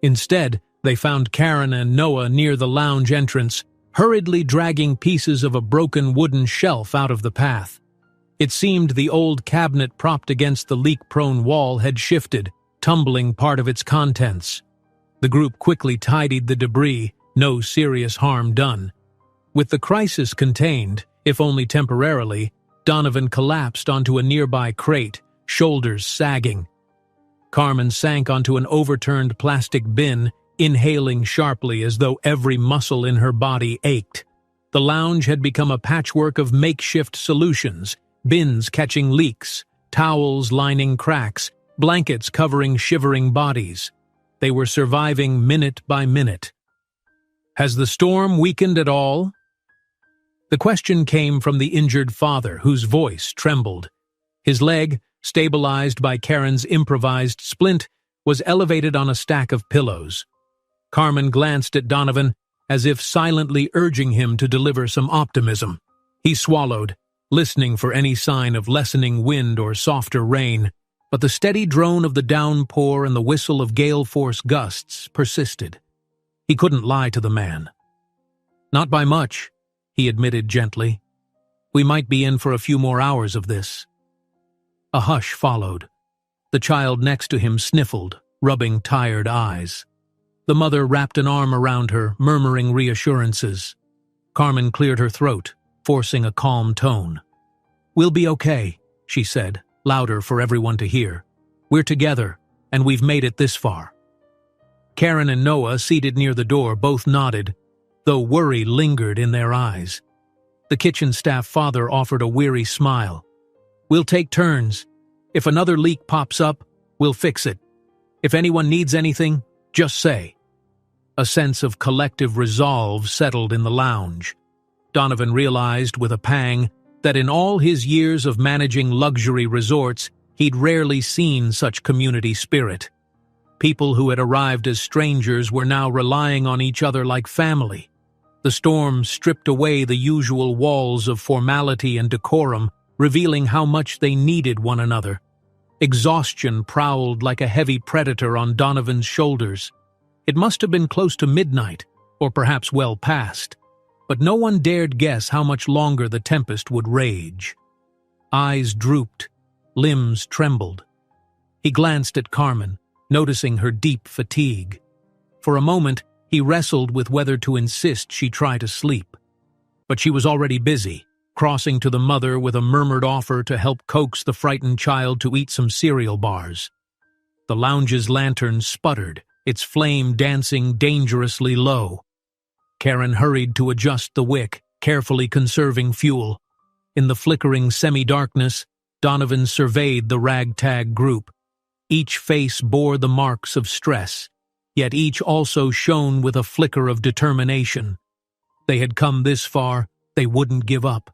Instead, they found Karen and Noah near the lounge entrance, hurriedly dragging pieces of a broken wooden shelf out of the path. It seemed the old cabinet propped against the leak-prone wall had shifted, tumbling part of its contents. The group quickly tidied the debris, no serious harm done. With the crisis contained, if only temporarily, Donovan collapsed onto a nearby crate, shoulders sagging. Carmen sank onto an overturned plastic bin, inhaling sharply as though every muscle in her body ached. The lounge had become a patchwork of makeshift solutions, bins catching leaks, towels lining cracks, blankets covering shivering bodies. They were surviving minute by minute. "Has the storm weakened at all?" The question came from the injured father, whose voice trembled. His leg, stabilized by Karen's improvised splint, was elevated on a stack of pillows. Carmen glanced at Donovan, as if silently urging him to deliver some optimism. He swallowed, listening for any sign of lessening wind or softer rain, but the steady drone of the downpour and the whistle of gale-force gusts persisted. He couldn't lie to the man. "Not by much," he admitted gently. "We might be in for a few more hours of this." A hush followed. The child next to him sniffled, rubbing tired eyes. The mother wrapped an arm around her, murmuring reassurances. Carmen cleared her throat, forcing a calm tone. "We'll be okay," she said, louder for everyone to hear. "We're together, and we've made it this far." Karen and Noah, seated near the door, both nodded, though worry lingered in their eyes. The kitchen staff father offered a weary smile. "We'll take turns. If another leak pops up, we'll fix it," If anyone needs anything, just say." A sense of collective resolve settled in the lounge. Donovan realized with a pang that in all his years of managing luxury resorts, he'd rarely seen such community spirit. People who had arrived as strangers were now relying on each other like family. The storm stripped away the usual walls of formality and decorum, revealing how much they needed one another. Exhaustion prowled like a heavy predator on Donovan's shoulders. It must have been close to midnight, or perhaps well past, but no one dared guess how much longer the tempest would rage. Eyes drooped, limbs trembled. He glanced at Carmen, noticing her deep fatigue. For a moment, he wrestled with whether to insist she try to sleep. But she was already busy, crossing to the mother with a murmured offer to help coax the frightened child to eat some cereal bars. The lounge's lantern sputtered, its flame dancing dangerously low. Karen hurried to adjust the wick, carefully conserving fuel. In the flickering semi-darkness, Donovan surveyed the ragtag group. Each face bore the marks of stress, yet each also shone with a flicker of determination. They had come this far, they wouldn't give up.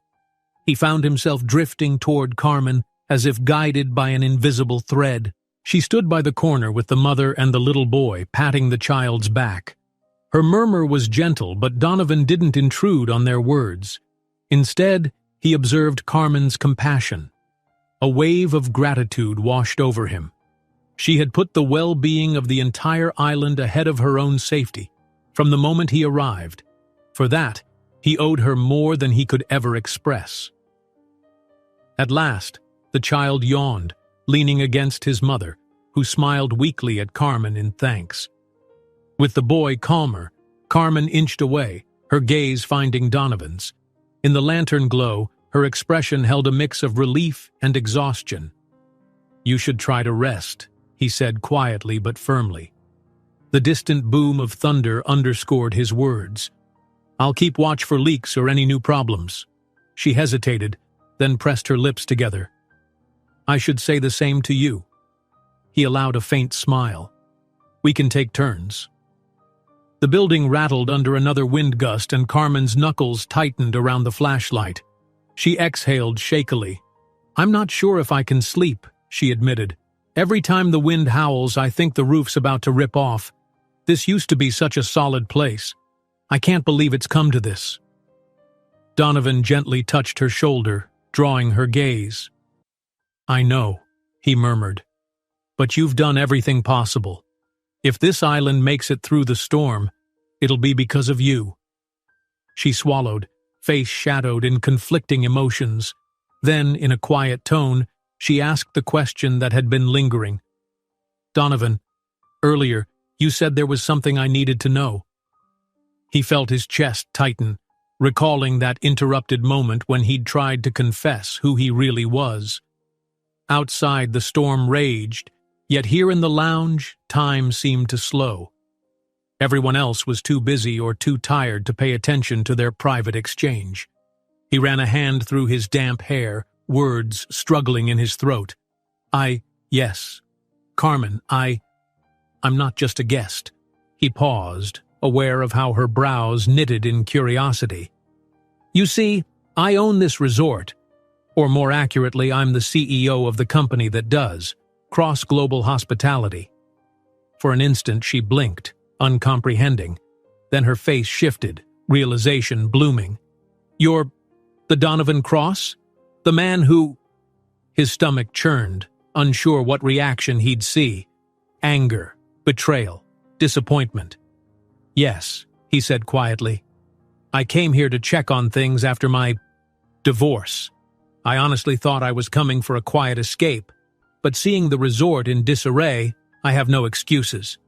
He found himself drifting toward Carmen, as if guided by an invisible thread. She stood by the corner with the mother and the little boy, patting the child's back. Her murmur was gentle, but Donovan didn't intrude on their words. Instead, he observed Carmen's compassion. A wave of gratitude washed over him. She had put the well-being of the entire island ahead of her own safety, from the moment he arrived. For that, he owed her more than he could ever express. At last, the child yawned, leaning against his mother, who smiled weakly at Carmen in thanks. With the boy calmer, Carmen inched away, her gaze finding Donovan's. In the lantern glow, her expression held a mix of relief and exhaustion. "You should try to rest," he said quietly but firmly. The distant boom of thunder underscored his words. "I'll keep watch for leaks or any new problems." She hesitated, then pressed her lips together. "I should say the same to you." He allowed a faint smile. "We can take turns." The building rattled under another wind gust and Carmen's knuckles tightened around the flashlight. She exhaled shakily. "I'm not sure if I can sleep," she admitted. "Every time the wind howls, I think the roof's about to rip off. This used to be such a solid place. I can't believe it's come to this." Donovan gently touched her shoulder, drawing her gaze. "I know," he murmured, "but you've done everything possible. If this island makes it through the storm, it'll be because of you." She swallowed, face shadowed in conflicting emotions. Then, in a quiet tone, she asked the question that had been lingering. "Donovan, earlier, you said there was something I needed to know." He felt his chest tighten, recalling that interrupted moment when he'd tried to confess who he really was. Outside, the storm raged, yet here in the lounge, time seemed to slow. Everyone else was too busy or too tired to pay attention to their private exchange. He ran a hand through his damp hair, words struggling in his throat. Yes. Carmen, I'm not just a guest." He paused, aware of how her brows knitted in curiosity. "You see, I own this resort. Or more accurately, I'm the CEO of the company that does, Cross Global Hospitality." For an instant she blinked, uncomprehending. Then her face shifted, realization blooming. "You're the Donovan Cross? The man who—" His stomach churned, unsure what reaction he'd see. Anger, betrayal, disappointment. "Yes," he said quietly. "I came here to check on things after my divorce. I honestly thought I was coming for a quiet escape, but seeing the resort in disarray, I have no excuses.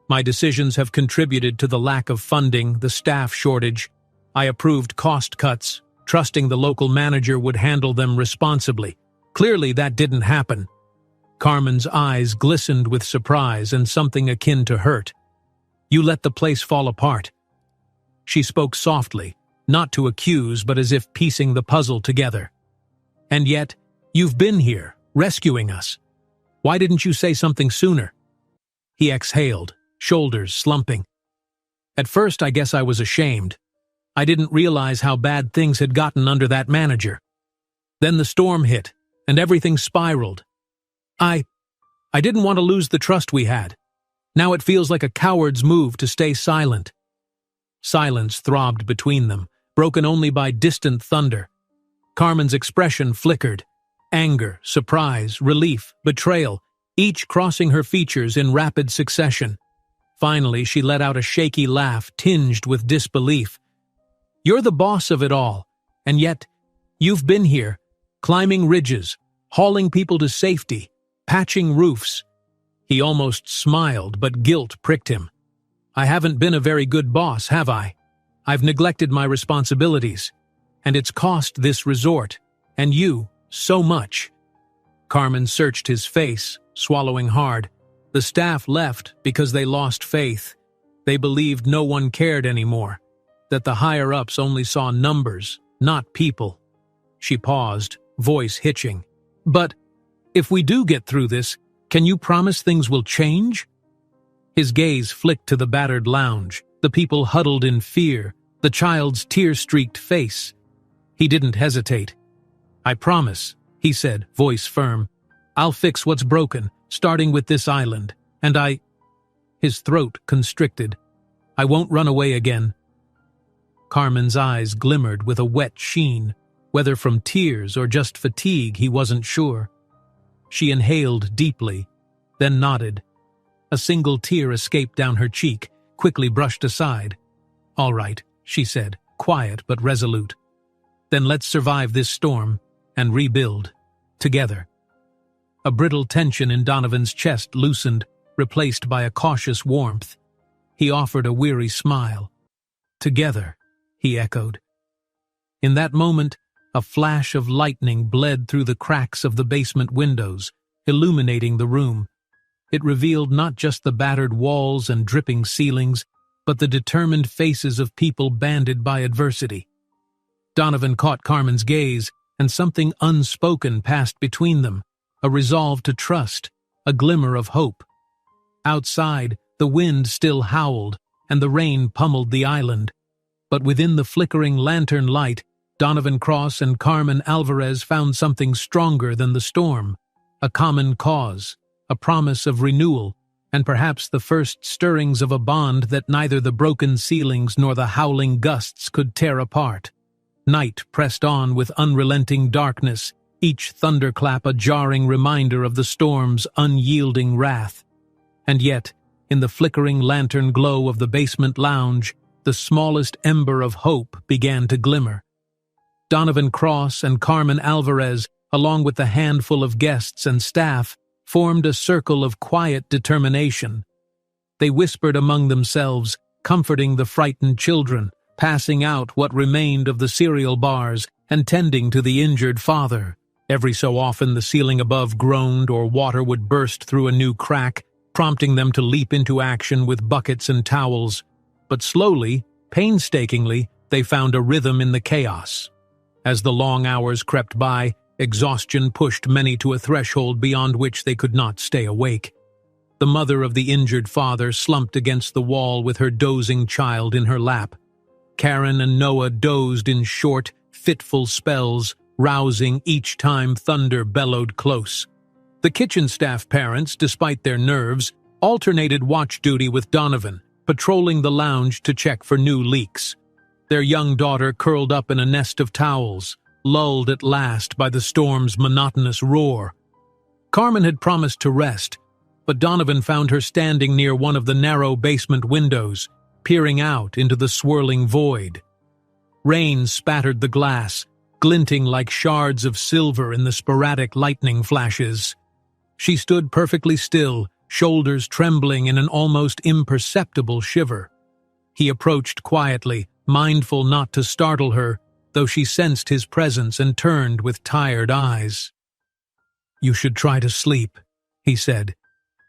My decisions have contributed to the lack of funding, the staff shortage. I approved cost cuts, trusting the local manager would handle them responsibly. Clearly that didn't happen." Carmen's eyes glistened with surprise and something akin to hurt. "You let the place fall apart." She spoke softly, not to accuse but as if piecing the puzzle together. "And yet, you've been here, rescuing us. Why didn't you say something sooner?" He exhaled, shoulders slumping. At first, I guess I was ashamed. I didn't realize how bad things had gotten under that manager. Then the storm hit, and everything spiraled. I didn't want to lose the trust we had. Now it feels like a coward's move to stay silent. Silence throbbed between them, broken only by distant thunder. Carmen's expression flickered. Anger, surprise, relief, betrayal, each crossing her features in rapid succession. Finally, she let out a shaky laugh tinged with disbelief. "You're the boss of it all, and yet you've been here, climbing ridges, hauling people to safety, patching roofs." He almost smiled, but guilt pricked him. "I haven't been a very good boss, have I? I've neglected my responsibilities, and it's cost this resort, and you, so much." Carmen searched his face, swallowing hard. The staff left because they lost faith. They believed no one cared anymore, that the higher-ups only saw numbers, not people. She paused, voice hitching. "But if we do get through this, can you promise things will change?" His gaze flicked to the battered lounge, the people huddled in fear, the child's tear-streaked face. He didn't hesitate. "I promise," he said, voice firm. "I'll fix what's broken, starting with this island, and His throat constricted. "I won't run away again." Carmen's eyes glimmered with a wet sheen, whether from tears or just fatigue he wasn't sure. She inhaled deeply, then nodded. A single tear escaped down her cheek, quickly brushed aside. "All right," she said, quiet but resolute. "Then let's survive this storm and rebuild, together." A brittle tension in Donovan's chest loosened, replaced by a cautious warmth. He offered a weary smile. "Together," he echoed. In that moment, a flash of lightning bled through the cracks of the basement windows, illuminating the room. It revealed not just the battered walls and dripping ceilings, but the determined faces of people banded by adversity. Donovan caught Carmen's gaze, and something unspoken passed between them, a resolve to trust, a glimmer of hope. Outside, the wind still howled, and the rain pummeled the island. But within the flickering lantern light, Donovan Cross and Carmen Alvarez found something stronger than the storm, a common cause, a promise of renewal, and perhaps the first stirrings of a bond that neither the broken ceilings nor the howling gusts could tear apart. Night pressed on with unrelenting darkness, each thunderclap a jarring reminder of the storm's unyielding wrath. And yet, in the flickering lantern glow of the basement lounge, the smallest ember of hope began to glimmer. Donovan Cross and Carmen Alvarez, along with the handful of guests and staff, formed a circle of quiet determination. They whispered among themselves, comforting the frightened children, passing out what remained of the cereal bars, and tending to the injured father. Every so often the ceiling above groaned or water would burst through a new crack, prompting them to leap into action with buckets and towels. But slowly, painstakingly, they found a rhythm in the chaos. As the long hours crept by, exhaustion pushed many to a threshold beyond which they could not stay awake. The mother of the injured father slumped against the wall with her dozing child in her lap. Karen and Noah dozed in short, fitful spells, rousing each time thunder bellowed close. The kitchen staff parents, despite their nerves, alternated watch duty with Donovan, patrolling the lounge to check for new leaks. Their young daughter curled up in a nest of towels, lulled at last by the storm's monotonous roar. Carmen had promised to rest, but Donovan found her standing near one of the narrow basement windows, peering out into the swirling void. Rain spattered the glass, glinting like shards of silver in the sporadic lightning flashes. She stood perfectly still, shoulders trembling in an almost imperceptible shiver. He approached quietly, mindful not to startle her, though she sensed his presence and turned with tired eyes. "You should try to sleep," he said,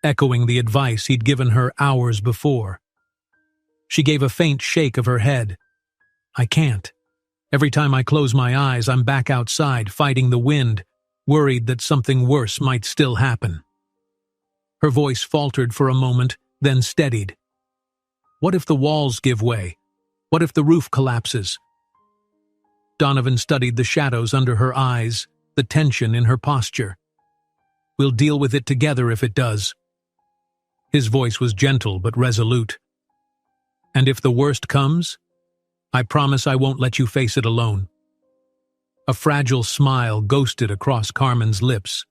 echoing the advice he'd given her hours before. She gave a faint shake of her head. "I can't. Every time I close my eyes, I'm back outside, fighting the wind, worried that something worse might still happen." Her voice faltered for a moment, then steadied. What if the walls give way? What if the roof collapses? Donovan studied the shadows under her eyes, the tension in her posture. We'll deal with it together if it does. His voice was gentle but resolute. And if the worst comes, I promise I won't let you face it alone. A fragile smile ghosted across Carmen's lips.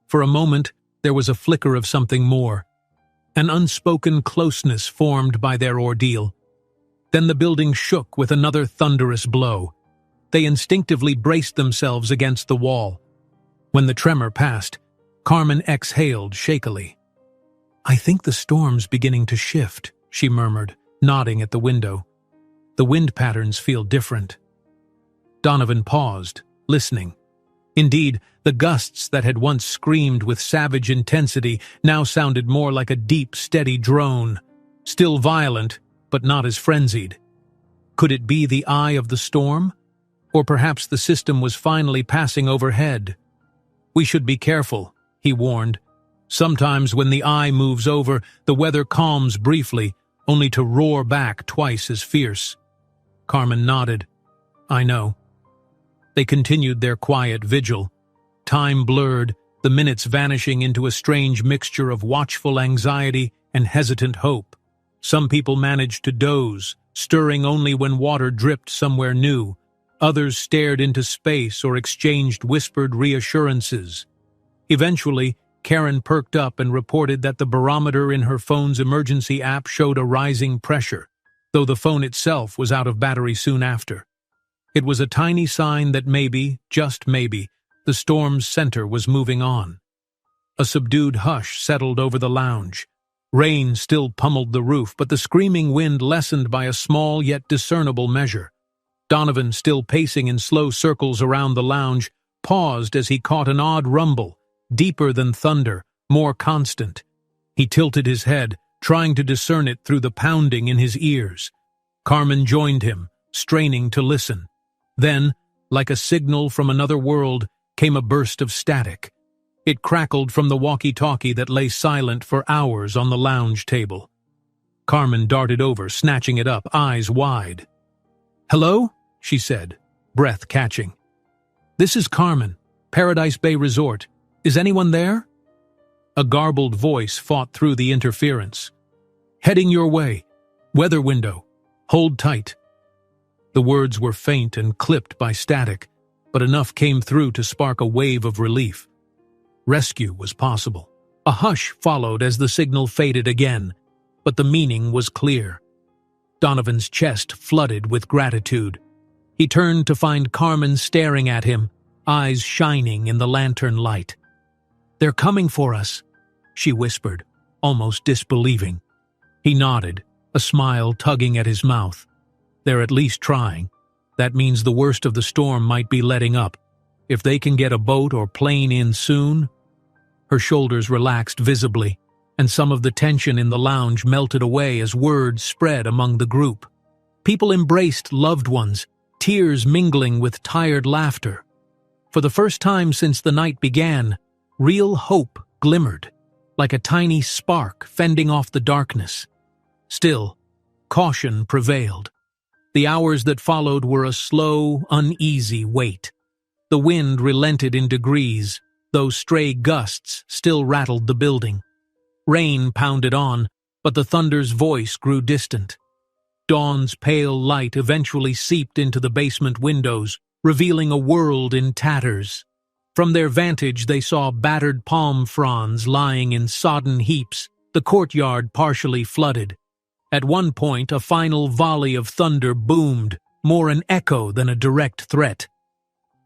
For a moment, there was a flicker of something more. An unspoken closeness formed by their ordeal. Then the building shook with another thunderous blow. They instinctively braced themselves against the wall. When the tremor passed, Carmen exhaled shakily. I think the storm's beginning to shift, she murmured, nodding at the window. The wind patterns feel different. Donovan paused, listening. Indeed, the gusts that had once screamed with savage intensity now sounded more like a deep, steady drone, still violent, but not as frenzied. Could it be the eye of the storm? Or perhaps the system was finally passing overhead? We should be careful, he warned. Sometimes when the eye moves over, the weather calms briefly, only to roar back twice as fierce. Carmen nodded. I know. They continued their quiet vigil. Time blurred, the minutes vanishing into a strange mixture of watchful anxiety and hesitant hope. Some people managed to doze, stirring only when water dripped somewhere new. Others stared into space or exchanged whispered reassurances. Eventually, Karen perked up and reported that the barometer in her phone's emergency app showed a rising pressure, though the phone itself was out of battery soon after. It was a tiny sign that maybe, just maybe, the storm's center was moving on. A subdued hush settled over the lounge. Rain still pummeled the roof, but the screaming wind lessened by a small yet discernible measure. Donovan, still pacing in slow circles around the lounge, paused as he caught an odd rumble, deeper than thunder, more constant. He tilted his head, trying to discern it through the pounding in his ears. Carmen joined him, straining to listen. Then, like a signal from another world, came a burst of static. It crackled from the walkie-talkie that lay silent for hours on the lounge table. Carmen darted over, snatching it up, eyes wide. "Hello?" she said, breath catching. "This is Carmen, Paradise Bay Resort. Is anyone there?" A garbled voice fought through the interference. "Heading your way. Weather window. Hold tight." The words were faint and clipped by static, but enough came through to spark a wave of relief. Rescue was possible. A hush followed as the signal faded again, but the meaning was clear. Donovan's chest flooded with gratitude. He turned to find Carmen staring at him, eyes shining in the lantern light. "They're coming for us," she whispered, almost disbelieving. He nodded, a smile tugging at his mouth. "They're at least trying. That means the worst of the storm might be letting up. If they can get a boat or plane in soon." Her shoulders relaxed visibly, and some of the tension in the lounge melted away as words spread among the group. People embraced loved ones, tears mingling with tired laughter. For the first time since the night began, real hope glimmered, like a tiny spark fending off the darkness. Still, caution prevailed. The hours that followed were a slow, uneasy wait. The wind relented in degrees, though stray gusts still rattled the building. Rain pounded on, but the thunder's voice grew distant. Dawn's pale light eventually seeped into the basement windows, revealing a world in tatters. From their vantage they saw battered palm fronds lying in sodden heaps, the courtyard partially flooded. At one point, a final volley of thunder boomed, more an echo than a direct threat.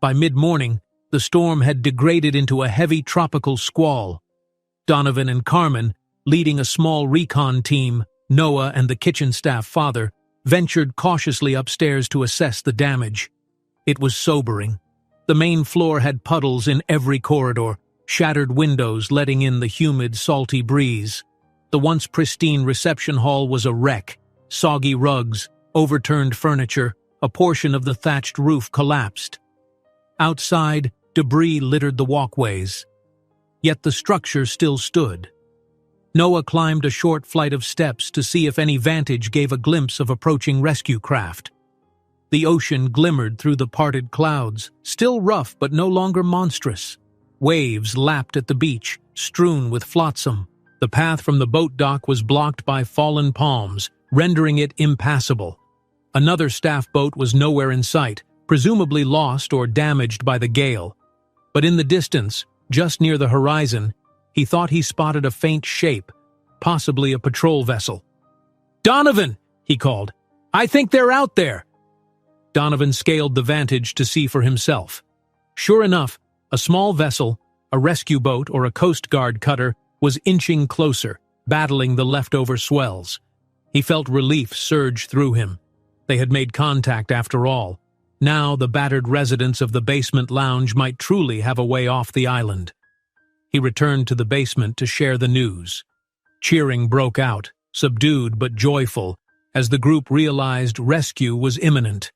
By mid-morning, the storm had degraded into a heavy tropical squall. Donovan and Carmen, leading a small recon team, Noah and the kitchen staff father, ventured cautiously upstairs to assess the damage. It was sobering. The main floor had puddles in every corridor, shattered windows letting in the humid, salty breeze. The once pristine reception hall was a wreck. Soggy rugs, overturned furniture, a portion of the thatched roof collapsed. Outside, debris littered the walkways. Yet the structure still stood. Noah climbed a short flight of steps to see if any vantage gave a glimpse of approaching rescue craft. The ocean glimmered through the parted clouds, still rough but no longer monstrous. Waves lapped at the beach, strewn with flotsam. The path from the boat dock was blocked by fallen palms, rendering it impassable. Another staff boat was nowhere in sight, presumably lost or damaged by the gale. But in the distance, just near the horizon, he thought he spotted a faint shape, possibly a patrol vessel. "Donovan!" he called. "I think they're out there!" Donovan scaled the vantage to see for himself. Sure enough, a small vessel, a rescue boat or a Coast Guard cutter, was inching closer, battling the leftover swells. He felt relief surge through him. They had made contact after all. Now the battered residents of the basement lounge might truly have a way off the island. He returned to the basement to share the news. Cheering broke out, subdued but joyful, as the group realized rescue was imminent.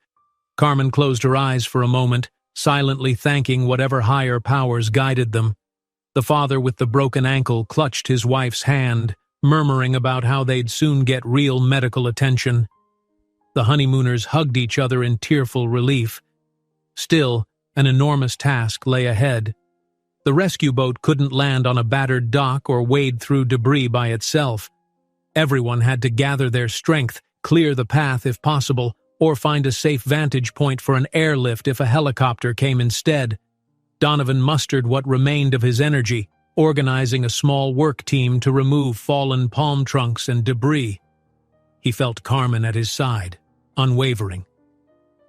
Carmen closed her eyes for a moment, silently thanking whatever higher powers guided them. The father with the broken ankle clutched his wife's hand, murmuring about how they'd soon get real medical attention. The honeymooners hugged each other in tearful relief. Still, an enormous task lay ahead. The rescue boat couldn't land on a battered dock or wade through debris by itself. Everyone had to gather their strength, clear the path if possible, or find a safe vantage point for an airlift if a helicopter came instead. Donovan mustered what remained of his energy, organizing a small work team to remove fallen palm trunks and debris. He felt Carmen at his side, unwavering.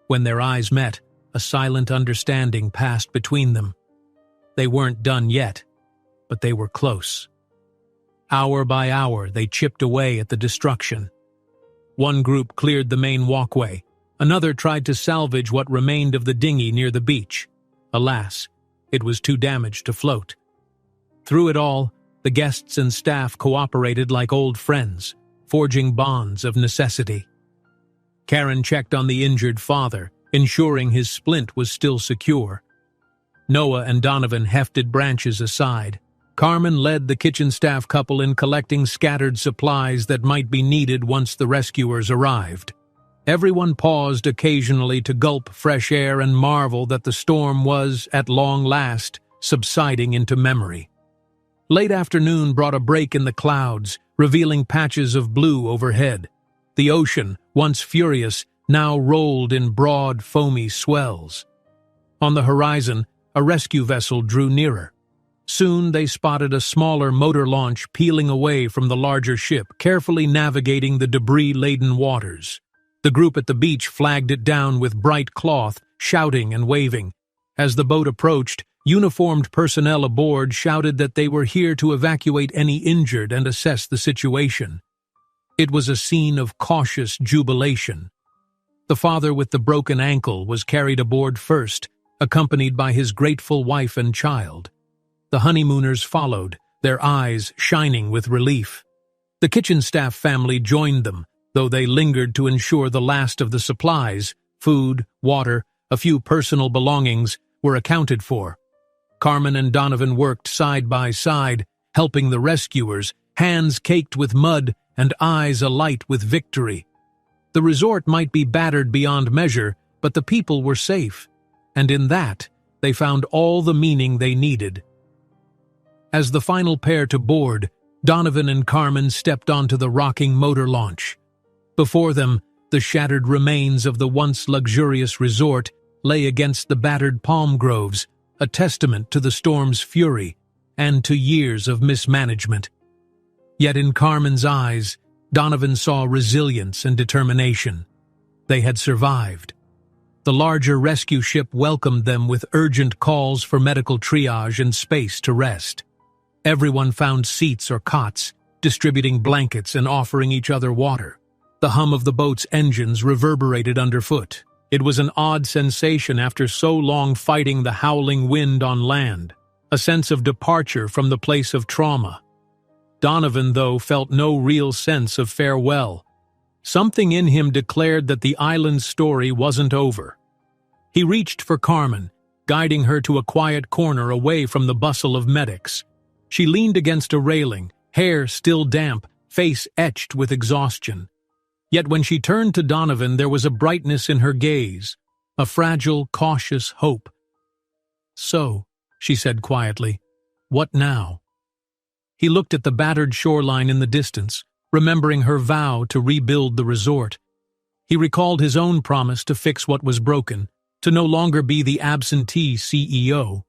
When their eyes met, a silent understanding passed between them. They weren't done yet, but they were close. Hour by hour, they chipped away at the destruction. One group cleared the main walkway. Another tried to salvage what remained of the dinghy near the beach. Alas, it was too damaged to float. Through it all, the guests and staff cooperated like old friends, forging bonds of necessity. Karen checked on the injured father, ensuring his splint was still secure. Noah and Donovan hefted branches aside. Carmen led the kitchen staff couple in collecting scattered supplies that might be needed once the rescuers arrived. Everyone paused occasionally to gulp fresh air and marvel that the storm was, at long last, subsiding into memory. Late afternoon brought a break in the clouds, revealing patches of blue overhead. The ocean, once furious, now rolled in broad, foamy swells. On the horizon, a rescue vessel drew nearer. Soon they spotted a smaller motor launch peeling away from the larger ship, carefully navigating the debris-laden waters. The group at the beach flagged it down with bright cloth, shouting and waving. As the boat approached, uniformed personnel aboard shouted that they were here to evacuate any injured and assess the situation. It was a scene of cautious jubilation. The father with the broken ankle was carried aboard first, accompanied by his grateful wife and child. The honeymooners followed, their eyes shining with relief. The kitchen staff family joined them, though they lingered to ensure the last of the supplies, food, water, a few personal belongings, were accounted for. Carmen and Donovan worked side by side, helping the rescuers, hands caked with mud and eyes alight with victory. The resort might be battered beyond measure, but the people were safe, and in that, they found all the meaning they needed. As the final pair to board, Donovan and Carmen stepped onto the rocking motor launch. Before them, the shattered remains of the once luxurious resort lay against the battered palm groves, a testament to the storm's fury and to years of mismanagement. Yet in Carmen's eyes, Donovan saw resilience and determination. They had survived. The larger rescue ship welcomed them with urgent calls for medical triage and space to rest. Everyone found seats or cots, distributing blankets and offering each other water. The hum of the boat's engines reverberated underfoot. It was an odd sensation after so long fighting the howling wind on land, a sense of departure from the place of trauma. Donovan, though, felt no real sense of farewell. Something in him declared that the island's story wasn't over. He reached for Carmen, guiding her to a quiet corner away from the bustle of medics. She leaned against a railing, hair still damp, face etched with exhaustion. Yet when she turned to Donovan, there was a brightness in her gaze, a fragile, cautious hope. "So," she said quietly, "what now?" He looked at the battered shoreline in the distance, remembering her vow to rebuild the resort. He recalled his own promise to fix what was broken, to no longer be the absentee CEO.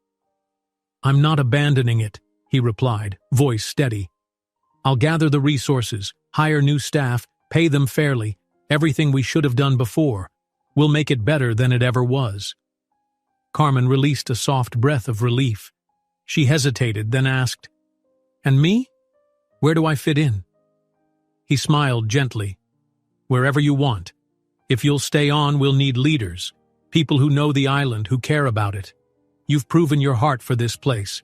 "I'm not abandoning it," he replied, voice steady. "I'll gather the resources, hire new staff, pay them fairly, everything we should have done before. We'll make it better than it ever was." Carmen released a soft breath of relief. She hesitated, then asked, "And me? Where do I fit in?" He smiled gently. "Wherever you want. If you'll stay on, we'll need leaders, people who know the island, who care about it. You've proven your heart for this place.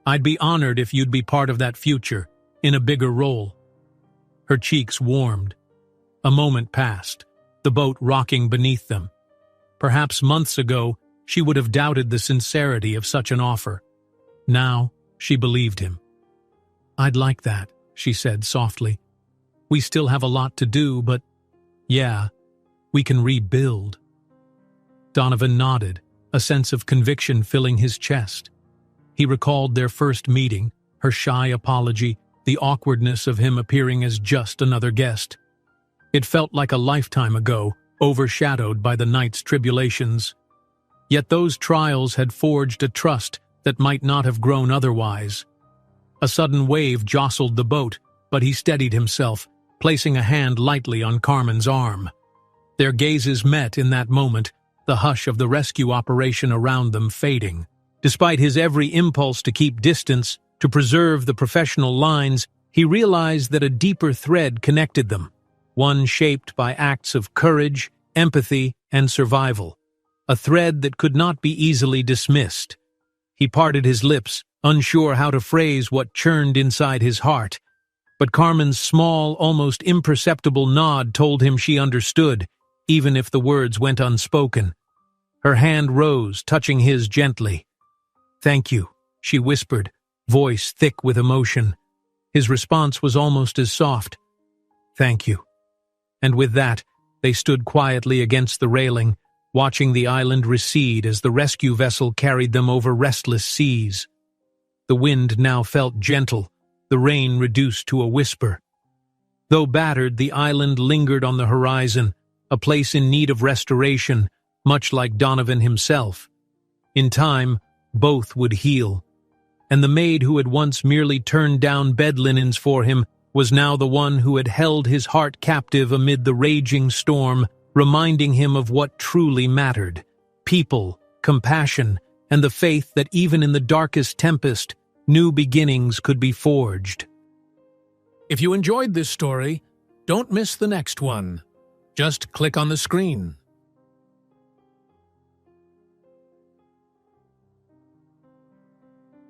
I'd be honored if you'd be part of that future, in a bigger role." Her cheeks warmed. A moment passed, the boat rocking beneath them. Perhaps months ago, she would have doubted the sincerity of such an offer. Now, she believed him. "I'd like that," she said softly. "We still have a lot to do, but yeah, we can rebuild." Donovan nodded, a sense of conviction filling his chest. He recalled their first meeting, her shy apology, the awkwardness of him appearing as just another guest. It felt like a lifetime ago, overshadowed by the night's tribulations. Yet those trials had forged a trust that might not have grown otherwise. A sudden wave jostled the boat, but he steadied himself, placing a hand lightly on Carmen's arm. Their gazes met in that moment, the hush of the rescue operation around them fading. Despite his every impulse to keep distance, to preserve the professional lines, he realized that a deeper thread connected them, one shaped by acts of courage, empathy, and survival. A thread that could not be easily dismissed. He parted his lips, unsure how to phrase what churned inside his heart. But Carmen's small, almost imperceptible nod told him she understood, even if the words went unspoken. Her hand rose, touching his gently. "Thank you," she whispered, voice thick with emotion. His response was almost as soft. "Thank you." And with that, they stood quietly against the railing, watching the island recede as the rescue vessel carried them over restless seas. The wind now felt gentle, the rain reduced to a whisper. Though battered, the island lingered on the horizon, a place in need of restoration, much like Donovan himself. In time, both would heal. And the maid who had once merely turned down bed linens for him was now the one who had held his heart captive amid the raging storm, reminding him of what truly mattered: people, compassion, and the faith that even in the darkest tempest, new beginnings could be forged. If you enjoyed this story, don't miss the next one. Just click on the screen.